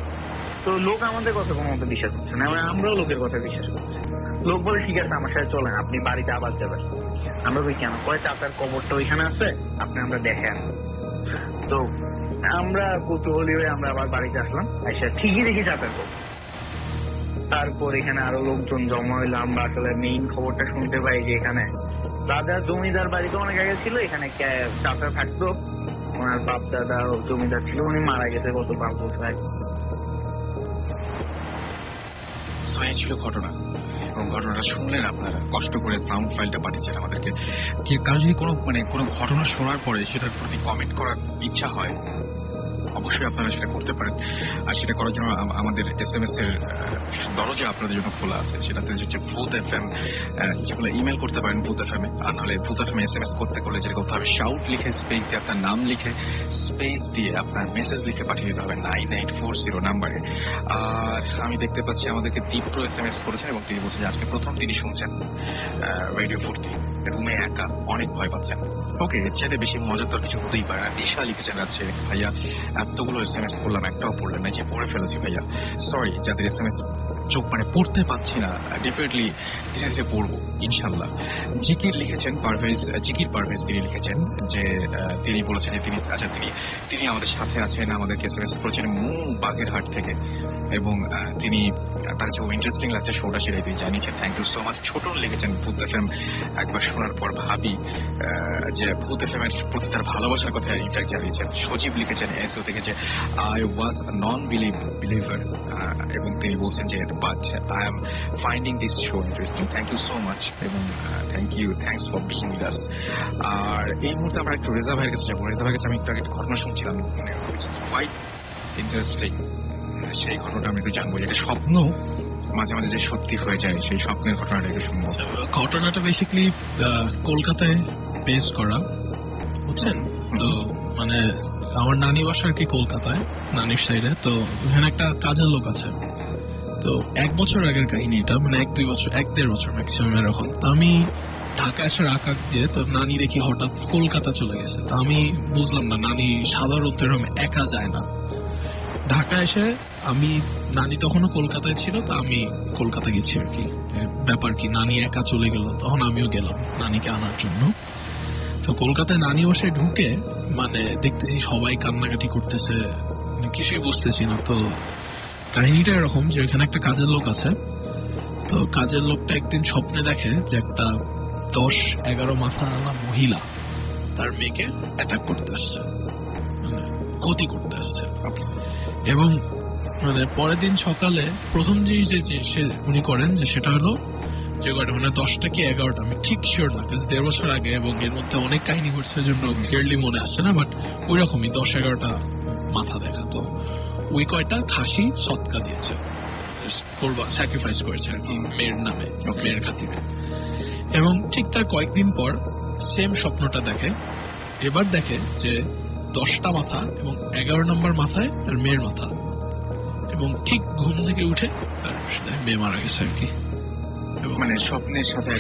তো লোক আমাদের কথা কোনো মতো বিশ্বাস করছে না, আমরাও লোকের কথা বিশ্বাস করছি। লোক বলে ঠিক আছে আমার সাথে চলেন, আপনি বাড়িতে আবার যাবেন। আমরা বলি কেন, কয় চাচার কবরটা ওইখানে আছে, আপনি আমরা দেখে আন। তো আমরা কৌতূহলী হয়ে আমরা আবার বাড়িতে আসলাম, আচ্ছা ঠিকই দেখি চাচার কবর। তারপর এখানে আরো লোকজন জমা হইলো, আমরা আসলে মেইন খবরটা শুনতে পাই যে এখানে রাজা জমিদার বাড়িতে অনেক আগে ছিল, এখানে চাচা থাকতো, ওনার বাপ দাদা জমিদার ছিল, উনি মারা গেছে গত 5 বছর আগে। এই ছিল ঘটনা, এবং ঘটনাটা শুনলেন আপনারা, কষ্ট করে সাউন্ড ফাইলটা পাঠিয়েছেন আমাদেরকে। কারণ যদি কোনো ঘটনা শোনার পরে সেটার প্রতি কমেন্ট করার ইচ্ছা হয়, অবশ্যই আপনারা সেটা করতে পারেন। আর সেটা করার জন্য আমাদের SMS এর দরজা আপনাদের জন্য খোলা আছে, সেটাতে হচ্ছে ভূত FM, যেগুলো ইমেল করতে পারেন ভূত FM এ, আর নাহলে ভূত FM SMS করতে করলে যেটা করতে হবে, শাউট লিখে স্পেস দিয়ে আপনার নাম লিখে স্পেস দিয়ে আপনার মেসেজ লিখে পাঠিয়ে দিতে হবে 9840 নাম্বারে। আর আমি দেখতে পাচ্ছি আমাদেরকে দীপ্র SMS করেছেন, এবং তিনি বলছেন আজকে প্রথম তিনি শুনছেন রেডিও ফুর্তি, রুমে একা, অনেক ভয় পাচ্ছেন। ওকে, এর চাইতে বেশি মজাদার কিছু হতেই পারে না। দিশা লিখেছেন রাত্রে, ভাইয়া এতগুলো SMS করলাম একটাও পড়লেন না, যে পড়ে ফেলেছি ভাইয়া, সরি। যাদের SMS চোখ পড়তে পাচ্ছি না, ডেফিনেটলি ধীরে ধীরে পড়বো ইনশাল্লাহ। জিকির পারভেজ তিনি লিখেছেন যে তিনি বলেছেন যে তিনি আমাদের সাথে আছেন, আমাদেরকে SMS করেছেন বাগেরহাট থেকে, এবং তিনি তার যে ইন্টারেস্টিং লাগছে শোটা সেটাই তিনি জানিয়েছেন। Thank you so much. Chhoton লিখেছেন ভূত FM একবার শোনার পর ভাবি যে ভূত FM এর প্রতি তার ভালোবাসার কথা ইনফ্যাক্ট জানিয়েছেন। সজীব লিখেছেন এসও থেকে যে আই ওয়াজ নন বিলিভার, এবং তিনি বলছেন যে but I am finding this show interesting. Thank you so much, এবং thanks for being with us. আর এই মুহূর্তে আমরা একটু রেজা ভাইয়ের কাছে যাবো। রেজা ভাইয়ের কাছে আমি একটু আগে ঘটনা শুনছিলাম, which is quite interesting. সেই ঘটনাটা আমি একটু জানবো, যেটা স্বপ্ন মাঝে মাঝে যে সত্যি হয়ে যায়, সেই স্বপ্নের ঘটনাটা একটু শুনবো। ঘটনাটা বেসিক্যালি কলকাতায় বেস করা, বুঝছেন তো, মানে আমার নানি বাসা আর কি কলকাতায়, নানির সাইডে। তো ওখানে একটা কাজের লোক আছে। তো 1 বছর আগের কাহিনী এটা, মানে 1-2 বছর, 1-1.5 বছর ম্যাক্সিমাম এরকম। তো আমি ঢাকা আসার আকাশ দিয়ে তো নানি দেখি হঠাৎ কলকাতা চলে গেছে। তো আমি বুঝলাম না, নানি সাধারণত এরকম একা যায় না। ঢাকা এসে নানি তখনও কলকাতায় ছিল, তো আমি কলকাতা গেছি আর কি। ব্যাপার কি, নানি একা চলে গেল, তখন আমিও গেলাম নানিকে আনার জন্য। তো কলকাতায় নানি বসে ঢুকে মানে দেখতেছি সবাই কান্নাকাটি করতেছে, কিছুই বুঝতেছি না। তো কাহিনীটা এরকম যে ওখানে একটা কাজের লোক আছে। তো কাজের লোকটা একদিন স্বপ্নে দেখে যে একটা 10-11 মাথাওয়ালা মহিলা তার মেয়েকে অ্যাটাক করতে আসছে, মানে ক্ষতি করতে আসছে। এবং মানে পরের দিন সকালে প্রথম জিনিস যে উনি করেন যে সেটা হলো যে মানে 10টা কি 11টা, আমি ঠিক শিওর না, 1.5 বছর আগে, এবং এর মধ্যে অনেক কাহিনী ঘটছে জন্য ক্লিয়ারলি মনে আসছে না, বাট ওই রকমই 10-11টা মাথা দেখা। তো ওই কয়টা খাসি সৎকা দিয়েছে, স্যাক্রিফাইস করেছে আর কি মেয়ের নামে, মেয়ের খাতিরে। এবং ঠিক তার কয়েকদিন পর সেম স্বপ্নটা দেখে। এবার দেখে যে 10টা মাথা এবং 11 নম্বর মাথায় তার মেয়ের মাথা, এবং ঠিক ঘুম থেকে উঠে তার মেয়ে মারা গেছে আর কি। মানে স্বপ্নের সাথে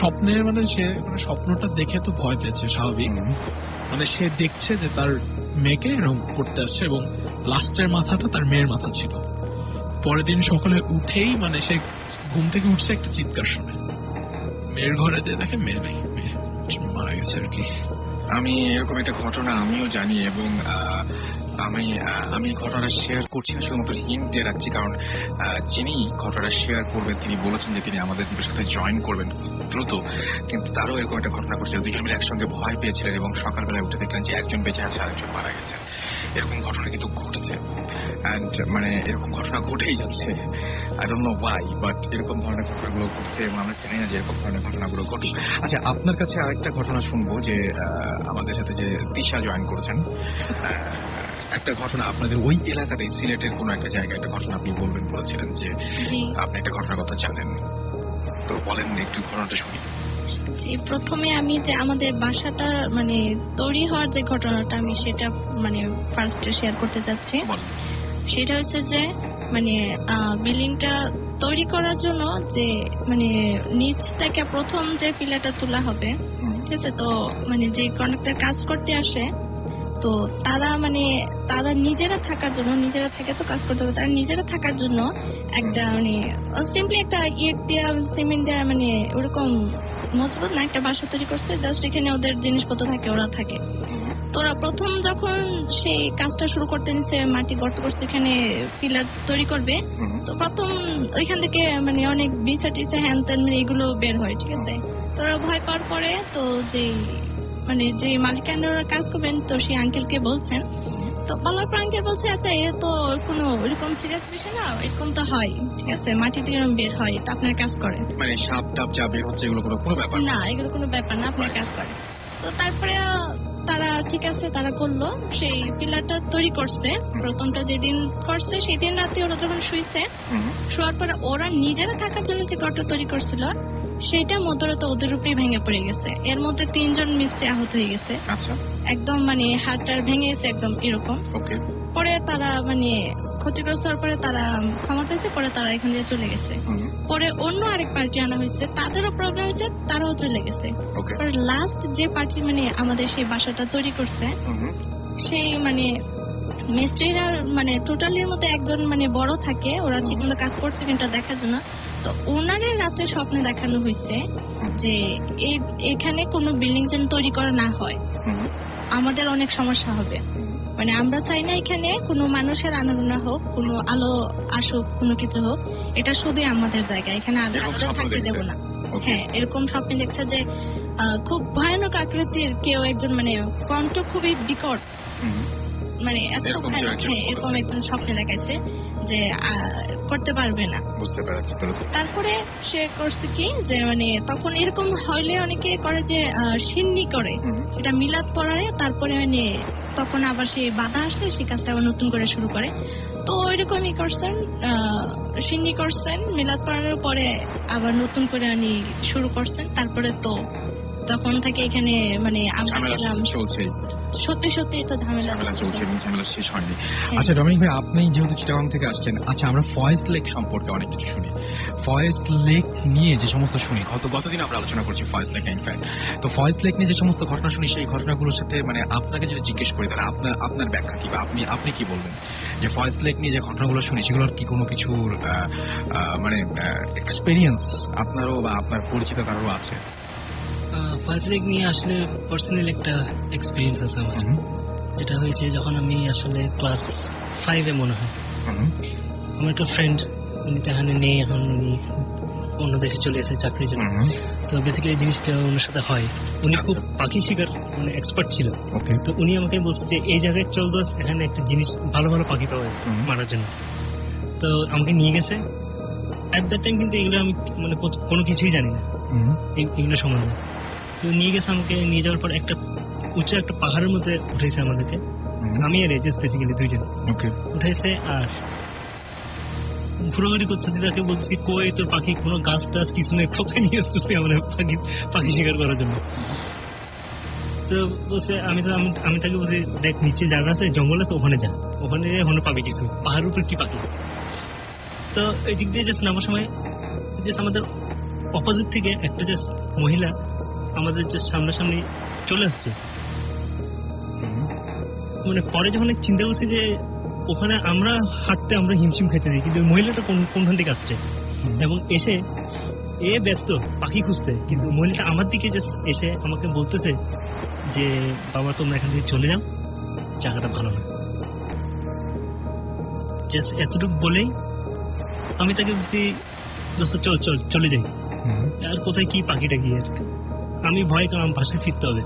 স্বপ্নের মানে সে স্বপ্নটা দেখে তো ভয় পেয়েছে স্বাভাবিক, মানে সে দেখছে যে তার মেয়েকে এরকম করতে আসছে এবং লাস্টের মাথাটা তার মেয়ের মাথা ছিল। পরের দিন সকালে উঠেই মানে সে ঘুম থেকে উঠছে একটা চিৎকার শুনে, মেয়ের ঘরে যে দেখে মেয়ে নেই, মেয়ে মারা গেছে আর কি। আমি এরকম একটা ঘটনা আমিও জানি এবং আমি ঘটনাটা শেয়ার করছি না, শুধুমাত্র হিন্ট দিয়ে রাখছি, কারণ যিনি ঘটনাটা শেয়ার করবেন তিনি বলেছেন যে তিনি আমাদের সাথে জয়েন করবেন খুব দ্রুত, কিন্তু তারও এরকম একটা ঘটনা ঘটছিল। দুজন মিলে একসঙ্গে ভয় পেয়েছিলেন এবং সকালবেলায় উঠে দেখলেন যে একজন বেঁচে আছে আর একজন মারা গেছে। এরকম ঘটনা কিন্তু ঘটেছে, অ্যান্ড মানে এরকম ঘটনা ঘটেই যাচ্ছে। I don't know Y, but এরকম ধরনের ঘটনাগুলো ঘটছে এবং আমরা জানি না যে এরকম ধরনের ঘটনাগুলো ঘটে। আচ্ছা, আপনার কাছে আরেকটা ঘটনা শুনবো যে আমাদের সাথে যে দিশা জয়েন করেছেন, একটা ঘটনা আপনাদের ওই এলাকাতে সিলেটের কোনো একটা জায়গায় একটা ঘটনা আপনি বলবেন বলেছিলেন যে আপনি একটা ঘটনার কথা জানেন, তো বলেন একটু ঘটনাটা শুনি। প্রথমে আমি যে আমাদের বাসাটা মানে তৈরি হওয়ার যে ঘটনাটা আমি সেটা মানে ফার্স্টে শেয়ার করতে চাচ্ছি। সেটা হচ্ছে যে মানে বিল্ডিংটা তৈরি করার জন্য যে মানে নিচ থেকে প্রথম যে পিলারটা তোলা হবে, ঠিক আছে, তো মানে যে কন্ট্রাক্টর কাজ করতে আসে তো তারা নিজেরা থাকার জন্য, নিজেরা থেকে তো কাজ করতে হবে, তারা নিজেরা থাকার জন্য একটা মানে সিম্পলি একটা ইট দেওয়া সিমেন্ট দেওয়া মানে ওরকম মজবুত না একটা বাসা তৈরি করছে, জাস্ট এখানে ওদের জিনিসপত্র থাকে, ওরা থাকে। তোরা প্রথম যখন সেই কাজটা শুরু করতে নিছে, মাটি গর্ত করছে, এখানে পিলার তৈরি করবে, তো প্রথম ওইখান থেকে মানে অনেক বিছা টিছা হ্যান ত্যান মানে এগুলো বের হয়, ঠিক আছে। তোরা ভয় পাওয়ার পরে তো যে মালিকানারা কাজ করবেন তো সেই আঙ্কেলকে বলছেন, তো বলার পর আঙ্কেল বলছে আচ্ছা এ তো কোনো এরকম সিরিয়াস বিষয় না, এরকম তো হয়, ঠিক আছে, মাটি দিয়ে বের হয়, তো আপনার কাজ করেন, মানে সাপ টাপ যা বের হচ্ছে এগুলো কোনো ব্যাপার না, এগুলো কোনো ব্যাপার না, আপনার কাজ করেন। তো তারপরে তারা ঠিক আছে তারা করলো, সেই পিলারটা তৈরি করছে। প্রথমটা যেদিন করছে সেই দিন রাতে ওরা যখন শুইছে, শোয়ার পরে ওরা নিজেরা থাকার জন্য যে ঘরটা তৈরি করছিল সেটা মধ্যরাতে ওদের উপরেই ভেঙে পড়ে গেছে। এর মধ্যে 3 জন মিস্ত্রি আহত হয়ে গেছে, একদম মানে হাড়টার ভেঙে গেছে একদম এরকম। পরে তারা মানে ক্ষতিগ্রস্ত হওয়ার পরে তারা ক্ষমা চাইছে, পরে তারা এখান থেকে চলে গেছে। পরে অন্য আরেক পার্টি আনা হয়েছে, তাদেরও প্রবলেম হয়েছে, তারাও চলে গেছে। পরে লাস্ট যে পার্টি মানে আমাদের সেই বাসাটা তৈরি করছে সেই মানে মিস্ত্রিরা মানে টোটালির মধ্যে একজন মানে বড় থাকে, ওরা ঠিকমতো কাজ করছে কিন্তু দেখার জন্য। তো ওনারের রাতে স্বপ্নে দেখানো হয়েছে যে এখানে কোনো বিল্ডিং যেন তৈরি করা না হয়, আমাদের অনেক সমস্যা হবে, মানে আমরা চাই না এখানে কোনো মানুষের আনাগোনা হোক, কোনো আলো আসুক, কোনো কিছু হোক, এটা শুধুই আমাদের জায়গা, এখানে আমাদের থাকতে দেবো না। হ্যাঁ, এরকম স্বপ্নে দেখছে যে খুব ভয়ানক আকৃতির কেউ একজন, মানে কণ্ঠ খুবই বিকট, মানে এত ভয়ানক, হ্যাঁ এরকম একজন স্বপ্নে দেখাইছে যে করতে পারবে না। বুঝতে পারছি। তারপরে সে করছে কি যে মানে তখন এরকম হইলে অনেকে করে যে সিন্নি করে, এটা মিলাদ পড়ায়, তারপরে মানে তখন আবার সে বাধা আসলে সেই কাজটা আবার নতুন করে শুরু করে। তো ওইরকমই করছেন, সিন্নি করছেন, মিলাদ পড়ানোর পরে আবার নতুন করে উনি শুরু করছেন। তারপরে তো তখন থেকে এখানে মানে আমরা সত্যি এটা ঝামেলা চলছে এবং ঝামেলা শেষ হয়নি। আচ্ছা ডমিনিক ভাই, আপনি যেহেতু চিটাগাং থেকে আসছেন, আচ্ছা আমরা ফয়েজ লেক সম্পর্কে অনেক কিছু শুনি, ফয়েজ লেক নিয়ে যে সমস্ত শুনি, গতদিন আমরা আলোচনা করছি ফয়েজ লেক ইনফ্যাক্ট, তো ফয়েজ লেক নিয়ে যে সমস্ত ঘটনা শুনি সেই ঘটনাগুলোর সাথে মানে আপনাকে যদি জিজ্ঞেস করি তাহলে আপনার ব্যাখ্যা কি, বা আপনি কি বলবেন যে ফয়েজ লেক নিয়ে যে ঘটনাগুলো শুনি সেগুলোর কি কোনো কিছুর মানে এক্সপেরিয়েন্স আপনারও বা আপনার পরিচিত কারোর আছে? ফয়েজ লেক নিয়ে আসলে পার্সোনাল একটা এক্সপিরিয়েন্স আছে আমার, যেটা হয়েছে যখন আমি আসলে ক্লাস 5-এ মনে হয়। আমার একটা ফ্রেন্ড, উনি তো এখানে নেই এখন, উনি অন্য দেশে চলে এসেছে চাকরির জন্য। তো বেসিক্যালি জিনিসটা ওনার সাথে হয়, উনি খুব পাখি শিকার মানে এক্সপার্ট ছিল। তো উনি আমাকে বলছে যে এই জায়গায় চল দোস, এখানে একটা জিনিস ভালো ভালো পাখি পাওয়া যায় মারার জন্য। তো আমাকে নিয়ে গেছে। অ্যাট দ্যাট টাইম কিন্তু এগুলো আমি মানে কোনো কিছুই জানি না এগুলো সম্বন্ধে। তো নিয়ে গেছে, আমাকে নিয়ে যাওয়ার পর একটা উঁচু একটা পাহাড়ের মধ্যে উঠেছে আমাদেরকে, আমি আর এজেস বেসিক্যালি দুইজন উঠেছে, আর ঘোরাঘুরি করতেছি, তাকে বলতেছি কই তোর পাখি, কোনো গাছ টাছ কিছু নেই, কোথায় নিয়ে আসতেছি আমরা পাখি শিকার করার জন্য। তো বলছে আমি তাকে বলছি দেখ নিচে জায়গা আছে, জঙ্গল আছে, ওখানে যা, ওখানে পাবি কিছু, পাহাড়ের উপর কি পাখি। তো এই দিক দিয়ে জাস্ট নামার সময় জাস্ট আমাদের অপোজিট থেকে একটা জাস্ট মহিলা আমাদের জাস্ট সামনাসামনি চলে আসছে। মানে পরে যখন চিন্তা করছি যে ওখানে আমরা হাঁটতে আমরা হিমশিম খাইতে দিই, কিন্তু মহিলাটা কোনখান থেকে আসছে, এবং এসে ব্যস্ত পাখি খুঁজতে, কিন্তু মহিলাটা আমার দিকে এসে আমাকে বলতেছে যে বাবা তোমরা এখান থেকে চলে যাও, জায়গাটা ভালো না। জাস্ট এতটুকু বলেই আমি তাকে বলছি দোস্ত চল চল চলে যাই, আর কোথায় কি পাখিটা গিয়ে আমি ভয় কারণ আমার বাসায় ফিরতে হবে।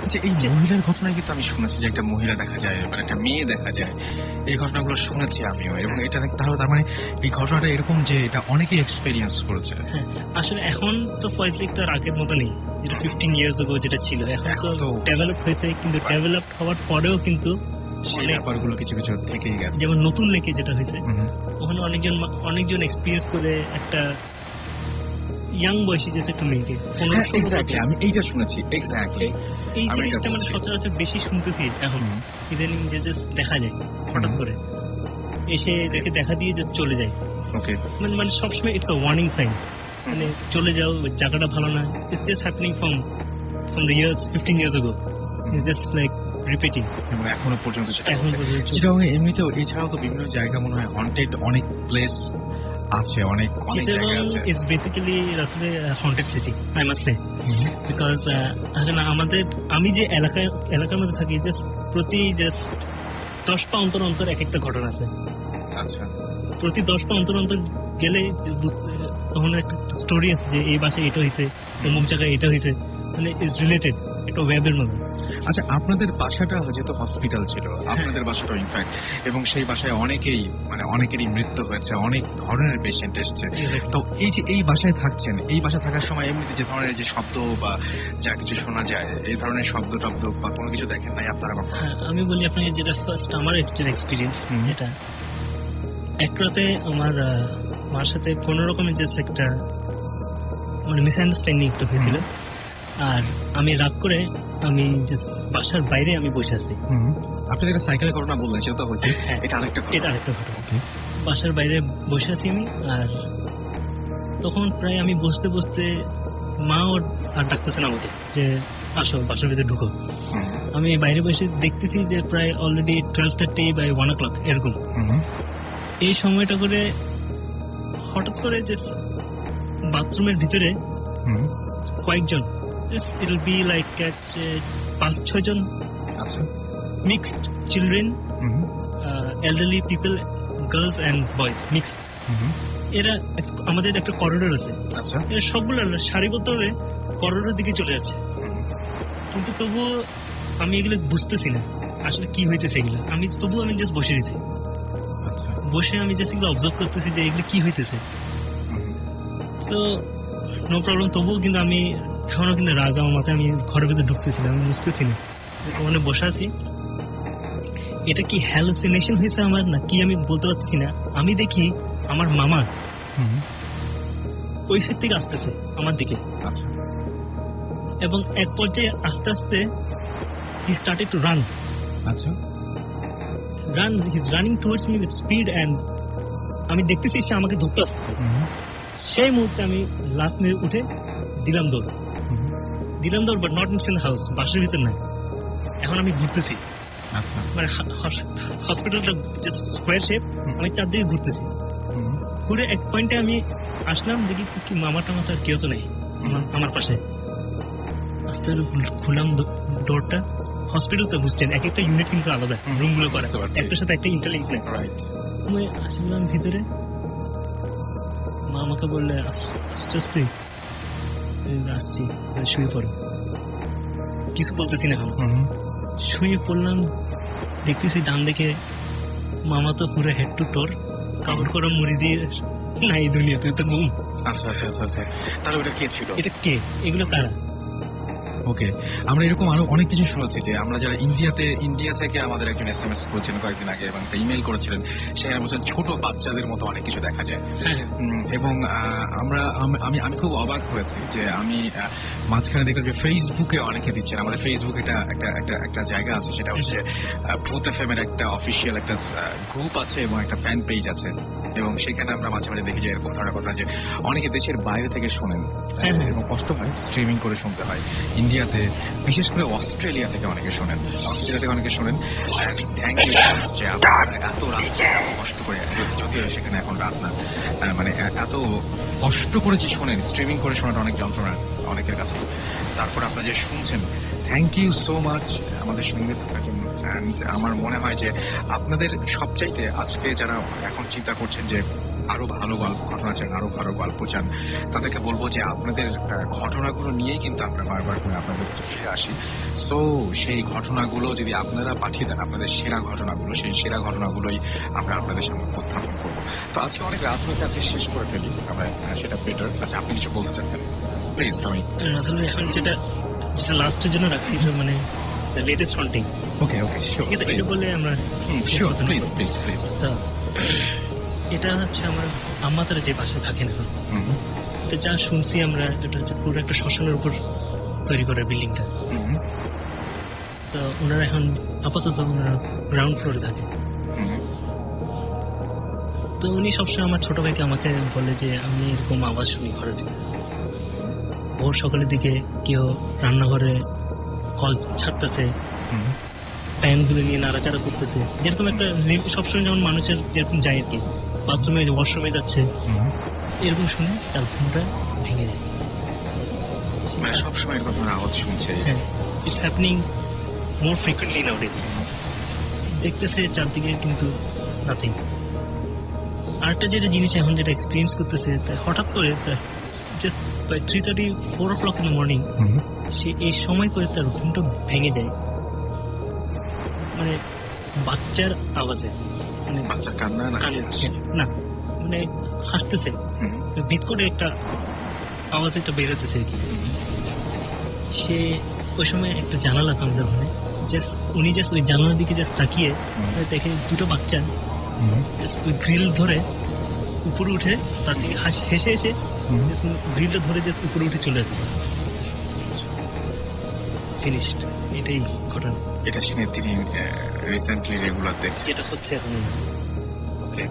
আচ্ছা, এই মহিলার ঘটনায় কিন্তু আমি শুনেছি যে একটা মহিলা দেখা যায়, মানে একটা মেয়ে দেখা যায়, এই ঘটনাগুলো শুনেছি আমিও, এবং এটা তার মানে এই ঘটনাটা এরকম যে এটা অনেকেই এক্সপেরিয়েন্স করেছে। হ্যাঁ, আসলে এখন তো ফয়েজলিক তো আর আগের মতো নেই, যেটা 15 years ago যেটা ছিল, এখন তো ডেভেলপ হয়েছে, কিন্তু ডেভেলপ হওয়ার পরেও কিন্তু সেই ব্যাপারগুলো কিছু কিছু থেকেই গেছে। যেমন নতুন লেকে যেটা হয়েছে, ওখানে অনেকজন এক্সপিরিয়েন্স করে একটা ইয়াং বয়সী যে একটা মেয়েকে, আমি এইটা শুনেছি এক্স্যাক্টলি। এই জিনিসটা মানে সচরাচর বেশি শুনতেছি এখন ইদানিং, যে জাস্ট দেখা যায় হঠাৎ করে এসে দেখে দেখা দিয়ে জাস্ট চলে যায়। ওকে, মানে সবসময় ইটস আ ওয়ার্নিং সাইন, মানে চলে যাও, জায়গাটা ভালো না। It's just happening from the years 15 years ago, it's just like repeating, এবং এখনো পর্যন্ত সেটা এমনিতেও। এছাড়াও তো বিভিন্ন জায়গা মনে হয় হন্টেড অনেক প্লেস আছে, অনেক জায়গা আছে। ইটস বেসিক্যালি আসলে haunted city I must say, because আসলে আমি যে এলাকার মধ্যে থাকি, জাস্ট প্রতি 10 পা অন্তর অন্তর এক একটা ঘটনা আছে। আচ্ছা, প্রতি 10 পা অন্তর অন্তর গেলে তখন একটা স্টোরি আছে যে এই বাসায় এটা হয়েছে, অমুক জায়গায় এটা হয়েছে, মানে ইটস রিলেটেড একটা ওয়েবের মধ্যে। আচ্ছা, আপনাদের বাসাটা যেহেতু হসপিটাল ছিল, আপনাদের বাসাটা ইনফ্যাক্ট, এবং সেই বাসায় অনেকেরই মৃত্যু হয়েছে, অনেক ধরনের পেশেন্ট এসছে। তো এই যে এই বাসায় থাকছেন, এই বাসায় থাকার সময় এমনিতে যে ধরনের যে শব্দ বা যা কিছু শোনা যায়, এই ধরনের শব্দ টব্দ বা কোনো কিছু দেখেন নাই আপনারা? আমি বলি আপনাকে, যেটা ফার্স্ট আমার এক্সপিরিয়েন্স, এটা এক রাতে আমার মার সাথে কোন রকমের জাস্ট একটা মানে মিসআন্ডারস্ট্যান্ডিং একটা হয়েছিল, আর আমি রাগ করে আমি জাস্ট বাসার বাইরে আমি বসে আছি। আপনি একটা সাইকেলের ঘটনা বললেন, সেটা হচ্ছে এটা আরেকটা ঘটনা। বাসার বাইরে বসে আছি আমি, আর তখন প্রায় আমি বসতে বসতে মা আর ডাকতেছে না আমাকে যে আসো বাসার ভিতরে ঢুকো। আমি বাইরে বসে দেখতেছি যে প্রায় অলরেডি 12:30 বা 1 o'clock এরকম। এই সময়টা করে হঠাৎ করে যে বাথরুমের ভিতরে কয়েকজন, it will be like 5-6 জন, আচ্ছা, mixed children, elderly people, girls and boys mixed. এরা আমাদের একটা করিডোর আছে, আচ্ছা, এরা সবগুলো সারিবদ্ধ হয়ে করিডোরের দিকে চলে যাচ্ছে, কিন্তু তবুও আমি এগুলো বুঝতেছি না আসলে কি হইতেছে এগুলো। আমি জাস্ট বসে দিয়েছি, বসে আমি জাস্ট এগুলো অবজার্ভ করতেছি যে এগুলো কি হইতেছে। তো নো প্রবলেম, তবুও কিন্তু আমি এখনো কিন্তু রাগ আমার মাথায়, আমি ঘরের ভিতরে ঢুকতেছি না, আমি বুঝতেছি না। ওখানে বসে আছি, এটা কি হ্যালুসিনেশন হয়েছে আমার না কি আমি বলতে পারতেছি না। আমি দেখি আমার মামা ওই সাইড থেকে আসতেছে আমার দিকে, এবং এক পর্যায়ে আস্তে আস্তে হি স্টার্টেড টু রান। আচ্ছা, he is running towards me with speed, and আমি দেখতেছি সে আমাকে ধরতে আসতেছে। সেই মুহূর্তে আমি লাফ মেরে উঠে দিলাম দৌড়, but not inside the house, বাসার ভিতর না। এখন আমি ঘুরতেছি, মানে হসপিটালটা জাস্ট স্কোয়ার শেপ, আমি চারদিকে ঘুরতেছি। ঘুরে এক পয়েন্টে আমি আসলাম, দেখি কি মামা টামা তার কেউ তো নেই আমার পাশে। আস্তে খুললাম ডোরটা। হসপিটাল তো বুঝছেন, এক একটা ইউনিট কিন্তু আলাদা, রুমগুলো করা, একটার সাথে একটা ইন্টারলিঙ্ক নেই। আমি আসলাম ভিতরে, মা আমাকে বললে আস্তে আস্তে আসছি, শুয়ে পড়ো। কিছু বলতেছি না, এখন শুয়ে পড়লাম। দেখতেছি ডান দিকে মামা তো পুরো হেড টু টোর কাপড় করা মুড়ি দিয়ে নাই দুনিয়াতে, তো ঘুম। আচ্ছা, তাহলে ওটা কে ছিল? এটা কে, এগুলো কারা? ওকে, আমরা এরকম আরো অনেক কিছু শুনেছি যে আমরা যারা ইন্ডিয়া থেকে আমাদের একজন SMS করেছিলেন কয়েকদিন আগে, এবং একটা ইমেল করেছিলেন, সেখানে বলছেন ছোট বাচ্চাদের মতো অনেক কিছু দেখা যায়। এবং আমি খুব অবাক হয়েছি যে আমি মাঝখানে দেখলাম যে ফেসবুকে অনেকে দিচ্ছেন। আমাদের ফেসবুকে একটা জায়গা আছে, সেটা হচ্ছে ট্রুথ FM এর একটা অফিসিয়াল একটা গ্রুপ আছে এবং একটা ফ্যান পেজ আছে, এবং সেখানে আমরা মাঝে মাঝে দেখি যে এরকম ধরনের ঘটনা যে অনেকে দেশের বাইরে থেকে শোনেন, এবং কষ্ট হয়, স্ট্রিমিং করে শুনতে হয়। ইন্ডিয়া ইন্ডিয়াতে, বিশেষ করে অস্ট্রেলিয়া থেকে অনেকে শোনেন, থ্যাংক ইউ যে আপনারা এত রাত কষ্ট করে, যদিও সেখানে এখন রাত না, মানে এত কষ্ট করে যে শোনেন, স্ট্রিমিং করে শোনাটা অনেক যন্ত্রণা অনেকের কাছে। তারপর আপনারা যে শুনছেন, থ্যাংক ইউ সো মাচ আমাদের সঙ্গে থাকার জন্য। আমার মনে হয় যে আপনাদের সবচাইতে আজকে যারা এখন চিন্তা করছেন যে আরো ভালো গল্প ঘটনা চান, আরো ভালো গল্প চান, তাদেরকে বলবো যে আপনাদের ঘটনাগুলো নিয়েই কিন্তু আমরা বারবার করে আপনাদের কাছে ফিরে আসি। সো সেই ঘটনাগুলো যদি আপনারা পাঠিয়ে দেন, আপনাদের সেরা ঘটনাগুলো, সেই সেরা ঘটনাগুলোই আমরা আপনাদের সামনে উপস্থাপন করবো। তো আজকে অনেক রাত হয়েছে, আজকে শেষ করে ফেলি আমরা, সেটা বেটার। আচ্ছা, আপনি কিছু বলতে চান প্লিজ? আমি আসলে এখন যেটা লাস্টের জন্য রাখছি, মানে the latest haunting. Okay sure, এটা বলে আমরা শিওর, প্লিজ প্লিজ প্লিজ। তো এটা হচ্ছে আমার আম্মা তারা যে বাসায় থাকেন এখন, এটা যা শুনছি আমরা, এটা হচ্ছে পুরো একটা শ্মশানের উপর তৈরি করা বিল্ডিংটা। তো ওনারা এখন আপাতত ওনারা গ্রাউন্ড ফ্লোরে থাকে। তো উনি সবসময় আমার ছোট ভাইকে আমাকে বলে যে আমি এরকম আওয়াজ শুনি ঘরের ভিতরে, ভোর সকালের দিকে কেউ রান্নাঘরে কল ছাড়তেছে, প্যানগুলো নিয়ে নাড়াচাড়া করতেছে, যেরকম একটা সবসময় যেমন মানুষের যেরকম যায় আর কি, বাথরুমে ওয়াশরুমে যাচ্ছে, এরকম শুনে তার ঘুমটা ভেঙে যায়। মানে সবসময় এরকম আওয়াজ শুনছে। হ্যাঁ, ইটস হ্যাপনিং মোর ফ্রিকুয়েন্টলি নাউডেজ। দেখতেছে চারদিকে কিন্তু নাথিং। আরেকটা যেটা জিনিস এখন যেটা এক্সপিরিয়েন্স করতেছে, হঠাৎ করে just by 3:30-4 o'clock in the morning সে এই সময় করে তার ঘুমটা ভেঙে যায়, মানে বাচ্চার আওয়াজে, মানে বাচ্চার কান্না না, মানে হাসতেছে, ভিত করে একটা আওয়াজ একটা বেরোতেছে আর কি। সে ওই সময় একটা জানালা আছে আমাদের ওখানে, জাস্ট উনি জাস্ট ওই জানালার দিকে জাস্ট তাকিয়ে দেখে দুটো বাচ্চা ওই গ্রিল ধরে উপরে উঠে, তার দিকে হেসে হেসে গ্রিলটা ধরে যে উপরে উঠে চলে যাচ্ছে। ফিনিশড, এটাই ঘটনা। এটা শুনে তিনি রিসেন্টলি রেগুলার দেখছেন, যেটা হচ্ছে এখন। ওকে।